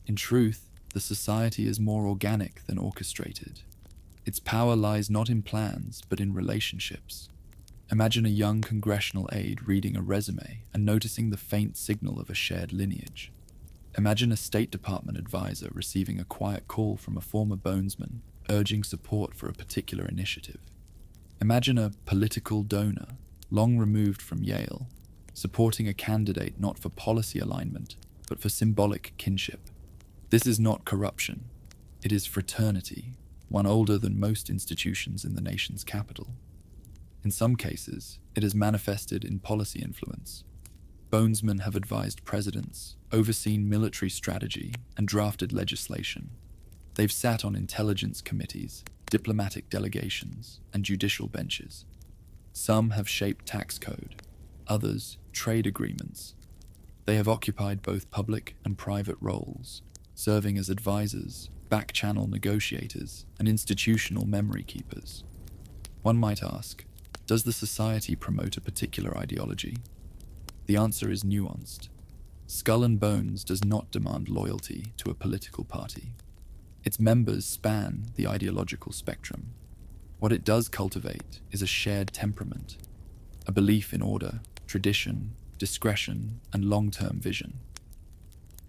In truth, the society is more organic than orchestrated. Its power lies not in plans, but in relationships. Imagine a young congressional aide reading a resume and noticing the faint signal of a shared lineage. Imagine a State Department advisor receiving a quiet call from a former Bonesman urging support for a particular initiative. Imagine a political donor, long removed from Yale, supporting a candidate not for policy alignment, but for symbolic kinship. This is not corruption. It is fraternity, one older than most institutions in the nation's capital. In some cases, it is manifested in policy influence. Bonesmen have advised presidents, overseen military strategy, and drafted legislation. They've sat on intelligence committees, diplomatic delegations, and judicial benches. Some have shaped tax code, others trade agreements. They have occupied both public and private roles, serving as advisors, back-channel negotiators, and institutional memory keepers. One might ask, does the society promote a particular ideology? The answer is nuanced. Skull and Bones does not demand loyalty to a political party. Its members span the ideological spectrum. What it does cultivate is a shared temperament, a belief in order, tradition, discretion, and long-term vision.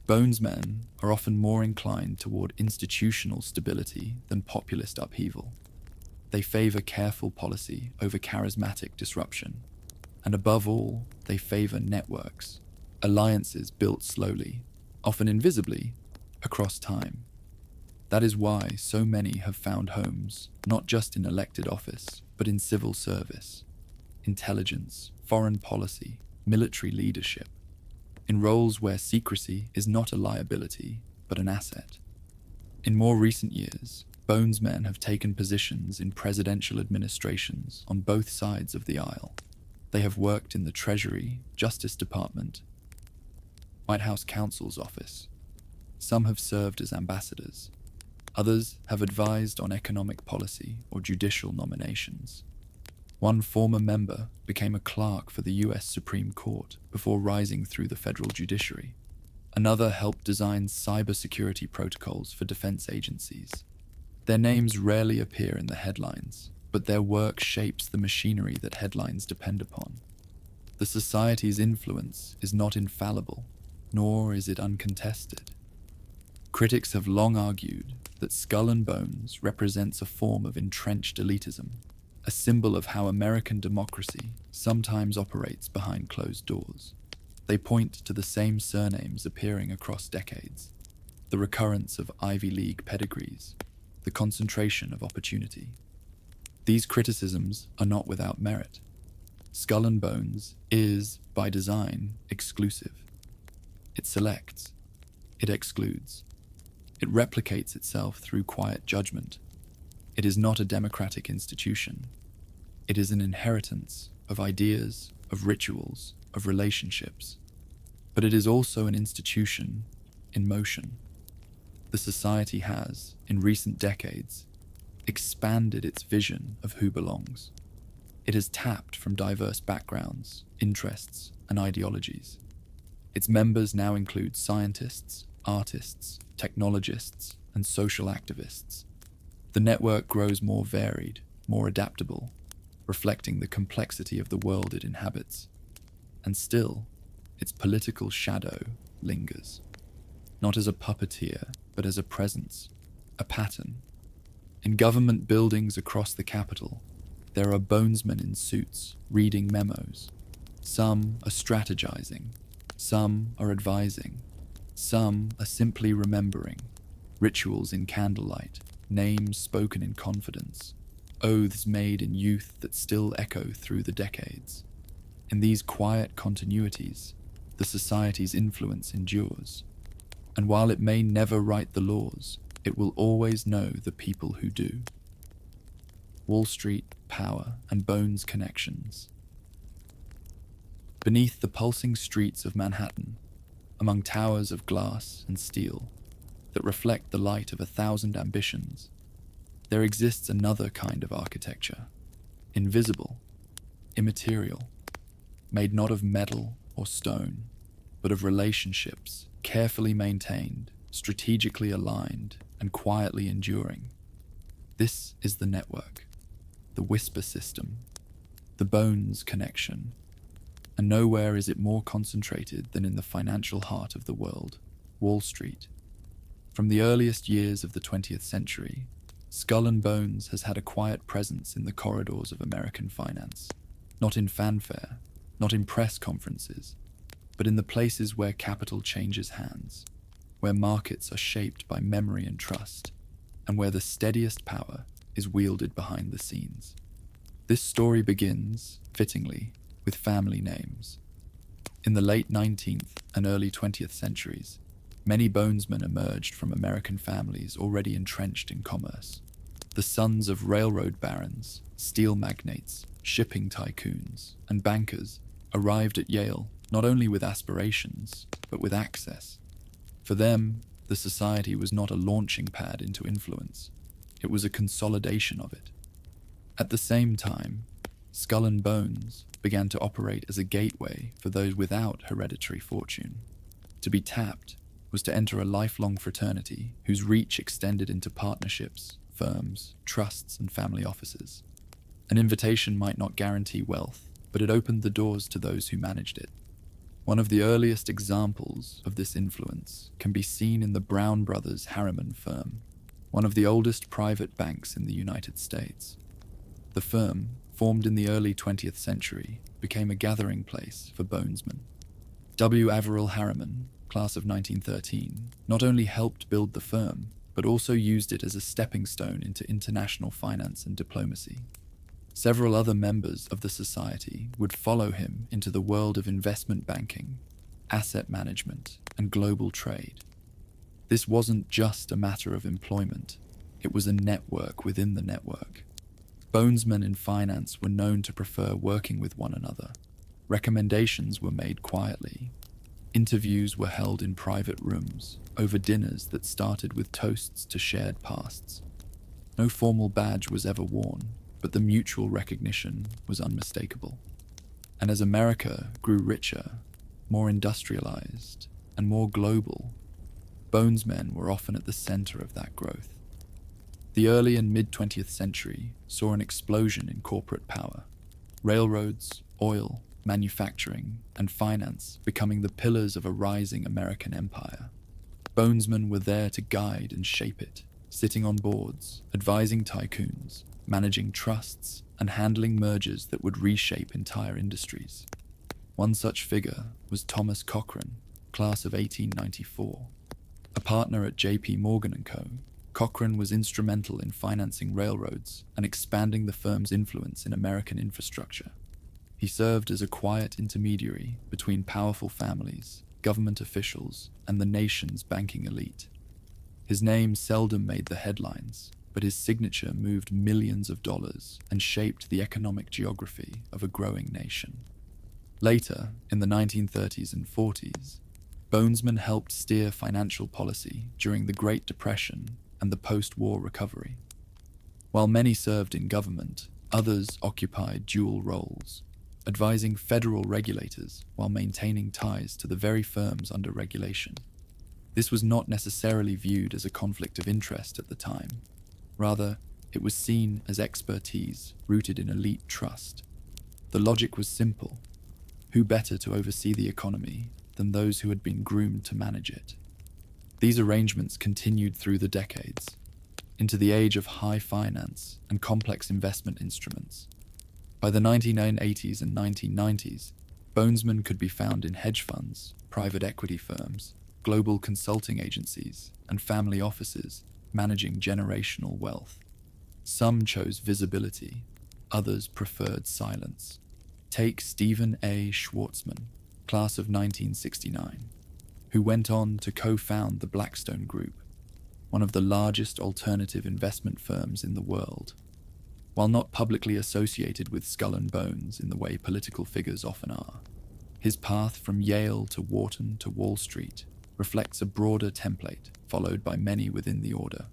Bonesmen are often more inclined toward institutional stability than populist upheaval. They favor careful policy over charismatic disruption. And above all, they favor networks, alliances built slowly, often invisibly, across time. That is why so many have found homes, not just in elected office, but in civil service, intelligence, foreign policy, military leadership, in roles where secrecy is not a liability, but an asset. In more recent years, Bonesmen have taken positions in presidential administrations on both sides of the aisle. They have worked in the Treasury, Justice Department, White House Counsel's office. Some have served as ambassadors. Others have advised on economic policy or judicial nominations. One former member became a clerk for the US Supreme Court before rising through the federal judiciary. Another helped design cybersecurity protocols for defense agencies. Their names rarely appear in the headlines, but their work shapes the machinery that headlines depend upon. The society's influence is not infallible, nor is it uncontested. Critics have long argued that Skull and Bones represents a form of entrenched elitism, a symbol of how American democracy sometimes operates behind closed doors. They point to the same surnames appearing across decades, the recurrence of Ivy League pedigrees, the concentration of opportunity. These criticisms are not without merit. Skull and Bones is, by design, exclusive. It selects. It excludes. It replicates itself through quiet judgment. It is not a democratic institution. It is an inheritance of ideas, of rituals, of relationships. But it is also an institution in motion. The society has, in recent decades, expanded its vision of who belongs. It has tapped from diverse backgrounds, interests, and ideologies. Its members now include scientists, artists, technologists, and social activists. The network grows more varied, more adaptable, reflecting the complexity of the world it inhabits. And still, its political shadow lingers, not as a puppeteer, but as a presence, a pattern. In government buildings across the capital, there are bonesmen in suits reading memos. Some are strategizing, some are advising, some are simply remembering. Rituals in candlelight, names spoken in confidence, oaths made in youth that still echo through the decades. In these quiet continuities, the society's influence endures. And while it may never write the laws, it will always know the people who do. Wall Street, power, and Bones connections. Beneath the pulsing streets of Manhattan, among towers of glass and steel that reflect the light of 1,000 ambitions, there exists another kind of architecture, invisible, immaterial, made not of metal or stone, but of relationships carefully maintained, strategically aligned, and quietly enduring. This is the network, the whisper system, the bones connection, and nowhere is it more concentrated than in the financial heart of the world, Wall Street. From the earliest years of the 20th century, Skull and Bones has had a quiet presence in the corridors of American finance, not in fanfare, not in press conferences, but in the places where capital changes hands, where markets are shaped by memory and trust, and where the steadiest power is wielded behind the scenes. This story begins, fittingly, with family names. In the late 19th and early 20th centuries, many Bonesmen emerged from American families already entrenched in commerce. The sons of railroad barons, steel magnates, shipping tycoons, and bankers arrived at Yale not only with aspirations, but with access. For them, the society was not a launching pad into influence. It was a consolidation of it. At the same time, Skull and Bones began to operate as a gateway for those without hereditary fortune. To be tapped was to enter a lifelong fraternity whose reach extended into partnerships, firms, trusts, and family offices. An invitation might not guarantee wealth, but it opened the doors to those who managed it. One of the earliest examples of this influence can be seen in the Brown Brothers Harriman firm, one of the oldest private banks in the United States. The firm, formed in the early 20th century, became a gathering place for Bonesmen. W. Averill Harriman, class of 1913, not only helped build the firm, but also used it as a stepping stone into international finance and diplomacy. Several other members of the society would follow him into the world of investment banking, asset management, and global trade. This wasn't just a matter of employment, it was a network within the network. Bonesmen in finance were known to prefer working with one another. Recommendations were made quietly. Interviews were held in private rooms, over dinners that started with toasts to shared pasts. No formal badge was ever worn, but the mutual recognition was unmistakable. And as America grew richer, more industrialized, and more global, Bonesmen were often at the center of that growth. The early and mid-20th century saw an explosion in corporate power. Railroads, oil, manufacturing, and finance becoming the pillars of a rising American empire. Bonesmen were there to guide and shape it, sitting on boards, advising tycoons, managing trusts, and handling mergers that would reshape entire industries. One such figure was Thomas Cochrane, class of 1894. A partner at J.P. Morgan & Co., Cochrane was instrumental in financing railroads and expanding the firm's influence in American infrastructure. He served as a quiet intermediary between powerful families, government officials, and the nation's banking elite. His name seldom made the headlines, but his signature moved millions of dollars and shaped the economic geography of a growing nation. Later, in the 1930s and 40s, Bonesmen helped steer financial policy during the Great Depression and the post-war recovery. While many served in government, others occupied dual roles, advising federal regulators while maintaining ties to the very firms under regulation. This was not necessarily viewed as a conflict of interest at the time. Rather, it was seen as expertise rooted in elite trust. The logic was simple. Who better to oversee the economy than those who had been groomed to manage it? These arrangements continued through the decades, into the age of high finance and complex investment instruments. By the 1980s and 1990s, Bonesmen could be found in hedge funds, private equity firms, global consulting agencies, and family offices managing generational wealth. Some chose visibility, others preferred silence. Take Stephen A. Schwartzman, class of 1969, who went on to co-found the Blackstone Group, one of the largest alternative investment firms in the world. While not publicly associated with Skull and Bones in the way political figures often are, His path from Yale to Wharton to Wall Street reflects a broader template followed by many within the order: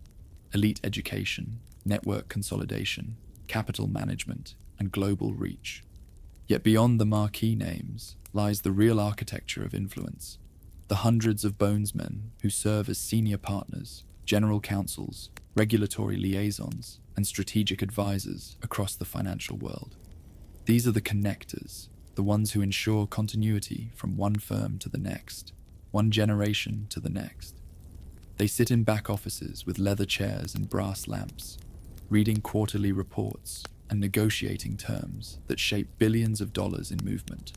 elite education, network consolidation, capital management, and global reach. Yet beyond the marquee names lies the real architecture of influence, the hundreds of Bonesmen who serve as senior partners, general counsels, regulatory liaisons, and strategic advisors across the financial world. These are the connectors, the ones who ensure continuity from one firm to the next, one generation to the next. They sit in back offices with leather chairs and brass lamps, reading quarterly reports and negotiating terms that shape billions of dollars in movement.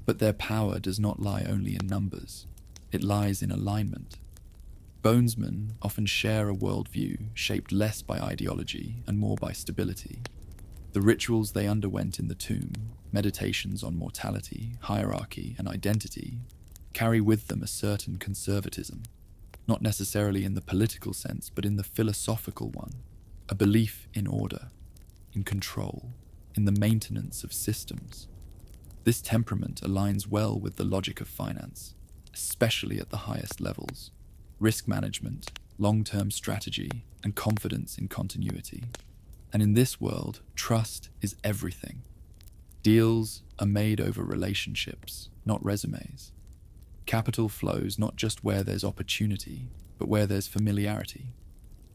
But their power does not lie only in numbers, it lies in alignment. Bonesmen often share a worldview shaped less by ideology and more by stability. The rituals they underwent in the tomb, meditations on mortality, hierarchy, and identity, carry with them a certain conservatism, not necessarily in the political sense, but in the philosophical one, a belief in order, in control, in the maintenance of systems. This temperament aligns well with the logic of finance, especially at the highest levels: risk management, long-term strategy, and confidence in continuity. And in this world, trust is everything. Deals are made over relationships, not resumes. Capital flows not just where there's opportunity, but where there's familiarity.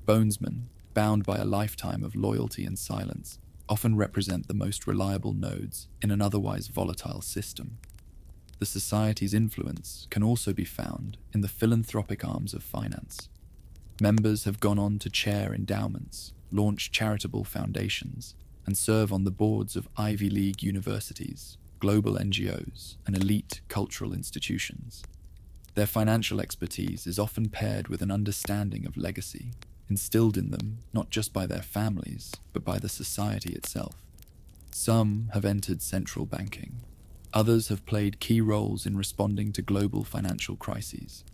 Bonesmen, bound by a lifetime of loyalty and silence, often represent the most reliable nodes in an otherwise volatile system. The society's influence can also be found in the philanthropic arms of finance. Members have gone on to chair endowments, launch charitable foundations, and serve on the boards of Ivy League universities, global NGOs, and elite cultural institutions. Their financial expertise is often paired with an understanding of legacy, instilled in them not just by their families, but by the society itself. Some have entered central banking. Others have played key roles in responding to global financial crises,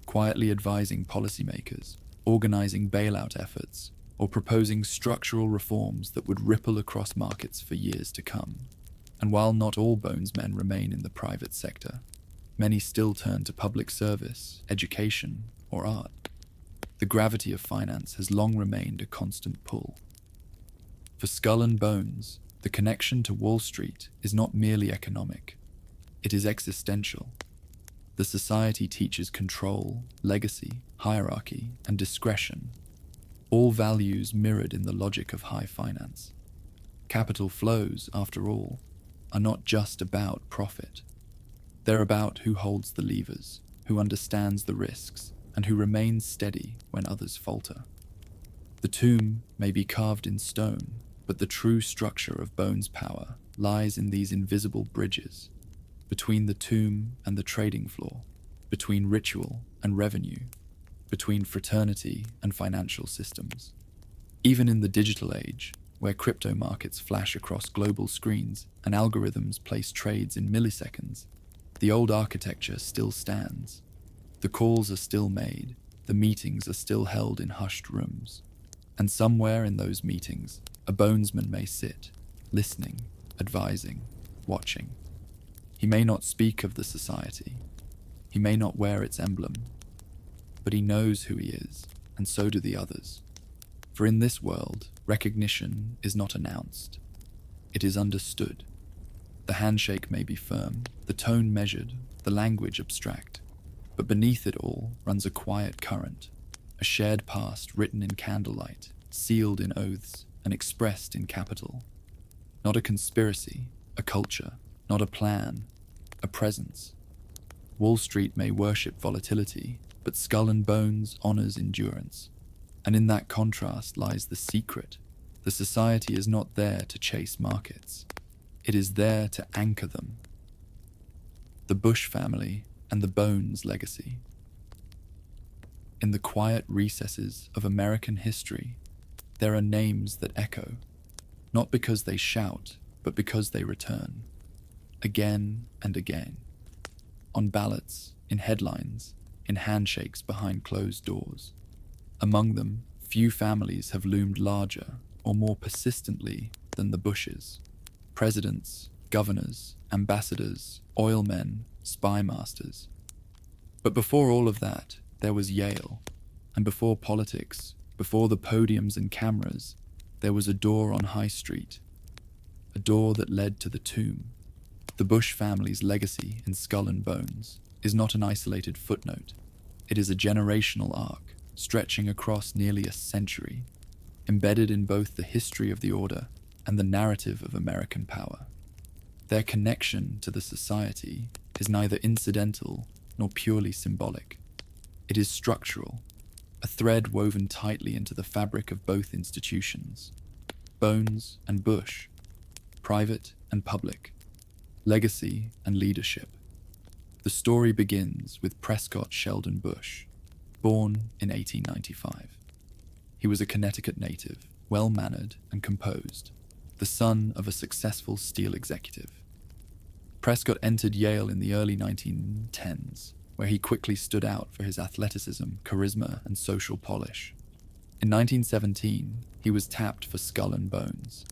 quietly advising policymakers, organizing bailout efforts, or proposing structural reforms that would ripple across markets for years to come. And while not all Bonesmen remain in the private sector, many still turn to public service, education, or art. The gravity of finance has long remained a constant pull. For Skull and Bones, the connection to Wall Street is not merely economic, it is existential. The society teaches control, legacy, hierarchy, and discretion, all values mirrored in the logic of high finance. Capital flows, after all, are not just about profit. They're about who holds the levers, who understands the risks, and who remains steady when others falter. The tomb may be carved in stone, but the true structure of Bones' power lies in these invisible bridges, between the tomb and the trading floor, between ritual and revenue, between fraternity and financial systems. Even in the digital age, where crypto markets flash across global screens and algorithms place trades in milliseconds, the old architecture still stands. The calls are still made, the meetings are still held in hushed rooms. And somewhere in those meetings, a Bonesman may sit, listening, advising, watching. He may not speak of the society, he may not wear its emblem, but he knows who he is, and so do the others. For in this world, recognition is not announced, it is understood. The handshake may be firm, the tone measured, the language abstract, but beneath it all runs a quiet current, a shared past written in candlelight, sealed in oaths, and expressed in capital. Not a conspiracy, a culture, not a plan, a presence. Wall Street may worship volatility, but Skull and Bones honors endurance. And in that contrast lies the secret. The society is not there to chase markets. It is there to anchor them. The Bush family and the Bones legacy. In the quiet recesses of American history, there are names that echo, not because they shout, but because they return, again and again, on ballots, in headlines, in handshakes behind closed doors. Among them, few families have loomed larger or more persistently than the Bushes. Presidents, governors, ambassadors, oilmen, spy masters. But before all of that, there was Yale. And before politics, before the podiums and cameras, there was a door on High Street. A door that led to the tomb. The Bush family's legacy in Skull and Bones is not an isolated footnote. It is a generational arc, stretching across nearly a century, embedded in both the history of the order and the narrative of American power. Their connection to the society is neither incidental nor purely symbolic. It is structural, a thread woven tightly into the fabric of both institutions. Bones and Bush, private and public, legacy and leadership. The story begins with Prescott Sheldon Bush, born in 1895. He was a Connecticut native, well-mannered and composed, the son of a successful steel executive. Prescott entered Yale in the early 1910s, where he quickly stood out for his athleticism, charisma, and social polish. In 1917, he was tapped for Skull and Bones.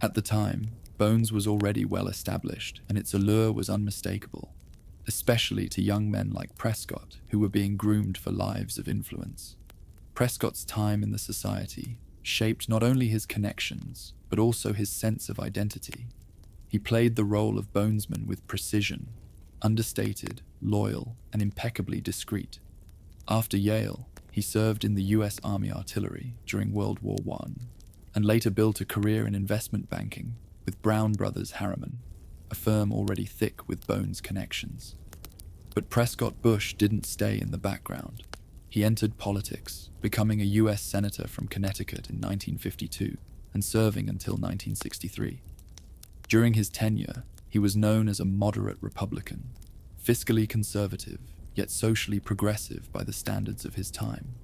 At the time, Bones was already well established, and its allure was unmistakable, especially to young men like Prescott, who were being groomed for lives of influence. Prescott's time in the society shaped not only his connections, but also his sense of identity. He played the role of Bonesman with precision, understated, loyal, and impeccably discreet. After Yale, he served in the U.S. Army Artillery during World War I, and later built a career in investment banking with Brown Brothers Harriman, a firm already thick with Bones connections. But Prescott Bush didn't stay in the background. He entered politics, becoming a U.S. Senator from Connecticut in 1952 and serving until 1963. During his tenure, he was known as a moderate Republican, fiscally conservative, yet socially progressive by the standards of his time.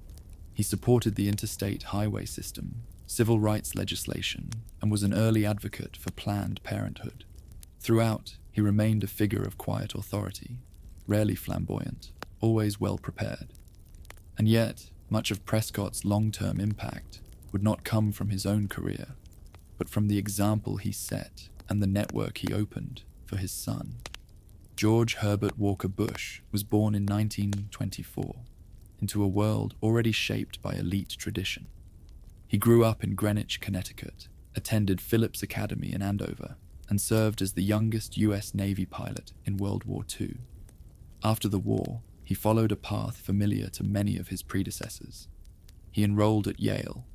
He supported the interstate highway system, civil rights legislation, and was an early advocate for Planned Parenthood. Throughout, he remained a figure of quiet authority, rarely flamboyant, always well prepared. And yet, much of Prescott's long-term impact would not come from his own career, but from the example he set and the network he opened for his son. George Herbert Walker Bush was born in 1924 into a world already shaped by elite tradition. He grew up in Greenwich, Connecticut, attended Phillips Academy in Andover, and served as the youngest U.S. Navy pilot in World War II. After the war, he followed a path familiar to many of his predecessors. He enrolled at Yale.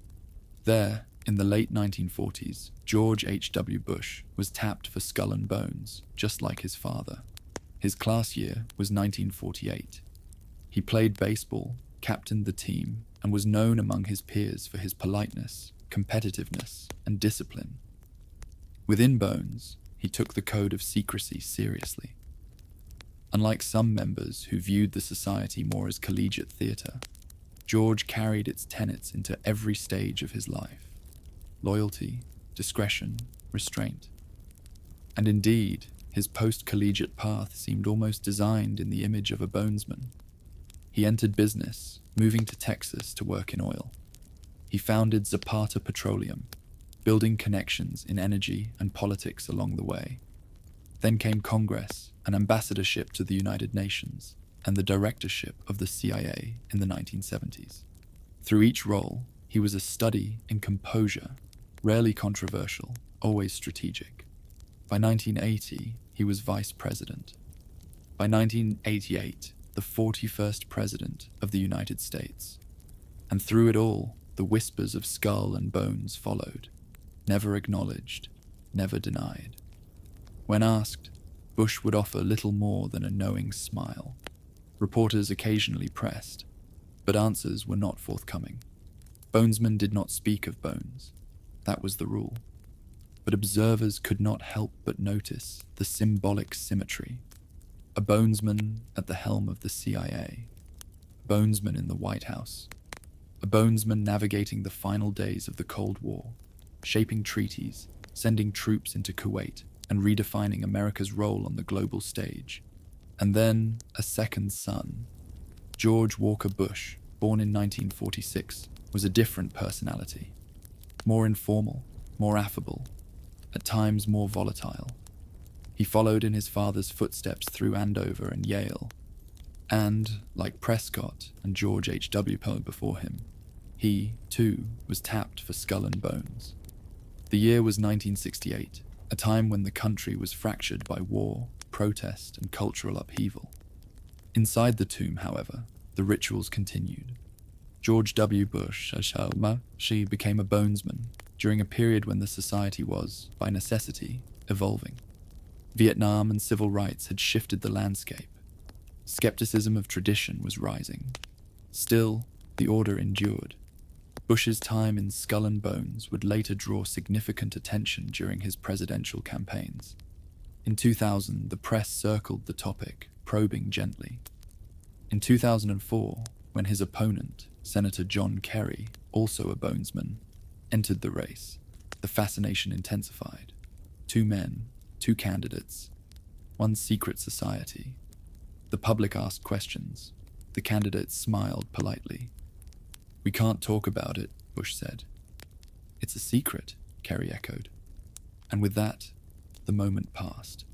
There, in the late 1940s, George H.W. Bush was tapped for Skull and Bones, just like his father. His class year was 1948. He played baseball, captained the team, and was known among his peers for his politeness, competitiveness, and discipline. Within Bones, he took the code of secrecy seriously. Unlike some members who viewed the society more as collegiate theatre, George carried its tenets into every stage of his life: loyalty, discretion, restraint. And indeed, his post-collegiate path seemed almost designed in the image of a bonesman. He entered business, moving to Texas to work in oil. He founded Zapata Petroleum, building connections in energy and politics along the way. Then came Congress, an ambassadorship to the United Nations, and the directorship of the CIA in the 1970s. Through each role, he was a study in composure, rarely controversial, always strategic. By 1980, he was vice president. By 1988, the 41st president of the United States. And through it all, the whispers of Skull and Bones followed, never acknowledged, never denied. When asked, Bush would offer little more than a knowing smile. Reporters occasionally pressed, but answers were not forthcoming. Bonesmen did not speak of Bones. That was the rule. But observers could not help but notice the symbolic symmetry. A Bonesman at the helm of the CIA. A Bonesman in the White House. A Bonesman navigating the final days of the Cold War, shaping treaties, sending troops into Kuwait, and redefining America's role on the global stage. And then a second son. George Walker Bush, born in 1946, was a different personality. More informal, more affable, at times more volatile. He followed in his father's footsteps through Andover and Yale, and, like Prescott and George H.W. Poe before him, he, too, was tapped for skull and bones. The year was 1968, a time when the country was fractured by war, protest, and cultural upheaval. Inside the tomb, however, the rituals continued. George W. Bush, she became a Bonesman during a period when the society was, by necessity, evolving. Vietnam and civil rights had shifted the landscape. Skepticism of tradition was rising. Still, the order endured. Bush's time in Skull and Bones would later draw significant attention during his presidential campaigns. In 2000, the press circled the topic, probing gently. In 2004, when his opponent, Senator John Kerry, also a Bonesman, entered the race, the fascination intensified. 2 men, 2 candidates, 1 secret society. The public asked questions. The candidates smiled politely. "We can't talk about it," Bush said. "It's a secret," Kerry echoed. And with that, the moment passed.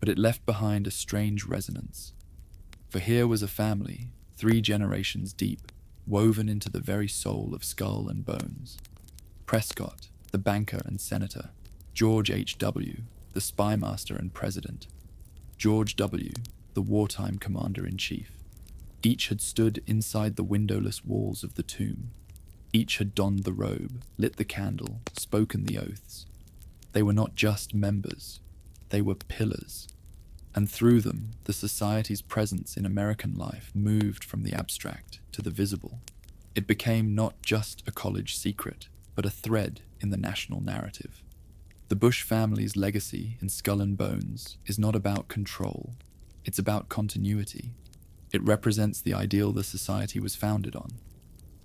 But it left behind a strange resonance. For here was a family, 3 generations deep, woven into the very soul of Skull and Bones. Prescott, the banker and senator. George H.W., the spymaster and president. George W., the wartime commander-in-chief. Each had stood inside the windowless walls of the tomb. Each had donned the robe, lit the candle, spoken the oaths. They were not just members, they were pillars. And through them, the society's presence in American life moved from the abstract to the visible. It became not just a college secret, but a thread in the national narrative. The Bush family's legacy in Skull and Bones is not about control, it's about continuity. It represents the ideal the society was founded on,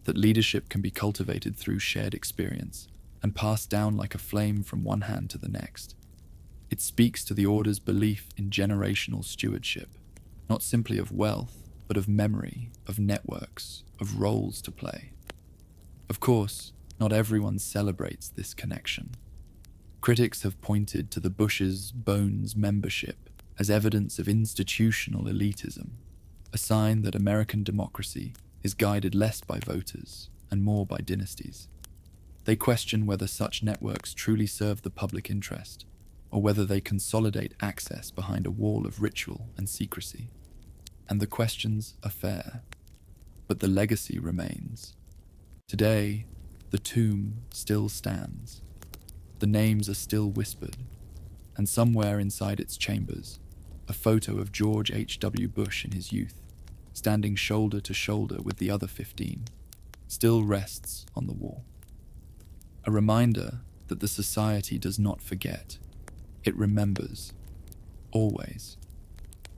that leadership can be cultivated through shared experience and passed down like a flame from one hand to the next. It speaks to the order's belief in generational stewardship, not simply of wealth, but of memory, of networks, of roles to play. Of course, not everyone celebrates this connection. Critics have pointed to the Bush's Bones membership as evidence of institutional elitism, a sign that American democracy is guided less by voters and more by dynasties. They question whether such networks truly serve the public interest, or whether they consolidate access behind a wall of ritual and secrecy. And the questions are fair, but the legacy remains. Today, the tomb still stands. The names are still whispered, and somewhere inside its chambers, a photo of George H.W. Bush in his youth, standing shoulder to shoulder with the other 15, still rests on the wall. A reminder that the society does not forget. It remembers. Always.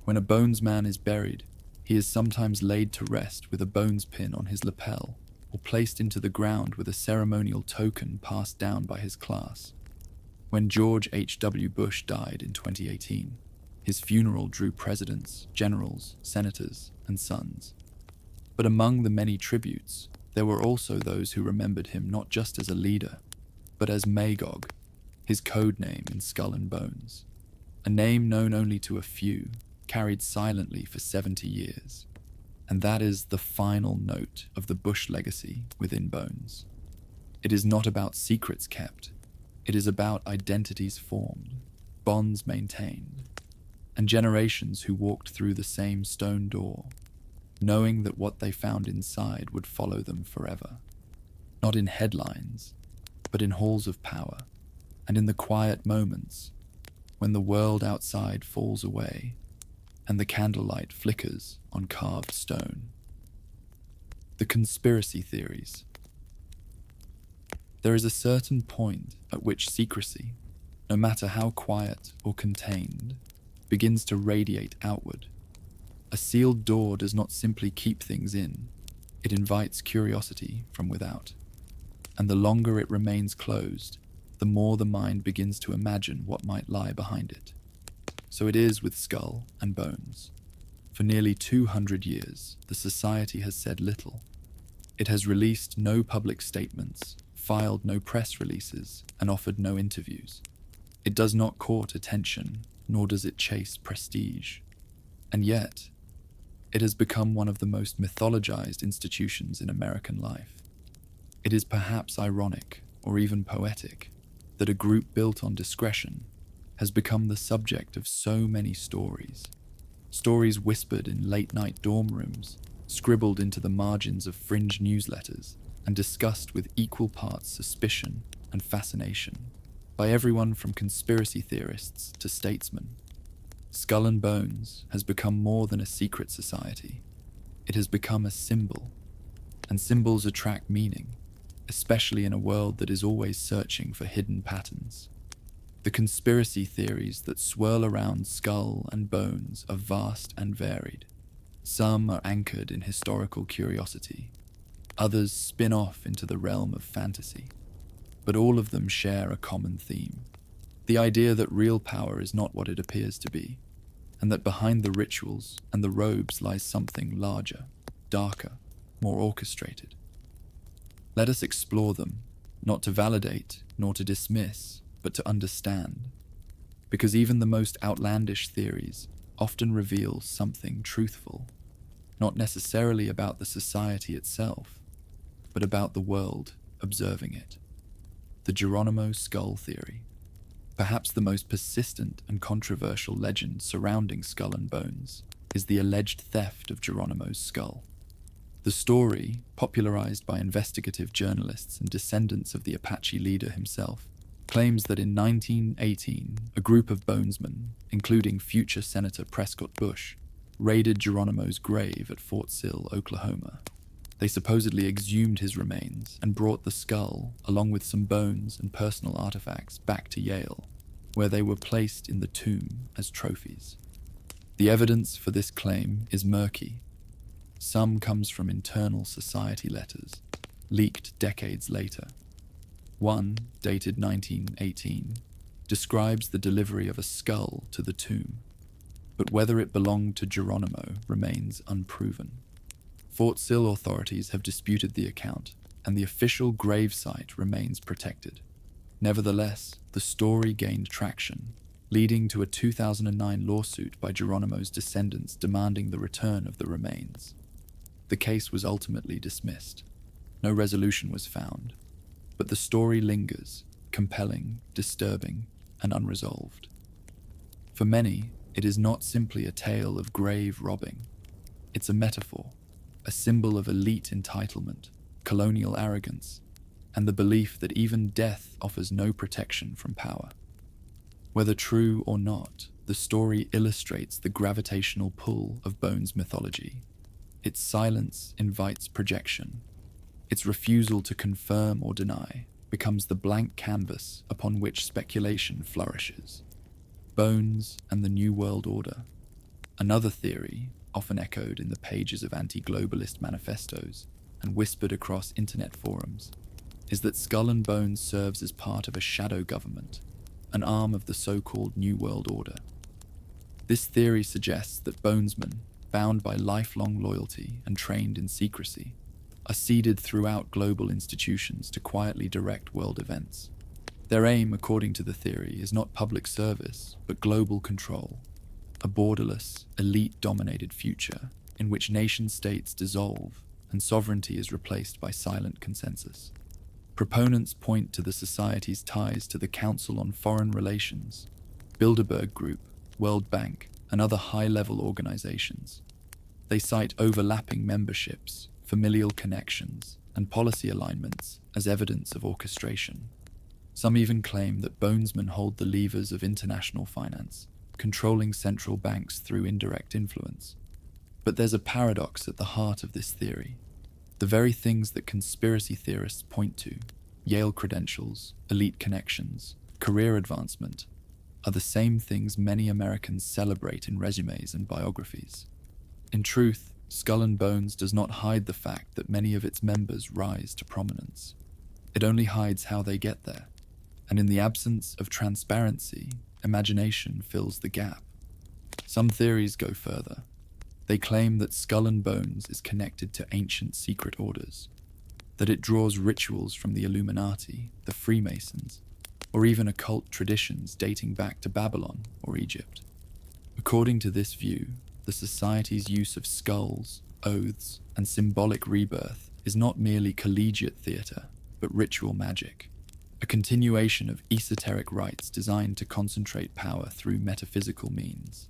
When a Bonesman is buried, he is sometimes laid to rest with a bones pin on his lapel, or placed into the ground with a ceremonial token passed down by his class. When George H.W. Bush died in 2018, his funeral drew presidents, generals, senators, and sons. But among the many tributes, there were also those who remembered him not just as a leader, but as Magog, his code name in Skull and Bones, a name known only to a few, carried silently for 70 years. And that is the final note of the Bush legacy within Bones. It is not about secrets kept, it is about identities formed, bonds maintained, and generations who walked through the same stone door, knowing that what they found inside would follow them forever. Not in headlines, but in halls of power, and in the quiet moments when the world outside falls away and the candlelight flickers on carved stone. The conspiracy theories. There is a certain point at which secrecy, no matter how quiet or contained, begins to radiate outward. A sealed door does not simply keep things in, it invites curiosity from without. And the longer it remains closed, the more the mind begins to imagine what might lie behind it. So it is with Skull and Bones. For nearly 200 years, the society has said little. It has released no public statements, filed no press releases, and offered no interviews. It does not court attention, nor does it chase prestige. And yet, it has become one of the most mythologized institutions in American life. It is perhaps ironic, or even poetic, that a group built on discretion has become the subject of so many stories. Stories whispered in late-night dorm rooms, scribbled into the margins of fringe newsletters, and discussed with equal parts suspicion and fascination by everyone from conspiracy theorists to statesmen. Skull and Bones has become more than a secret society. It has become a symbol, and symbols attract meaning, especially in a world that is always searching for hidden patterns. The conspiracy theories that swirl around Skull and Bones are vast and varied. Some are anchored in historical curiosity, others spin off into the realm of fantasy, but all of them share a common theme: the idea that real power is not what it appears to be, and that behind the rituals and the robes lies something larger, darker, more orchestrated. Let us explore them, not to validate nor to dismiss, but to understand, because even the most outlandish theories often reveal something truthful, not necessarily about the society itself, but about the world observing it. The Geronimo Skull Theory, perhaps the most persistent and controversial legend surrounding Skull and Bones, is the alleged theft of Geronimo's skull. The story, popularized by investigative journalists and descendants of the Apache leader himself, claims that in 1918, a group of Bonesmen, including future Senator Prescott Bush, raided Geronimo's grave at Fort Sill, Oklahoma. They supposedly exhumed his remains and brought the skull, along with some bones and personal artifacts, back to Yale, where they were placed in the tomb as trophies. The evidence for this claim is murky. Some comes from internal society letters, leaked decades later. One, dated 1918, describes the delivery of a skull to the tomb, but whether it belonged to Geronimo remains unproven. Fort Sill authorities have disputed the account, and the official gravesite remains protected. Nevertheless, the story gained traction, leading to a 2009 lawsuit by Geronimo's descendants demanding the return of the remains. The case was ultimately dismissed. No resolution was found, but the story lingers, compelling, disturbing, and unresolved. For many, it is not simply a tale of grave robbing. It's a metaphor, a symbol of elite entitlement, colonial arrogance, and the belief that even death offers no protection from power. Whether true or not, the story illustrates the gravitational pull of Bones mythology. Its silence invites projection. Its refusal to confirm or deny becomes the blank canvas upon which speculation flourishes. Bones and the New World Order. Another theory, often echoed in the pages of anti-globalist manifestos and whispered across internet forums, is that Skull and Bones serves as part of a shadow government, an arm of the so-called New World Order. This theory suggests that Bonesmen, bound by lifelong loyalty and trained in secrecy, are seeded throughout global institutions to quietly direct world events. Their aim, according to the theory, is not public service, but global control, a borderless, elite-dominated future in which nation-states dissolve and sovereignty is replaced by silent consensus. Proponents point to the society's ties to the Council on Foreign Relations, Bilderberg Group, World Bank, and other high-level organizations. They cite overlapping memberships, familial connections, and policy alignments as evidence of orchestration. Some even claim that Bonesmen hold the levers of international finance, controlling central banks through indirect influence. But there's a paradox at the heart of this theory. The very things that conspiracy theorists point to, Yale credentials, elite connections, career advancement, are the same things many Americans celebrate in resumes and biographies. In truth, Skull and Bones does not hide the fact that many of its members rise to prominence. It only hides how they get there, and in the absence of transparency, imagination fills the gap. Some theories go further. They claim that Skull and Bones is connected to ancient secret orders, that it draws rituals from the Illuminati, the Freemasons, or even occult traditions dating back to Babylon or Egypt. According to this view, the society's use of skulls, oaths, and symbolic rebirth is not merely collegiate theatre, but ritual magic, a continuation of esoteric rites designed to concentrate power through metaphysical means.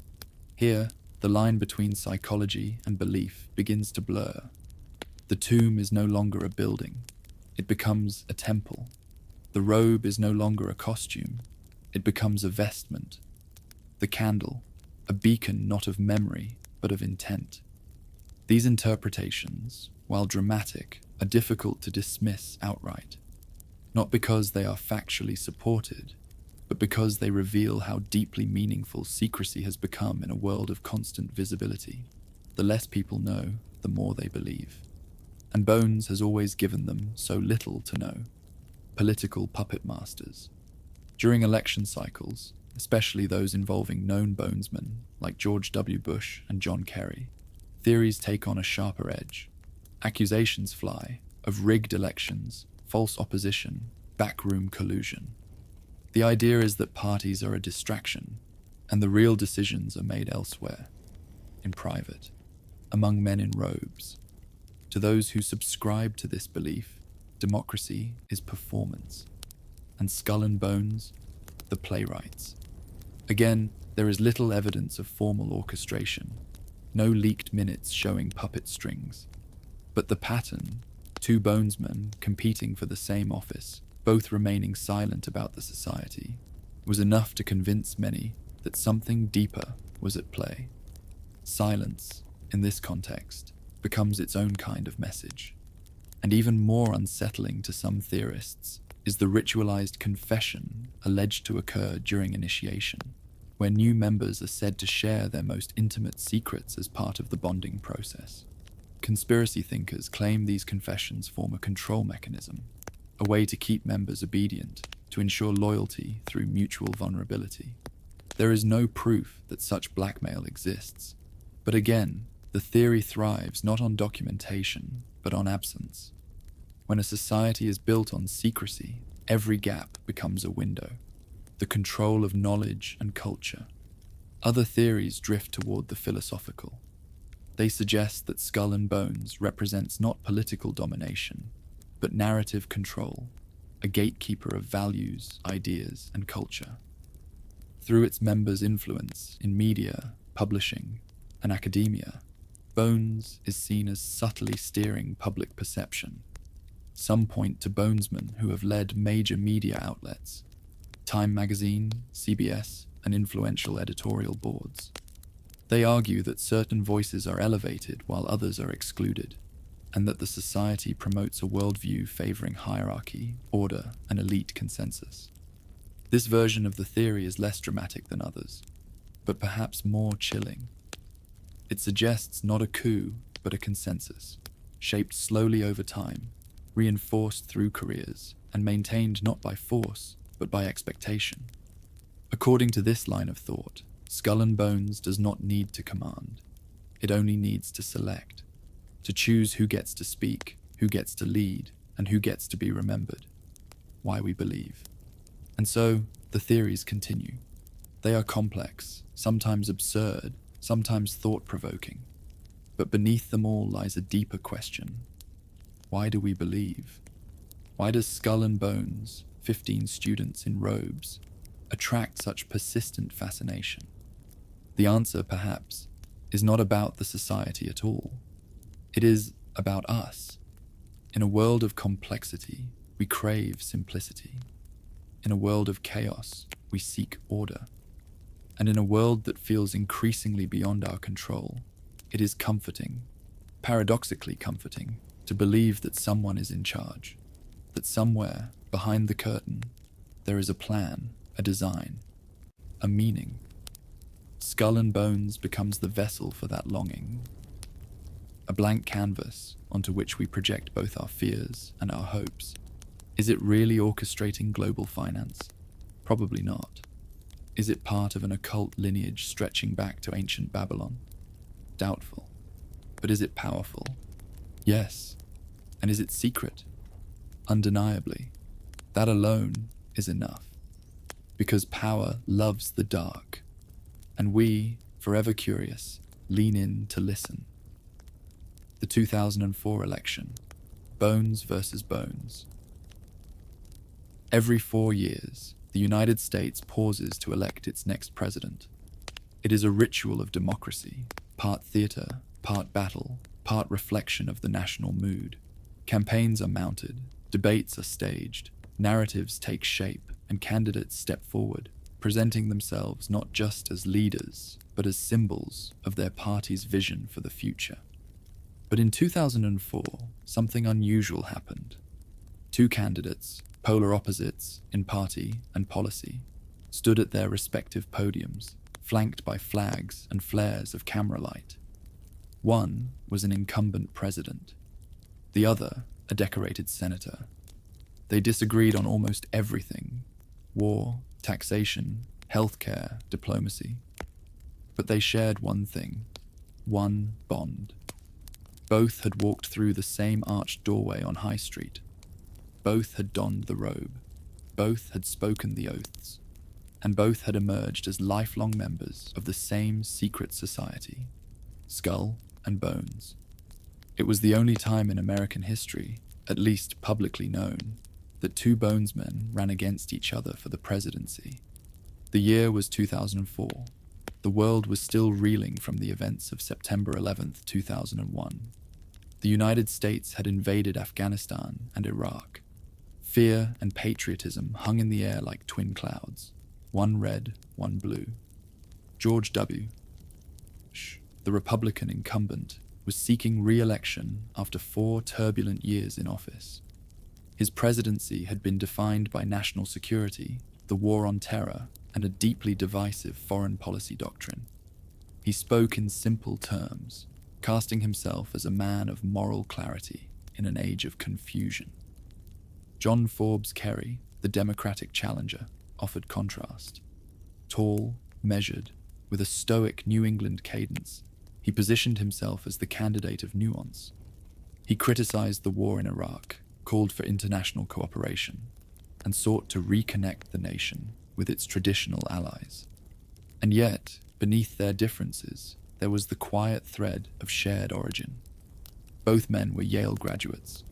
Here, the line between psychology and belief begins to blur. The tomb is no longer a building, it becomes a temple. The robe is no longer a costume, it becomes a vestment. The candle, a beacon not of memory, but of intent. These interpretations, while dramatic, are difficult to dismiss outright, not because they are factually supported, but because they reveal how deeply meaningful secrecy has become in a world of constant visibility. The less people know, the more they believe. And Bones has always given them so little to know. Political puppet masters. During election cycles, especially those involving known Bonesmen like George W. Bush and John Kerry, theories take on a sharper edge. Accusations fly of rigged elections, false opposition, backroom collusion. The idea is that parties are a distraction, and the real decisions are made elsewhere, in private, among men in robes. To those who subscribe to this belief, democracy is performance, and Skull and Bones, the playwrights. Again, there is little evidence of formal orchestration, no leaked minutes showing puppet strings. But the pattern, two Bonesmen competing for the same office, both remaining silent about the society, was enough to convince many that something deeper was at play. Silence, in this context, becomes its own kind of message. And even more unsettling to some theorists is the ritualized confession alleged to occur during initiation, where new members are said to share their most intimate secrets as part of the bonding process. Conspiracy thinkers claim these confessions form a control mechanism, a way to keep members obedient, to ensure loyalty through mutual vulnerability. There is no proof that such blackmail exists, but again, the theory thrives not on documentation, but on absence. When a society is built on secrecy, every gap becomes a window, the control of knowledge and culture. Other theories drift toward the philosophical. They suggest that Skull and Bones represents not political domination, but narrative control, a gatekeeper of values, ideas, and culture. Through its members' influence in media, publishing, and academia, Bones is seen as subtly steering public perception. Some point to Bonesmen who have led major media outlets, Time magazine, CBS, and influential editorial boards. They argue that certain voices are elevated while others are excluded, and that the society promotes a worldview favoring hierarchy, order, and elite consensus. This version of the theory is less dramatic than others, but perhaps more chilling. It suggests not a coup, but a consensus, shaped slowly over time, reinforced through careers, and maintained not by force, but by expectation. According to this line of thought, Skull and Bones does not need to command. It only needs to select, to choose who gets to speak, who gets to lead, and who gets to be remembered. Why we believe. And so, the theories continue. They are complex, sometimes absurd, sometimes thought-provoking. But beneath them all lies a deeper question. Why do we believe? Why does Skull and Bones, 15 students in robes, attract such persistent fascination? The answer, perhaps, is not about the society at all. It is about us. In a world of complexity, we crave simplicity. In a world of chaos, we seek order. And in a world that feels increasingly beyond our control, it is comforting, paradoxically comforting, to believe that someone is in charge, that somewhere, behind the curtain, there is a plan, a design, a meaning. Skull and Bones becomes the vessel for that longing, a blank canvas onto which we project both our fears and our hopes. Is it really orchestrating global finance? Probably not. Is it part of an occult lineage stretching back to ancient Babylon? Doubtful. But is it powerful? Yes. And is it secret? Undeniably. That alone is enough. because power loves the dark, and we, forever curious, lean in to listen. The 2004 election, Bones versus Bones. Every 4 years, the United States pauses to elect its next president. It is a ritual of democracy, part theater, part battle, part reflection of the national mood. Campaigns are mounted, debates are staged, narratives take shape, and candidates step forward, presenting themselves not just as leaders, but as symbols of their party's vision for the future. But in 2004, something unusual happened. 2 candidates, polar opposites in party and policy, stood at their respective podiums, flanked by flags and flares of camera light. One was an incumbent president, the other a decorated senator. They disagreed on almost everything: war, taxation, healthcare, diplomacy. But they shared one thing, one bond. Both had walked through the same arched doorway on High Street. Both had donned the robe. Both had spoken the oaths. And both had emerged as lifelong members of the same secret society, Skull and Bones. It was the only time in American history, at least publicly known, that 2 Bonesmen ran against each other for the presidency. The year was 2004. The world was still reeling from the events of September 11th, 2001. The United States had invaded Afghanistan and Iraq. Fear and patriotism hung in the air like twin clouds, one red, one blue. George W. Bush, the Republican incumbent, was seeking re-election after 4 turbulent years in office. His presidency had been defined by national security, the war on terror, and a deeply divisive foreign policy doctrine. He spoke in simple terms, casting himself as a man of moral clarity in an age of confusion. John Forbes Kerry, the Democratic challenger, offered contrast. Tall, measured, with a stoic New England cadence, he positioned himself as the candidate of nuance. He criticized the war in Iraq, called for international cooperation, and sought to reconnect the nation with its traditional allies. And yet, beneath their differences, there was the quiet thread of shared origin. Both men were Yale graduates.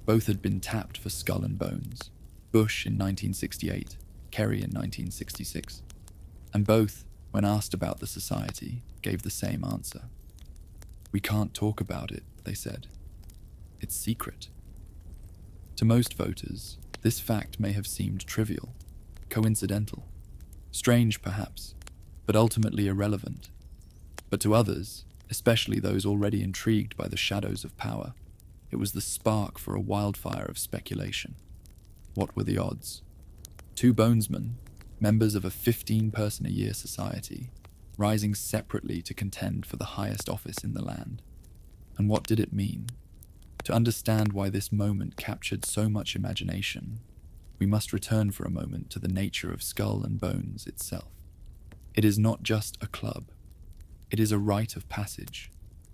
Both had been tapped for Skull and Bones, Bush in 1968, Kerry in 1966. And both, when asked about the society, gave the same answer. "We can't talk about it," they said. "It's secret." To most voters, this fact may have seemed trivial, coincidental, strange perhaps, but ultimately irrelevant. But to others, especially those already intrigued by the shadows of power, it was the spark for a wildfire of speculation. What were the odds? 2 Bonesmen, members of a 15-person-a-year society, rising separately to contend for the highest office in the land. And what did it mean? To understand why this moment captured so much imagination, we must return for a moment to the nature of Skull and Bones itself. It is not just a club. It is a rite of passage,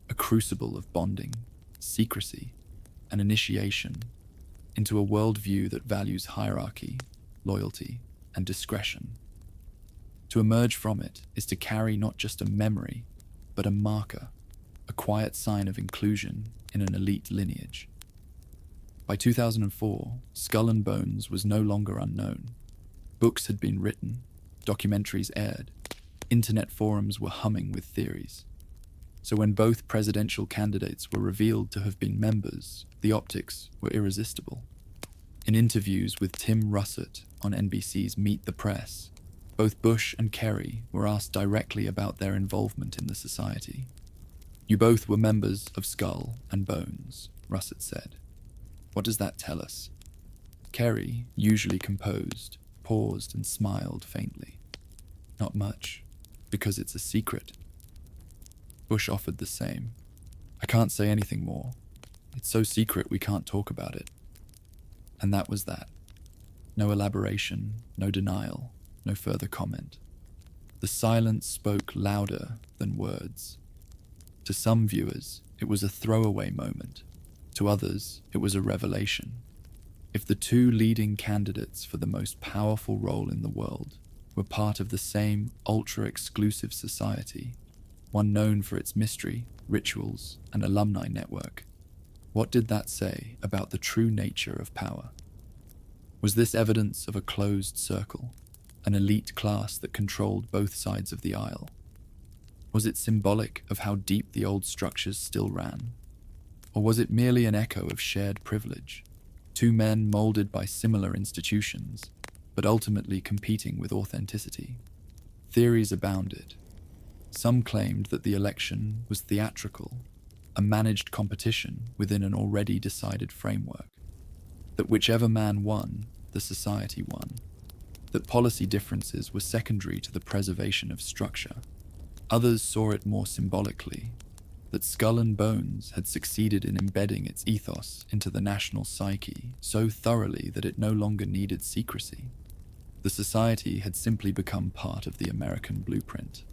a crucible of bonding, secrecy, and initiation into a worldview that values hierarchy, loyalty, and discretion. To emerge from it is to carry not just a memory, but a marker, a quiet sign of inclusion in an elite lineage. By 2004, Skull and Bones was no longer unknown. Books had been written, documentaries aired, internet forums were humming with theories. So when both presidential candidates were revealed to have been members, the optics were irresistible. In interviews with Tim Russert on NBC's Meet the Press, both Bush and Kerry were asked directly about their involvement in the society. "You both were members of Skull and Bones," Russert said. "What does that tell us?" Kerry, usually composed, paused and smiled faintly. "Not much, because it's a secret." Bush offered the same. "I can't say anything more. It's so secret we can't talk about it." And that was that. No elaboration, no denial, no further comment. The silence spoke louder than words. To some viewers, it was a throwaway moment. To others, it was a revelation. If the 2 leading candidates for the most powerful role in the world were part of the same ultra-exclusive society, one known for its mystery, rituals, and alumni network. What did that say about the true nature of power? Was this evidence of a closed circle, an elite class that controlled both sides of the aisle? Was it symbolic of how deep the old structures still ran? Or was it merely an echo of shared privilege, two men molded by similar institutions, but ultimately competing with authenticity? Theories abounded. Some claimed that the election was theatrical, a managed competition within an already decided framework, that whichever man won, the society won, that policy differences were secondary to the preservation of structure. Others saw it more symbolically, that Skull and Bones had succeeded in embedding its ethos into the national psyche so thoroughly that it no longer needed secrecy. The society had simply become part of the American blueprint.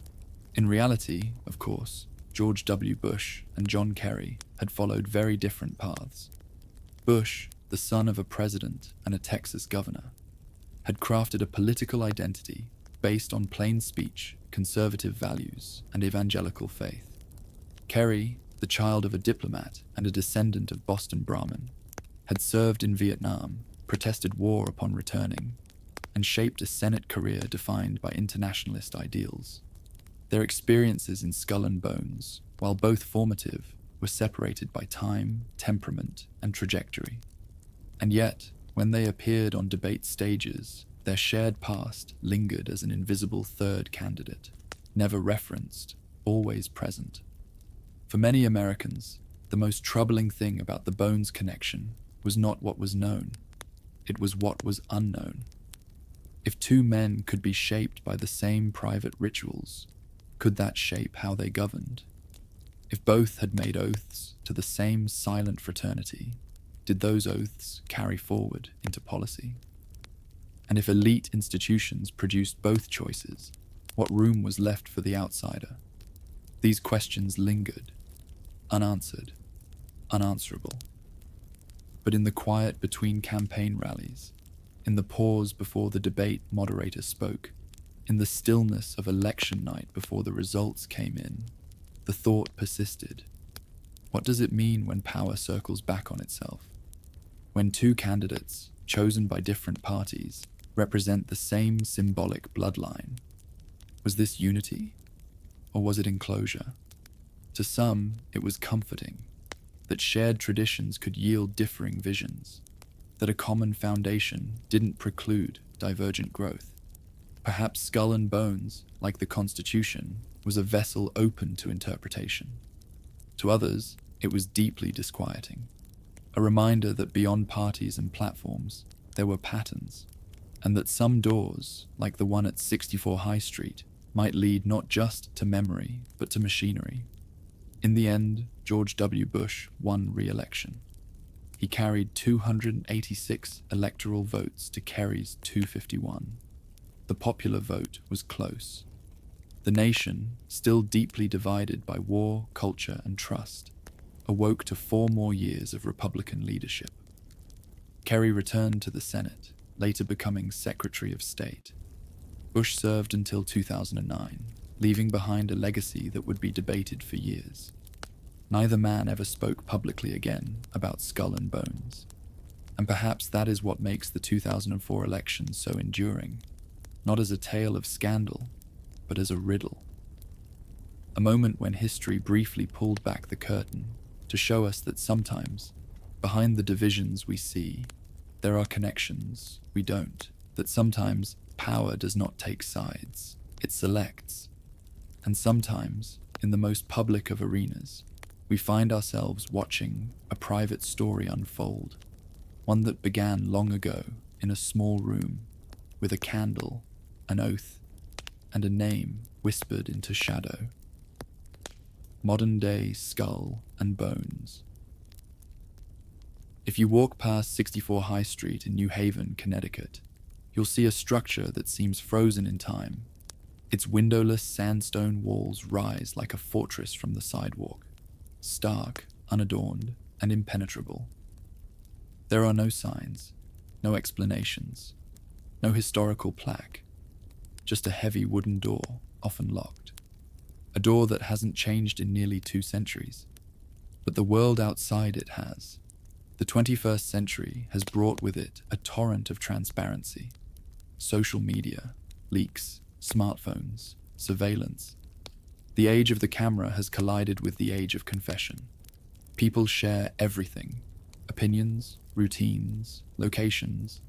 In reality, of course, George W. Bush and John Kerry had followed very different paths. Bush, the son of a president and a Texas governor, had crafted a political identity based on plain speech, conservative values, and evangelical faith. Kerry, the child of a diplomat and a descendant of Boston Brahmin, had served in Vietnam, protested war upon returning, and shaped a Senate career defined by internationalist ideals. Their experiences in Skull and Bones, while both formative, were separated by time, temperament, and trajectory. And yet, when they appeared on debate stages, their shared past lingered as an invisible third candidate, never referenced, always present. For many Americans, the most troubling thing about the Bones connection was not what was known, it was what was unknown. If two men could be shaped by the same private rituals, could that shape how they governed? If both had made oaths to the same silent fraternity, did those oaths carry forward into policy? And if elite institutions produced both choices, what room was left for the outsider? These questions lingered, unanswered, unanswerable. But in the quiet between campaign rallies, in the pause before the debate moderator spoke, in the stillness of election night before the results came in, the thought persisted. What does it mean when power circles back on itself? When two candidates, chosen by different parties, represent the same symbolic bloodline? Was this unity? Or was it enclosure? To some, it was comforting, that shared traditions could yield differing visions, that a common foundation didn't preclude divergent growth. Perhaps Skull and Bones, like the Constitution, was a vessel open to interpretation. To others, it was deeply disquieting, a reminder that beyond parties and platforms, there were patterns, and that some doors, like the one at 64 High Street, might lead not just to memory, but to machinery. In the end, George W. Bush won re-election. He carried 286 electoral votes to Kerry's 251. The popular vote was close. The nation, still deeply divided by war, culture, and trust, awoke to 4 more years of Republican leadership. Kerry returned to the Senate, later becoming Secretary of State. Bush served until 2009, leaving behind a legacy that would be debated for years. Neither man ever spoke publicly again about Skull and Bones, and perhaps that is what makes the 2004 election so enduring, not as a tale of scandal, but as a riddle. A moment when history briefly pulled back the curtain to show us that sometimes, behind the divisions we see, there are connections we don't, that sometimes power does not take sides, it selects. And sometimes, in the most public of arenas, we find ourselves watching a private story unfold, one that began long ago in a small room, with a candle, an oath, and a name whispered into shadow. Modern-day Skull and Bones. If you walk past 64 High Street in New Haven, Connecticut, you'll see a structure that seems frozen in time. Its windowless sandstone walls rise like a fortress from the sidewalk, stark, unadorned, and impenetrable. There are no signs, no explanations, no historical plaque, just a heavy wooden door, often locked. A door that hasn't changed in nearly 2 centuries. But the world outside it has. The 21st century has brought with it a torrent of transparency. Social media, leaks, smartphones, surveillance. The age of the camera has collided with the age of confession. People share everything: opinions, routines, locations,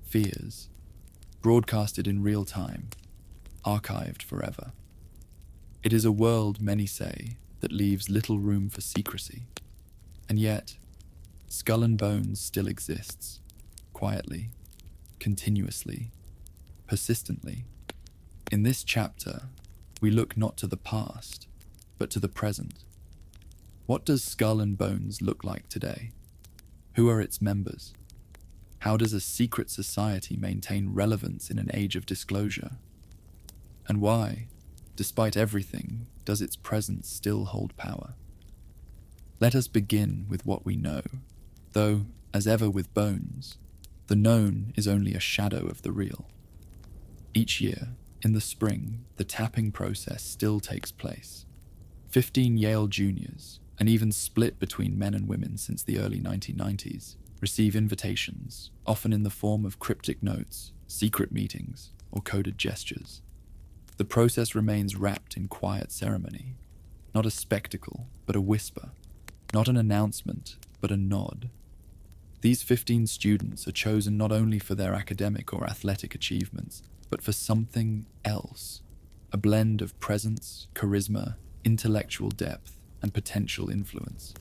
fears, broadcasted in real time, archived forever. It is a world, many say, that leaves little room for secrecy. And yet, Skull and Bones still exists, quietly, continuously, persistently. In this chapter, we look not to the past, but to the present. What does Skull and Bones look like today? Who are its members? How does a secret society maintain relevance in an age of disclosure? And why, despite everything, does its presence still hold power? Let us begin with what we know, though, as ever with Bones, the known is only a shadow of the real. Each year, in the spring, the tapping process still takes place. 15 Yale juniors, and even split between men and women since the early 1990s, receive invitations, often in the form of cryptic notes, secret meetings, or coded gestures. The process remains wrapped in quiet ceremony, not a spectacle, but a whisper, not an announcement, but a nod. These 15 students are chosen not only for their academic or athletic achievements, but for something else, a blend of presence, charisma, intellectual depth, and potential influence.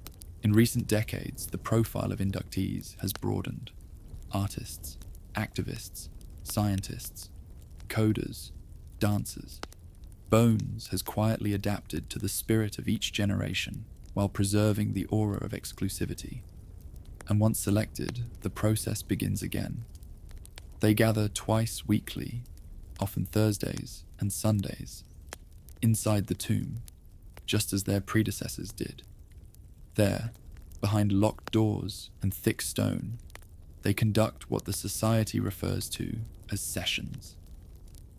In recent decades, the profile of inductees has broadened. Artists, activists, scientists, coders, dancers. Bones has quietly adapted to the spirit of each generation while preserving the aura of exclusivity. And once selected, the process begins again. They gather twice weekly, often Thursdays and Sundays, inside the tomb, just as their predecessors did. There, behind locked doors and thick stone, they conduct what the society refers to as sessions.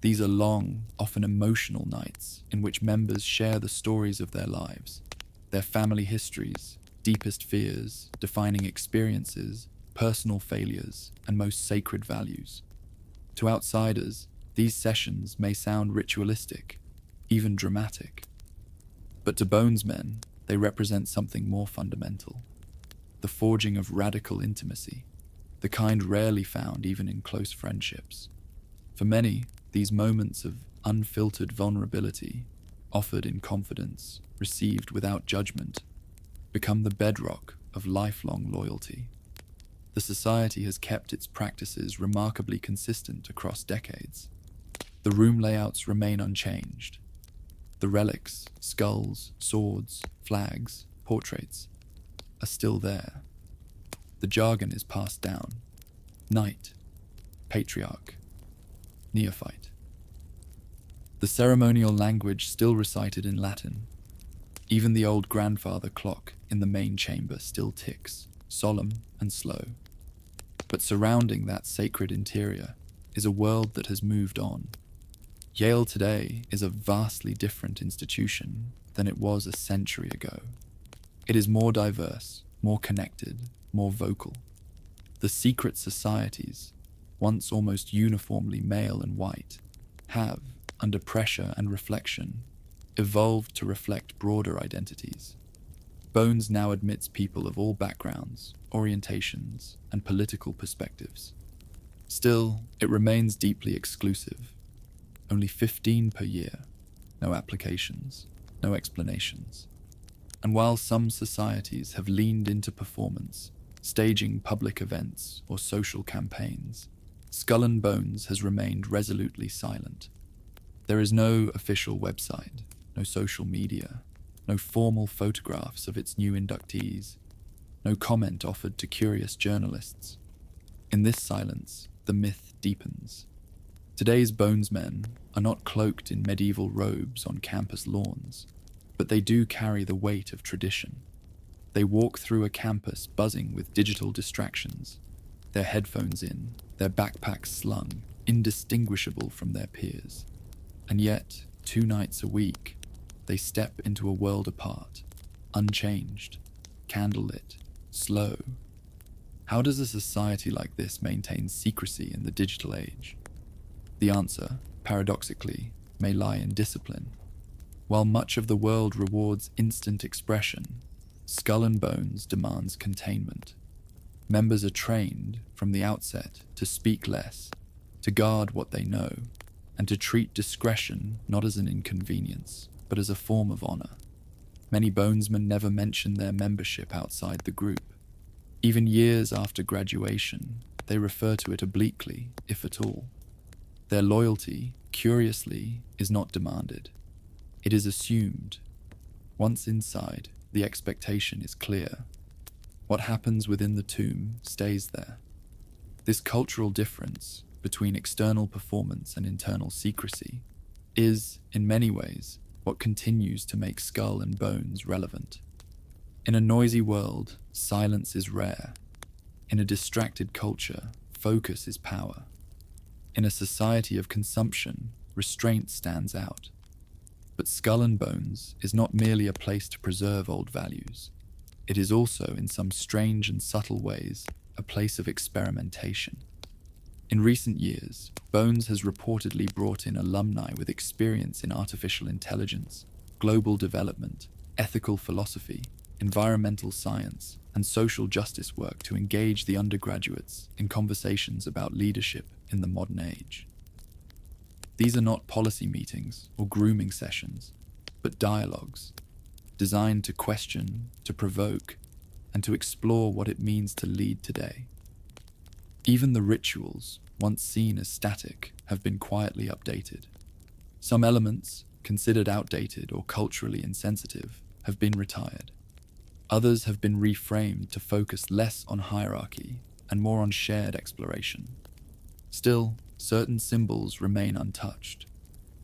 These are long, often emotional nights in which members share the stories of their lives, their family histories, deepest fears, defining experiences, personal failures, and most sacred values. To outsiders, these sessions may sound ritualistic, even dramatic. But to Bonesmen, they represent something more fundamental: the forging of radical intimacy, the kind rarely found even in close friendships. For many, these moments of unfiltered vulnerability, offered in confidence, received without judgment, become the bedrock of lifelong loyalty. The society has kept its practices remarkably consistent across decades. The room layouts remain unchanged. The relics, skulls, swords, flags, portraits are still there. The jargon is passed down: knight, patriarch, neophyte. The ceremonial language still recited in Latin. Even the old grandfather clock in the main chamber still ticks, solemn and slow. But surrounding that sacred interior is a world that has moved on. Yale today is a vastly different institution than it was a century ago. It is more diverse, more connected, more vocal. The secret societies, once almost uniformly male and white, have, under pressure and reflection, evolved to reflect broader identities. Bones now admits people of all backgrounds, orientations, and political perspectives. Still, it remains deeply exclusive. Only 15 per year, no applications, no explanations. And while some societies have leaned into performance, staging public events or social campaigns, Skull and Bones has remained resolutely silent. There is no official website, no social media, no formal photographs of its new inductees, no comment offered to curious journalists. In this silence, the myth deepens. Today's Bonesmen are not cloaked in medieval robes on campus lawns, but they do carry the weight of tradition. They walk through a campus buzzing with digital distractions, their headphones in, their backpacks slung, indistinguishable from their peers. And yet, 2 nights a week, they step into a world apart, unchanged, candlelit, slow. How does a society like this maintain secrecy in the digital age? The answer, paradoxically, may lie in discipline. While much of the world rewards instant expression, Skull and Bones demands containment. Members are trained from the outset to speak less, to guard what they know, and to treat discretion not as an inconvenience, but as a form of honor. Many Bonesmen never mention their membership outside the group. Even years after graduation, they refer to it obliquely, if at all. Their loyalty, curiously, is not demanded. It is assumed. Once inside, the expectation is clear. What happens within the tomb stays there. This cultural difference between external performance and internal secrecy is, in many ways, what continues to make Skull and Bones relevant. In a noisy world, silence is rare. In a distracted culture, focus is power. In a society of consumption, restraint stands out. But Skull and Bones is not merely a place to preserve old values. It is also, in some strange and subtle ways, a place of experimentation. In recent years, Bones has reportedly brought in alumni with experience in artificial intelligence, global development, ethical philosophy, environmental science, and social justice work to engage the undergraduates in conversations about leadership in the modern age. These are not policy meetings or grooming sessions, but dialogues designed to question, to provoke, and to explore what it means to lead today. Even the rituals, once seen as static, have been quietly updated. Some elements, considered outdated or culturally insensitive, have been retired. Others have been reframed to focus less on hierarchy and more on shared exploration. Still, certain symbols remain untouched.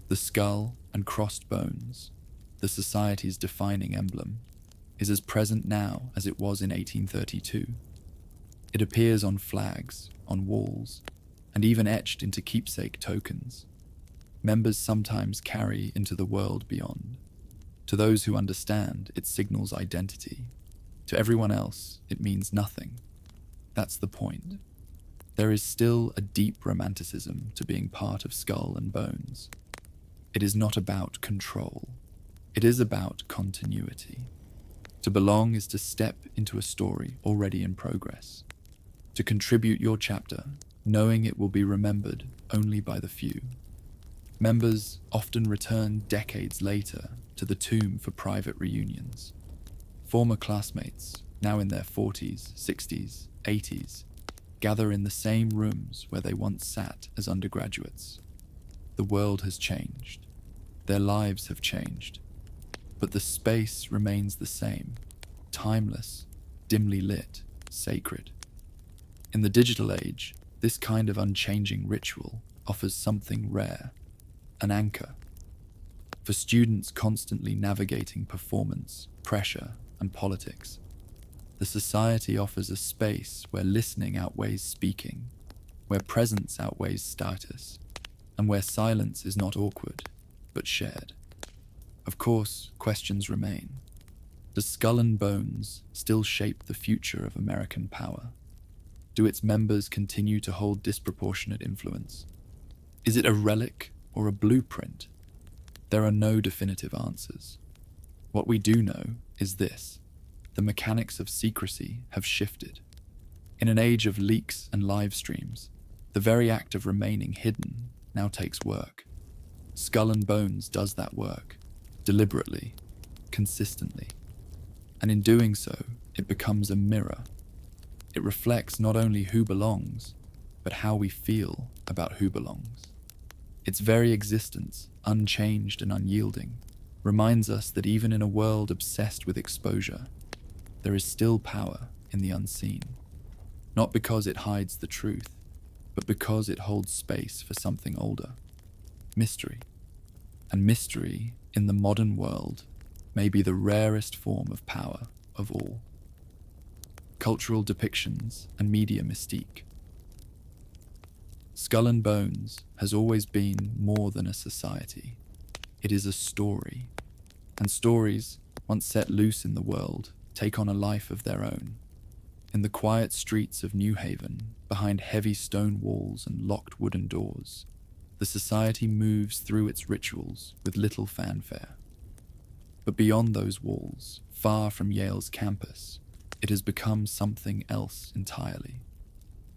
The skull and crossed bones, the society's defining emblem, is as present now as it was in 1832. It appears on flags, on walls, and even etched into keepsake tokens. Members sometimes carry into the world beyond. To those who understand, it signals identity. To everyone else, it means nothing. That's the point. There is still a deep romanticism to being part of Skull and Bones. It is not about control. It is about continuity. To belong is to step into a story already in progress. To contribute your chapter, knowing it will be remembered only by the few. Members often return decades later to the tomb for private reunions. Former classmates, now in their 40s, 60s, 80s, gather in the same rooms where they once sat as undergraduates. The world has changed. Their lives have changed. But the space remains the same, timeless, dimly lit, sacred. In the digital age, this kind of unchanging ritual offers something rare, an anchor. For students constantly navigating performance, pressure, and politics, the society offers a space where listening outweighs speaking, where presence outweighs status, and where silence is not awkward, but shared. Of course, questions remain. Does Skull and Bones still shape the future of American power? Do its members continue to hold disproportionate influence? Is it a relic or a blueprint? There are no definitive answers. What we do know is this: the mechanics of secrecy have shifted. In an age of leaks and live streams, the very act of remaining hidden now takes work. Skull and Bones does that work, deliberately, consistently. And in doing so, it becomes a mirror. It reflects not only who belongs, but how we feel about who belongs. Its very existence, unchanged and unyielding, reminds us that even in a world obsessed with exposure, there is still power in the unseen. Not because it hides the truth, but because it holds space for something older. Mystery. And mystery, in the modern world, may be the rarest form of power of all. Cultural depictions and media mystique. Skull and Bones has always been more than a society. It is a story. And stories, once set loose in the world, take on a life of their own. In the quiet streets of New Haven, behind heavy stone walls and locked wooden doors, the society moves through its rituals with little fanfare. But beyond those walls, far from Yale's campus, it has become something else entirely.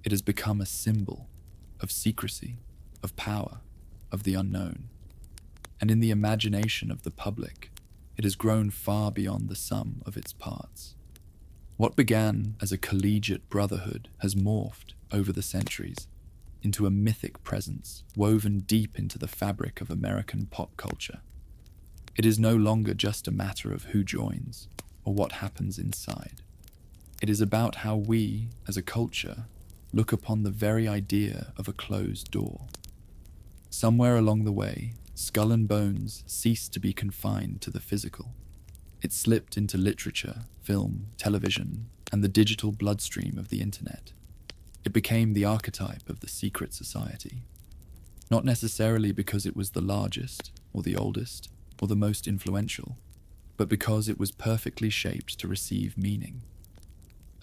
It has become a symbol of secrecy, of power, of the unknown. And in the imagination of the public, it has grown far beyond the sum of its parts. What began as a collegiate brotherhood has morphed over the centuries into a mythic presence woven deep into the fabric of American pop culture. It is no longer just a matter of who joins or what happens inside. It is about how we, as a culture, look upon the very idea of a closed door. Somewhere along the way, Skull and Bones ceased to be confined to the physical. It slipped into literature, film, television, and the digital bloodstream of the internet. It became the archetype of the secret society. Not necessarily because it was the largest, or the oldest, or the most influential, but because it was perfectly shaped to receive meaning.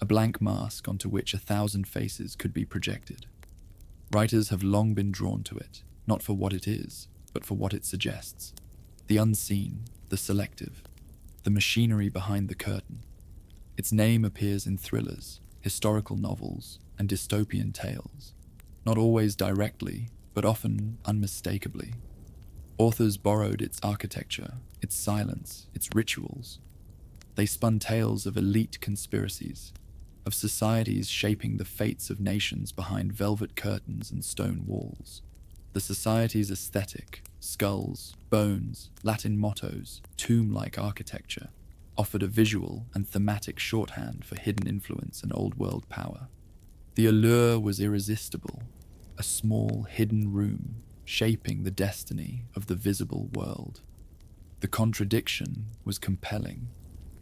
A blank mask onto which 1,000 faces could be projected. Writers have long been drawn to it, not for what it is, but for what it suggests. The unseen, the selective, the machinery behind the curtain. Its name appears in thrillers, historical novels, and dystopian tales, not always directly, but often unmistakably. Authors borrowed its architecture, its silence, its rituals. They spun tales of elite conspiracies, of societies shaping the fates of nations behind velvet curtains and stone walls. The society's aesthetic, skulls, bones, Latin mottos, tomb-like architecture, offered a visual and thematic shorthand for hidden influence and old-world power. The allure was irresistible, a small, hidden room shaping the destiny of the visible world. The contradiction was compelling.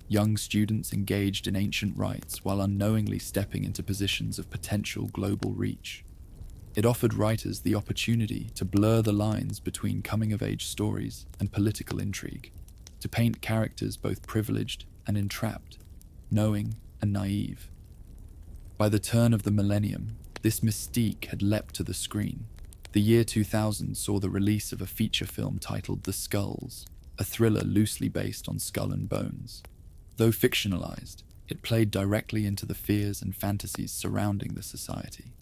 Young students engaged in ancient rites while unknowingly stepping into positions of potential global reach. It offered writers the opportunity to blur the lines between coming-of-age stories and political intrigue, to paint characters both privileged and entrapped, knowing and naive. By the turn of the millennium, this mystique had leapt to the screen. The year 2000 saw the release of a feature film titled The Skulls, a thriller loosely based on Skull and Bones. Though fictionalized, it played directly into the fears and fantasies surrounding the society.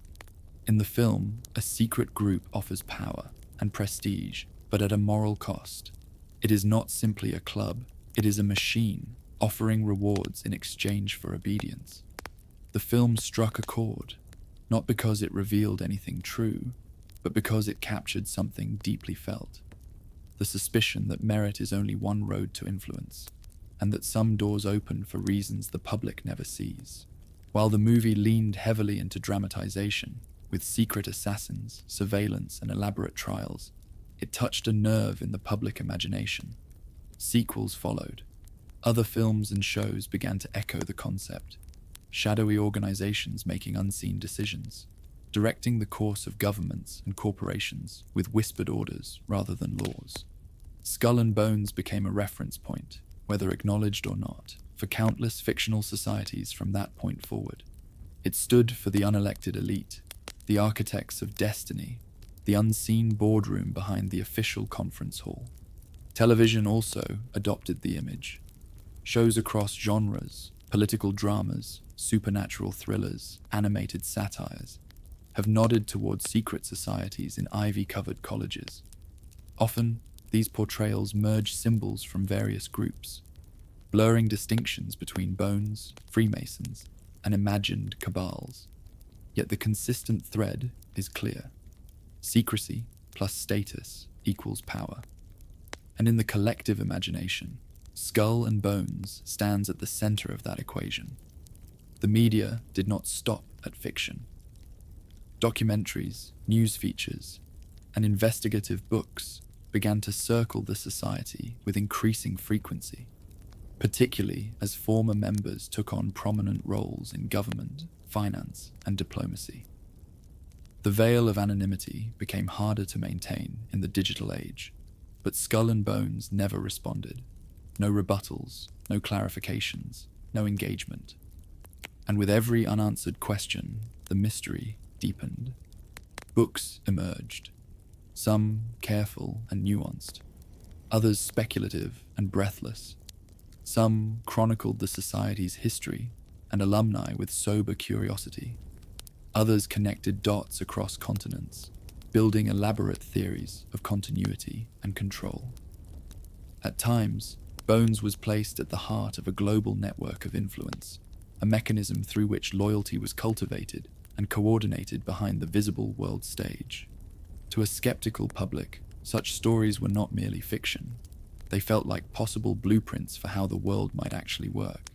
In the film, a secret group offers power and prestige, but at a moral cost. It is not simply a club, it is a machine, offering rewards in exchange for obedience. The film struck a chord, not because it revealed anything true, but because it captured something deeply felt. The suspicion that merit is only one road to influence, and that some doors open for reasons the public never sees. While the movie leaned heavily into dramatization, with secret assassins, surveillance, and elaborate trials, it touched a nerve in the public imagination. Sequels followed. Other films and shows began to echo the concept. Shadowy organizations making unseen decisions, directing the course of governments and corporations with whispered orders rather than laws. Skull and Bones became a reference point, whether acknowledged or not, for countless fictional societies from that point forward. It stood for the unelected elite, the architects of destiny, the unseen boardroom behind the official conference hall. Television also adopted the image. Shows across genres, political dramas, supernatural thrillers, animated satires, have nodded towards secret societies in ivy-covered colleges. Often, these portrayals merge symbols from various groups, blurring distinctions between Bones, Freemasons, and imagined cabals. Yet the consistent thread is clear. Secrecy plus status equals power. And in the collective imagination, Skull and Bones stands at the center of that equation. The media did not stop at fiction. Documentaries, news features, and investigative books began to circle the society with increasing frequency, particularly as former members took on prominent roles in government, finance, and diplomacy. The veil of anonymity became harder to maintain in the digital age, but Skull and Bones never responded. No rebuttals, no clarifications, no engagement. And with every unanswered question, the mystery deepened. Books emerged, some careful and nuanced, others speculative and breathless. Some chronicled the society's history and alumni with sober curiosity. Others connected dots across continents, building elaborate theories of continuity and control. At times, Bones was placed at the heart of a global network of influence, a mechanism through which loyalty was cultivated and coordinated behind the visible world stage. To a skeptical public, such stories were not merely fiction. They felt like possible blueprints for how the world might actually work.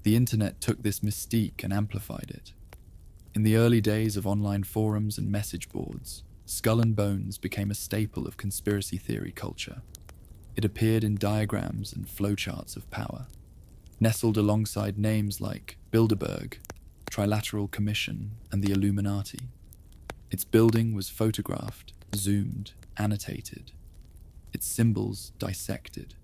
The internet took this mystique and amplified it. In the early days of online forums and message boards, Skull and Bones became a staple of conspiracy theory culture. It appeared in diagrams and flowcharts of power, nestled alongside names like Bilderberg, Trilateral Commission, and the Illuminati. Its building was photographed, zoomed, annotated. Its symbols dissected.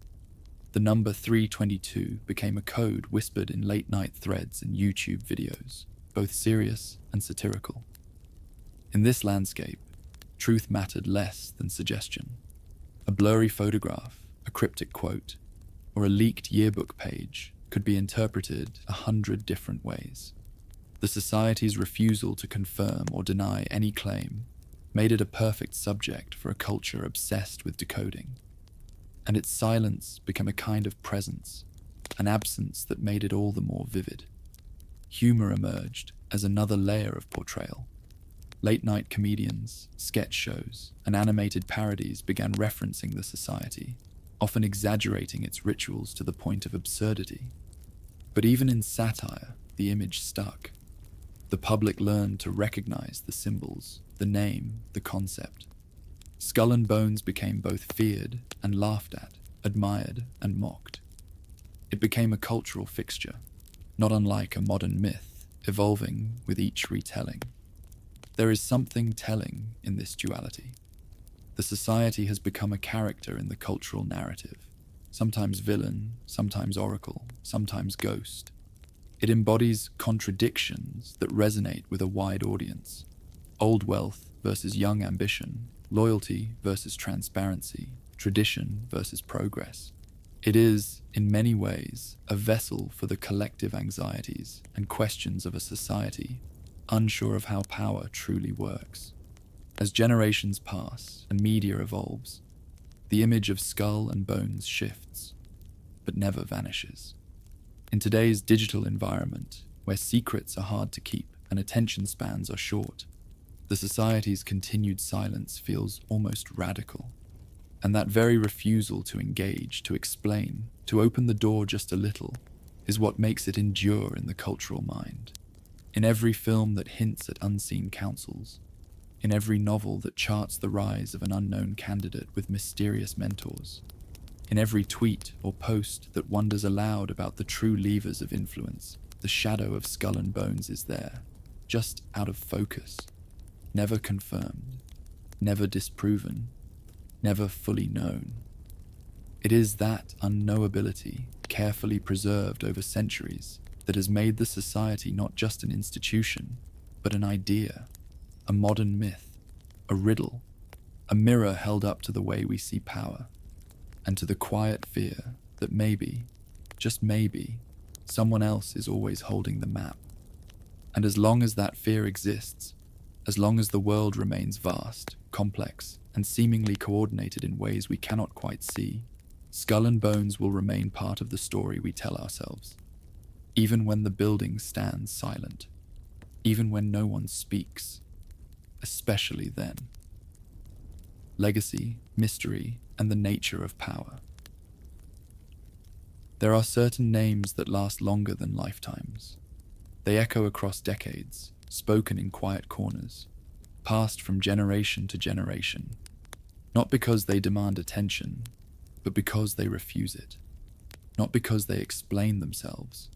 The number 322 became a code whispered in late-night threads and YouTube videos, both serious and satirical. In this landscape, truth mattered less than suggestion. A blurry photograph, a cryptic quote, or a leaked yearbook page could be interpreted 100 different ways. The society's refusal to confirm or deny any claim made it a perfect subject for a culture obsessed with decoding. And its silence became a kind of presence, an absence that made it all the more vivid. Humor emerged as another layer of portrayal. Late-night comedians, sketch shows, and animated parodies began referencing the society, often exaggerating its rituals to the point of absurdity. But even in satire, the image stuck. The public learned to recognize the symbols, the name, the concept. Skull and Bones became both feared and laughed at, admired and mocked. It became a cultural fixture, not unlike a modern myth, evolving with each retelling. There is something telling in this duality. The society has become a character in the cultural narrative, sometimes villain, sometimes oracle, sometimes ghost. It embodies contradictions that resonate with a wide audience. Old wealth versus young ambition, loyalty versus transparency, tradition versus progress. It is, in many ways, a vessel for the collective anxieties and questions of a society unsure of how power truly works. As generations pass and media evolves, the image of Skull and Bones shifts, but never vanishes. In today's digital environment, where secrets are hard to keep and attention spans are short, the society's continued silence feels almost radical. And that very refusal to engage, to explain, to open the door just a little, is what makes it endure in the cultural mind. In every film that hints at unseen councils, in every novel that charts the rise of an unknown candidate with mysterious mentors, in every tweet or post that wonders aloud about the true levers of influence, the shadow of Skull and Bones is there, just out of focus, never confirmed, never disproven, never fully known. It is that unknowability, carefully preserved over centuries, that has made the society not just an institution, but an idea, a modern myth, a riddle, a mirror held up to the way we see power, and to the quiet fear that maybe, just maybe, someone else is always holding the map. And as long as that fear exists, as long as the world remains vast, complex, and seemingly coordinated in ways we cannot quite see, Skull and Bones will remain part of the story we tell ourselves. Even when the building stands silent, even when no one speaks, especially then. Legacy, mystery, and the nature of power. There are certain names that last longer than lifetimes. They echo across decades, spoken in quiet corners, passed from generation to generation, not because they demand attention, but because they refuse it. Not because they explain themselves,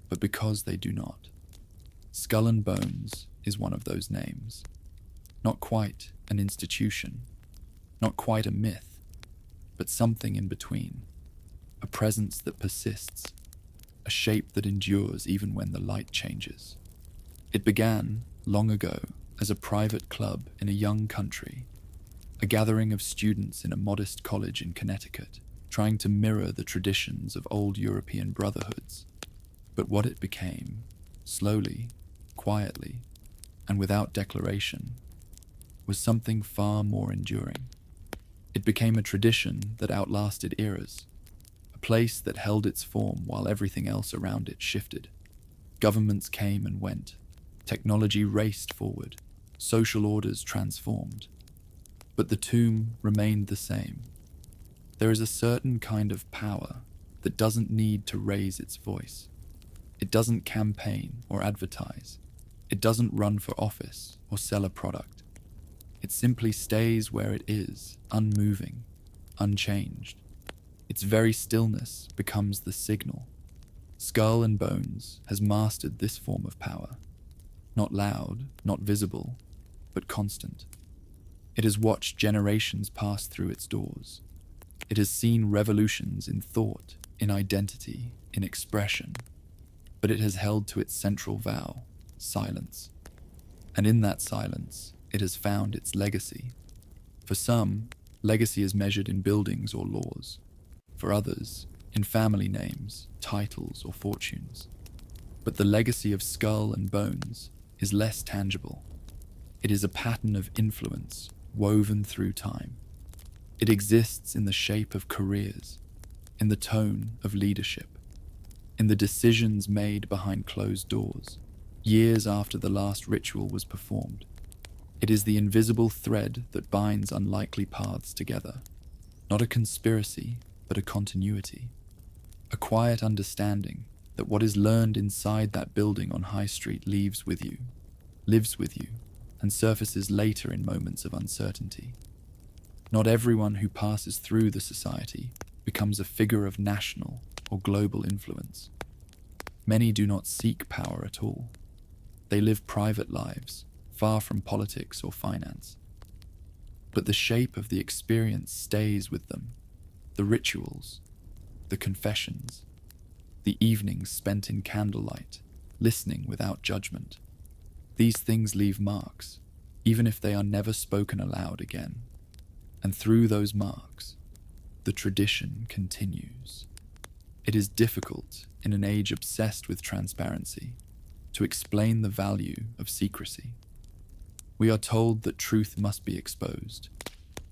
but because they do not. Skull and Bones is one of those names. Not quite an institution, not quite a myth, but something in between. A presence that persists, a shape that endures even when the light changes. It began, long ago, as a private club in a young country, a gathering of students in a modest college in Connecticut, trying to mirror the traditions of old European brotherhoods. But what it became, slowly, quietly, and without declaration, was something far more enduring. It became a tradition that outlasted eras, a place that held its form while everything else around it shifted. Governments came and went, technology raced forward, social orders transformed. But the tomb remained the same. There is a certain kind of power that doesn't need to raise its voice. It doesn't campaign or advertise. It doesn't run for office or sell a product. It simply stays where it is, unmoving, unchanged. Its very stillness becomes the signal. Skull and Bones has mastered this form of power. Not loud, not visible, but constant. It has watched generations pass through its doors. It has seen revolutions in thought, in identity, in expression. But it has held to its central vow, silence. And in that silence, it has found its legacy. For some, legacy is measured in buildings or laws. For others, in family names, titles, or fortunes. But the legacy of Skull and Bones is less tangible. It is a pattern of influence woven through time. It exists in the shape of careers, in the tone of leadership, in the decisions made behind closed doors, years after the last ritual was performed. It is the invisible thread that binds unlikely paths together, not a conspiracy, but a continuity, a quiet understanding that what is learned inside that building on High Street lives with you, and surfaces later in moments of uncertainty. Not everyone who passes through the society becomes a figure of national or global influence. Many do not seek power at all. They live private lives, far from politics or finance. But the shape of the experience stays with them. The rituals, the confessions, the evenings spent in candlelight, listening without judgment. These things leave marks, even if they are never spoken aloud again. And through those marks, the tradition continues. It is difficult, in an age obsessed with transparency, to explain the value of secrecy. We are told that truth must be exposed,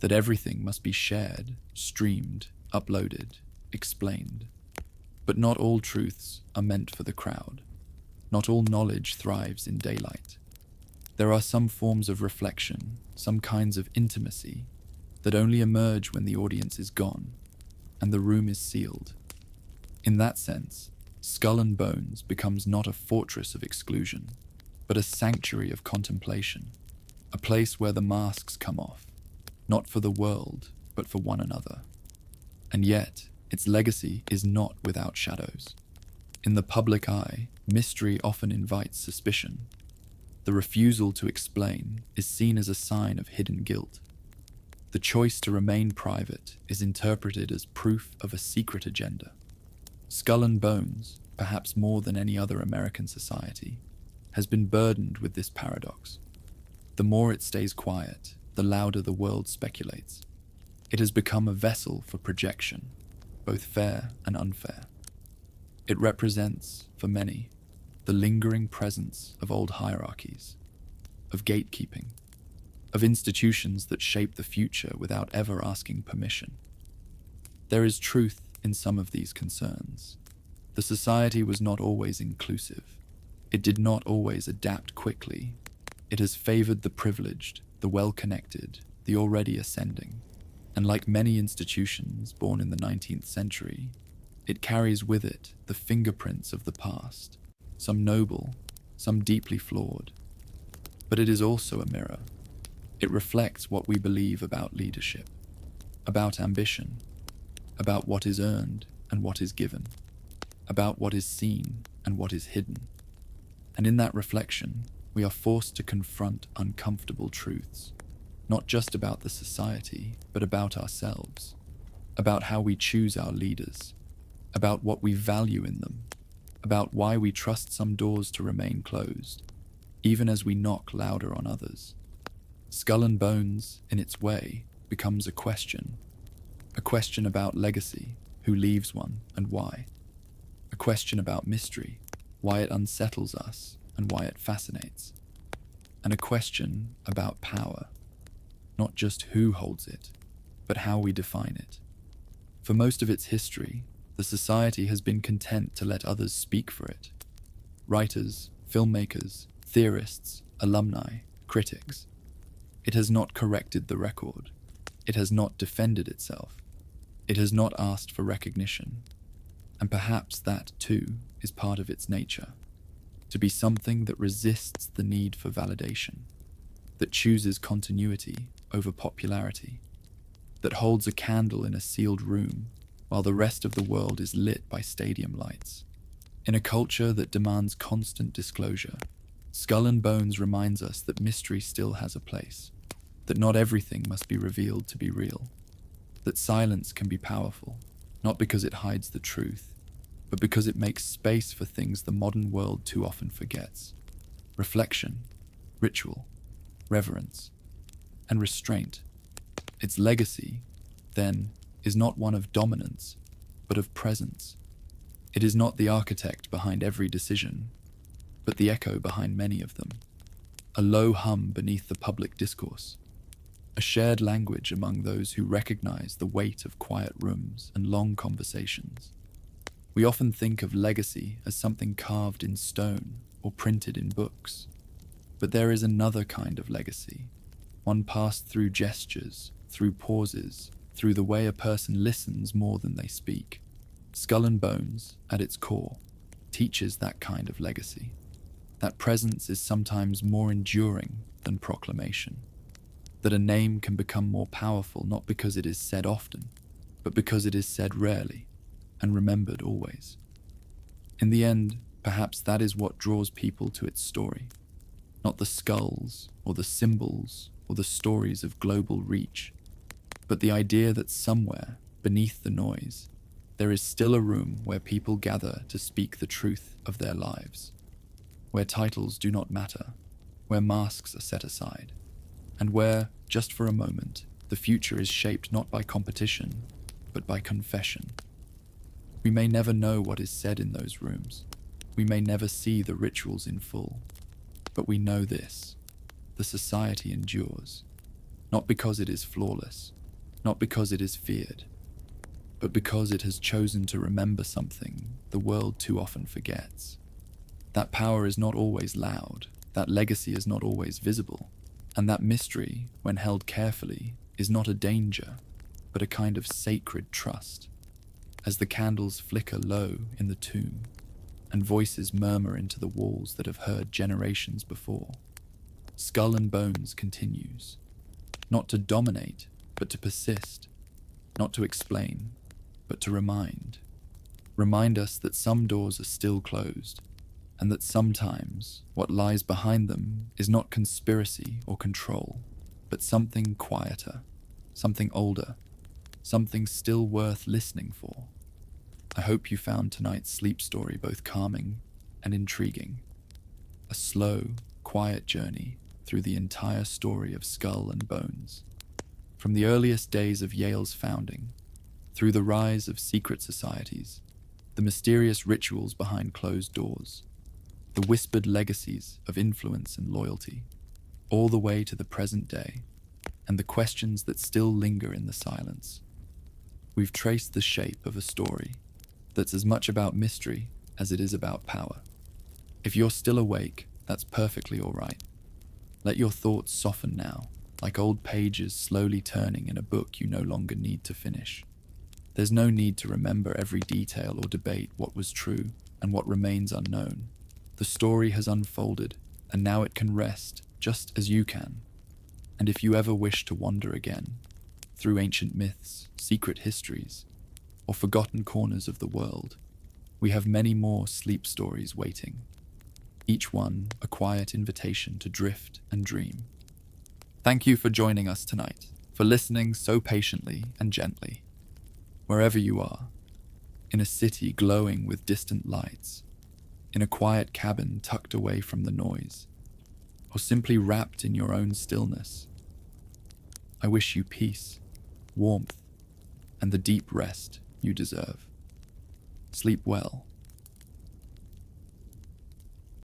that everything must be shared, streamed, uploaded, explained. But not all truths are meant for the crowd. Not all knowledge thrives in daylight. There are some forms of reflection, some kinds of intimacy, that only emerge when the audience is gone and the room is sealed. In that sense, Skull and Bones becomes not a fortress of exclusion, but a sanctuary of contemplation, a place where the masks come off, not for the world, but for one another. And yet, its legacy is not without shadows. In the public eye, mystery often invites suspicion. The refusal to explain is seen as a sign of hidden guilt. The choice to remain private is interpreted as proof of a secret agenda. Skull and Bones, perhaps more than any other American society, has been burdened with this paradox. The more it stays quiet, the louder the world speculates. It has become a vessel for projection, both fair and unfair. It represents, for many, the lingering presence of old hierarchies, of gatekeeping, of institutions that shape the future without ever asking permission. There is truth in some of these concerns. The society was not always inclusive. It did not always adapt quickly. It has favored the privileged, the well-connected, the already ascending. And like many institutions born in the 19th century, it carries with it the fingerprints of the past, some noble, some deeply flawed. But it is also a mirror. It reflects what we believe about leadership, about ambition, about what is earned and what is given, about what is seen and what is hidden. And in that reflection, we are forced to confront uncomfortable truths, not just about the society, but about ourselves, about how we choose our leaders, about what we value in them, about why we trust some doors to remain closed, even as we knock louder on others. Skull and Bones, in its way, becomes a question about legacy, who leaves one and why, a question about mystery, why it unsettles us and why it fascinates, and a question about power, not just who holds it, but how we define it. For most of its history, the society has been content to let others speak for it. Writers, filmmakers, theorists, alumni, critics. It has not corrected the record. It has not defended itself. It has not asked for recognition. And perhaps that, too, is part of its nature. To be something that resists the need for validation, that chooses continuity over popularity, that holds a candle in a sealed room while the rest of the world is lit by stadium lights. In a culture that demands constant disclosure, Skull and Bones reminds us that mystery still has a place, that not everything must be revealed to be real, that silence can be powerful, not because it hides the truth, but because it makes space for things the modern world too often forgets. Reflection, ritual, reverence, and restraint. Its legacy, then, is not one of dominance, but of presence. It is not the architect behind every decision, but the echo behind many of them. A low hum beneath the public discourse. A shared language among those who recognize the weight of quiet rooms and long conversations. We often think of legacy as something carved in stone or printed in books. But there is another kind of legacy, one passed through gestures, through pauses, through the way a person listens more than they speak. Skull and Bones, at its core, teaches that kind of legacy. That presence is sometimes more enduring than proclamation. That a name can become more powerful not because it is said often, but because it is said rarely and remembered always. In the end, perhaps that is what draws people to its story. Not the skulls, or the symbols, or the stories of global reach, but the idea that somewhere, beneath the noise, there is still a room where people gather to speak the truth of their lives, where titles do not matter, where masks are set aside, and where, just for a moment, the future is shaped not by competition, but by confession. We may never know what is said in those rooms. We may never see the rituals in full. But we know this: the society endures, not because it is flawless, not because it is feared, but because it has chosen to remember something the world too often forgets. That power is not always loud, that legacy is not always visible, and that mystery, when held carefully, is not a danger, but a kind of sacred trust. As the candles flicker low in the tomb, and voices murmur into the walls that have heard generations before, Skull and Bones continues, not to dominate, but to persist, not to explain, but to remind. Remind us that some doors are still closed, and that sometimes what lies behind them is not conspiracy or control, but something quieter, something older, something still worth listening for. I hope you found tonight's sleep story both calming and intriguing. A slow, quiet journey through the entire story of Skull and Bones. From the earliest days of Yale's founding, through the rise of secret societies, the mysterious rituals behind closed doors, the whispered legacies of influence and loyalty, all the way to the present day, and the questions that still linger in the silence. We've traced the shape of a story that's as much about mystery as it is about power. If you're still awake, that's perfectly all right. Let your thoughts soften now, like old pages slowly turning in a book you no longer need to finish. There's no need to remember every detail or debate what was true and what remains unknown. The story has unfolded, and now it can rest just as you can. And if you ever wish to wander again, through ancient myths, secret histories, or forgotten corners of the world, we have many more sleep stories waiting. each one a quiet invitation to drift and dream. Thank you for joining us tonight, for listening so patiently and gently. Wherever you are, in a city glowing with distant lights, in a quiet cabin tucked away from the noise, or simply wrapped in your own stillness, I wish you peace, warmth, and the deep rest you deserve. Sleep well,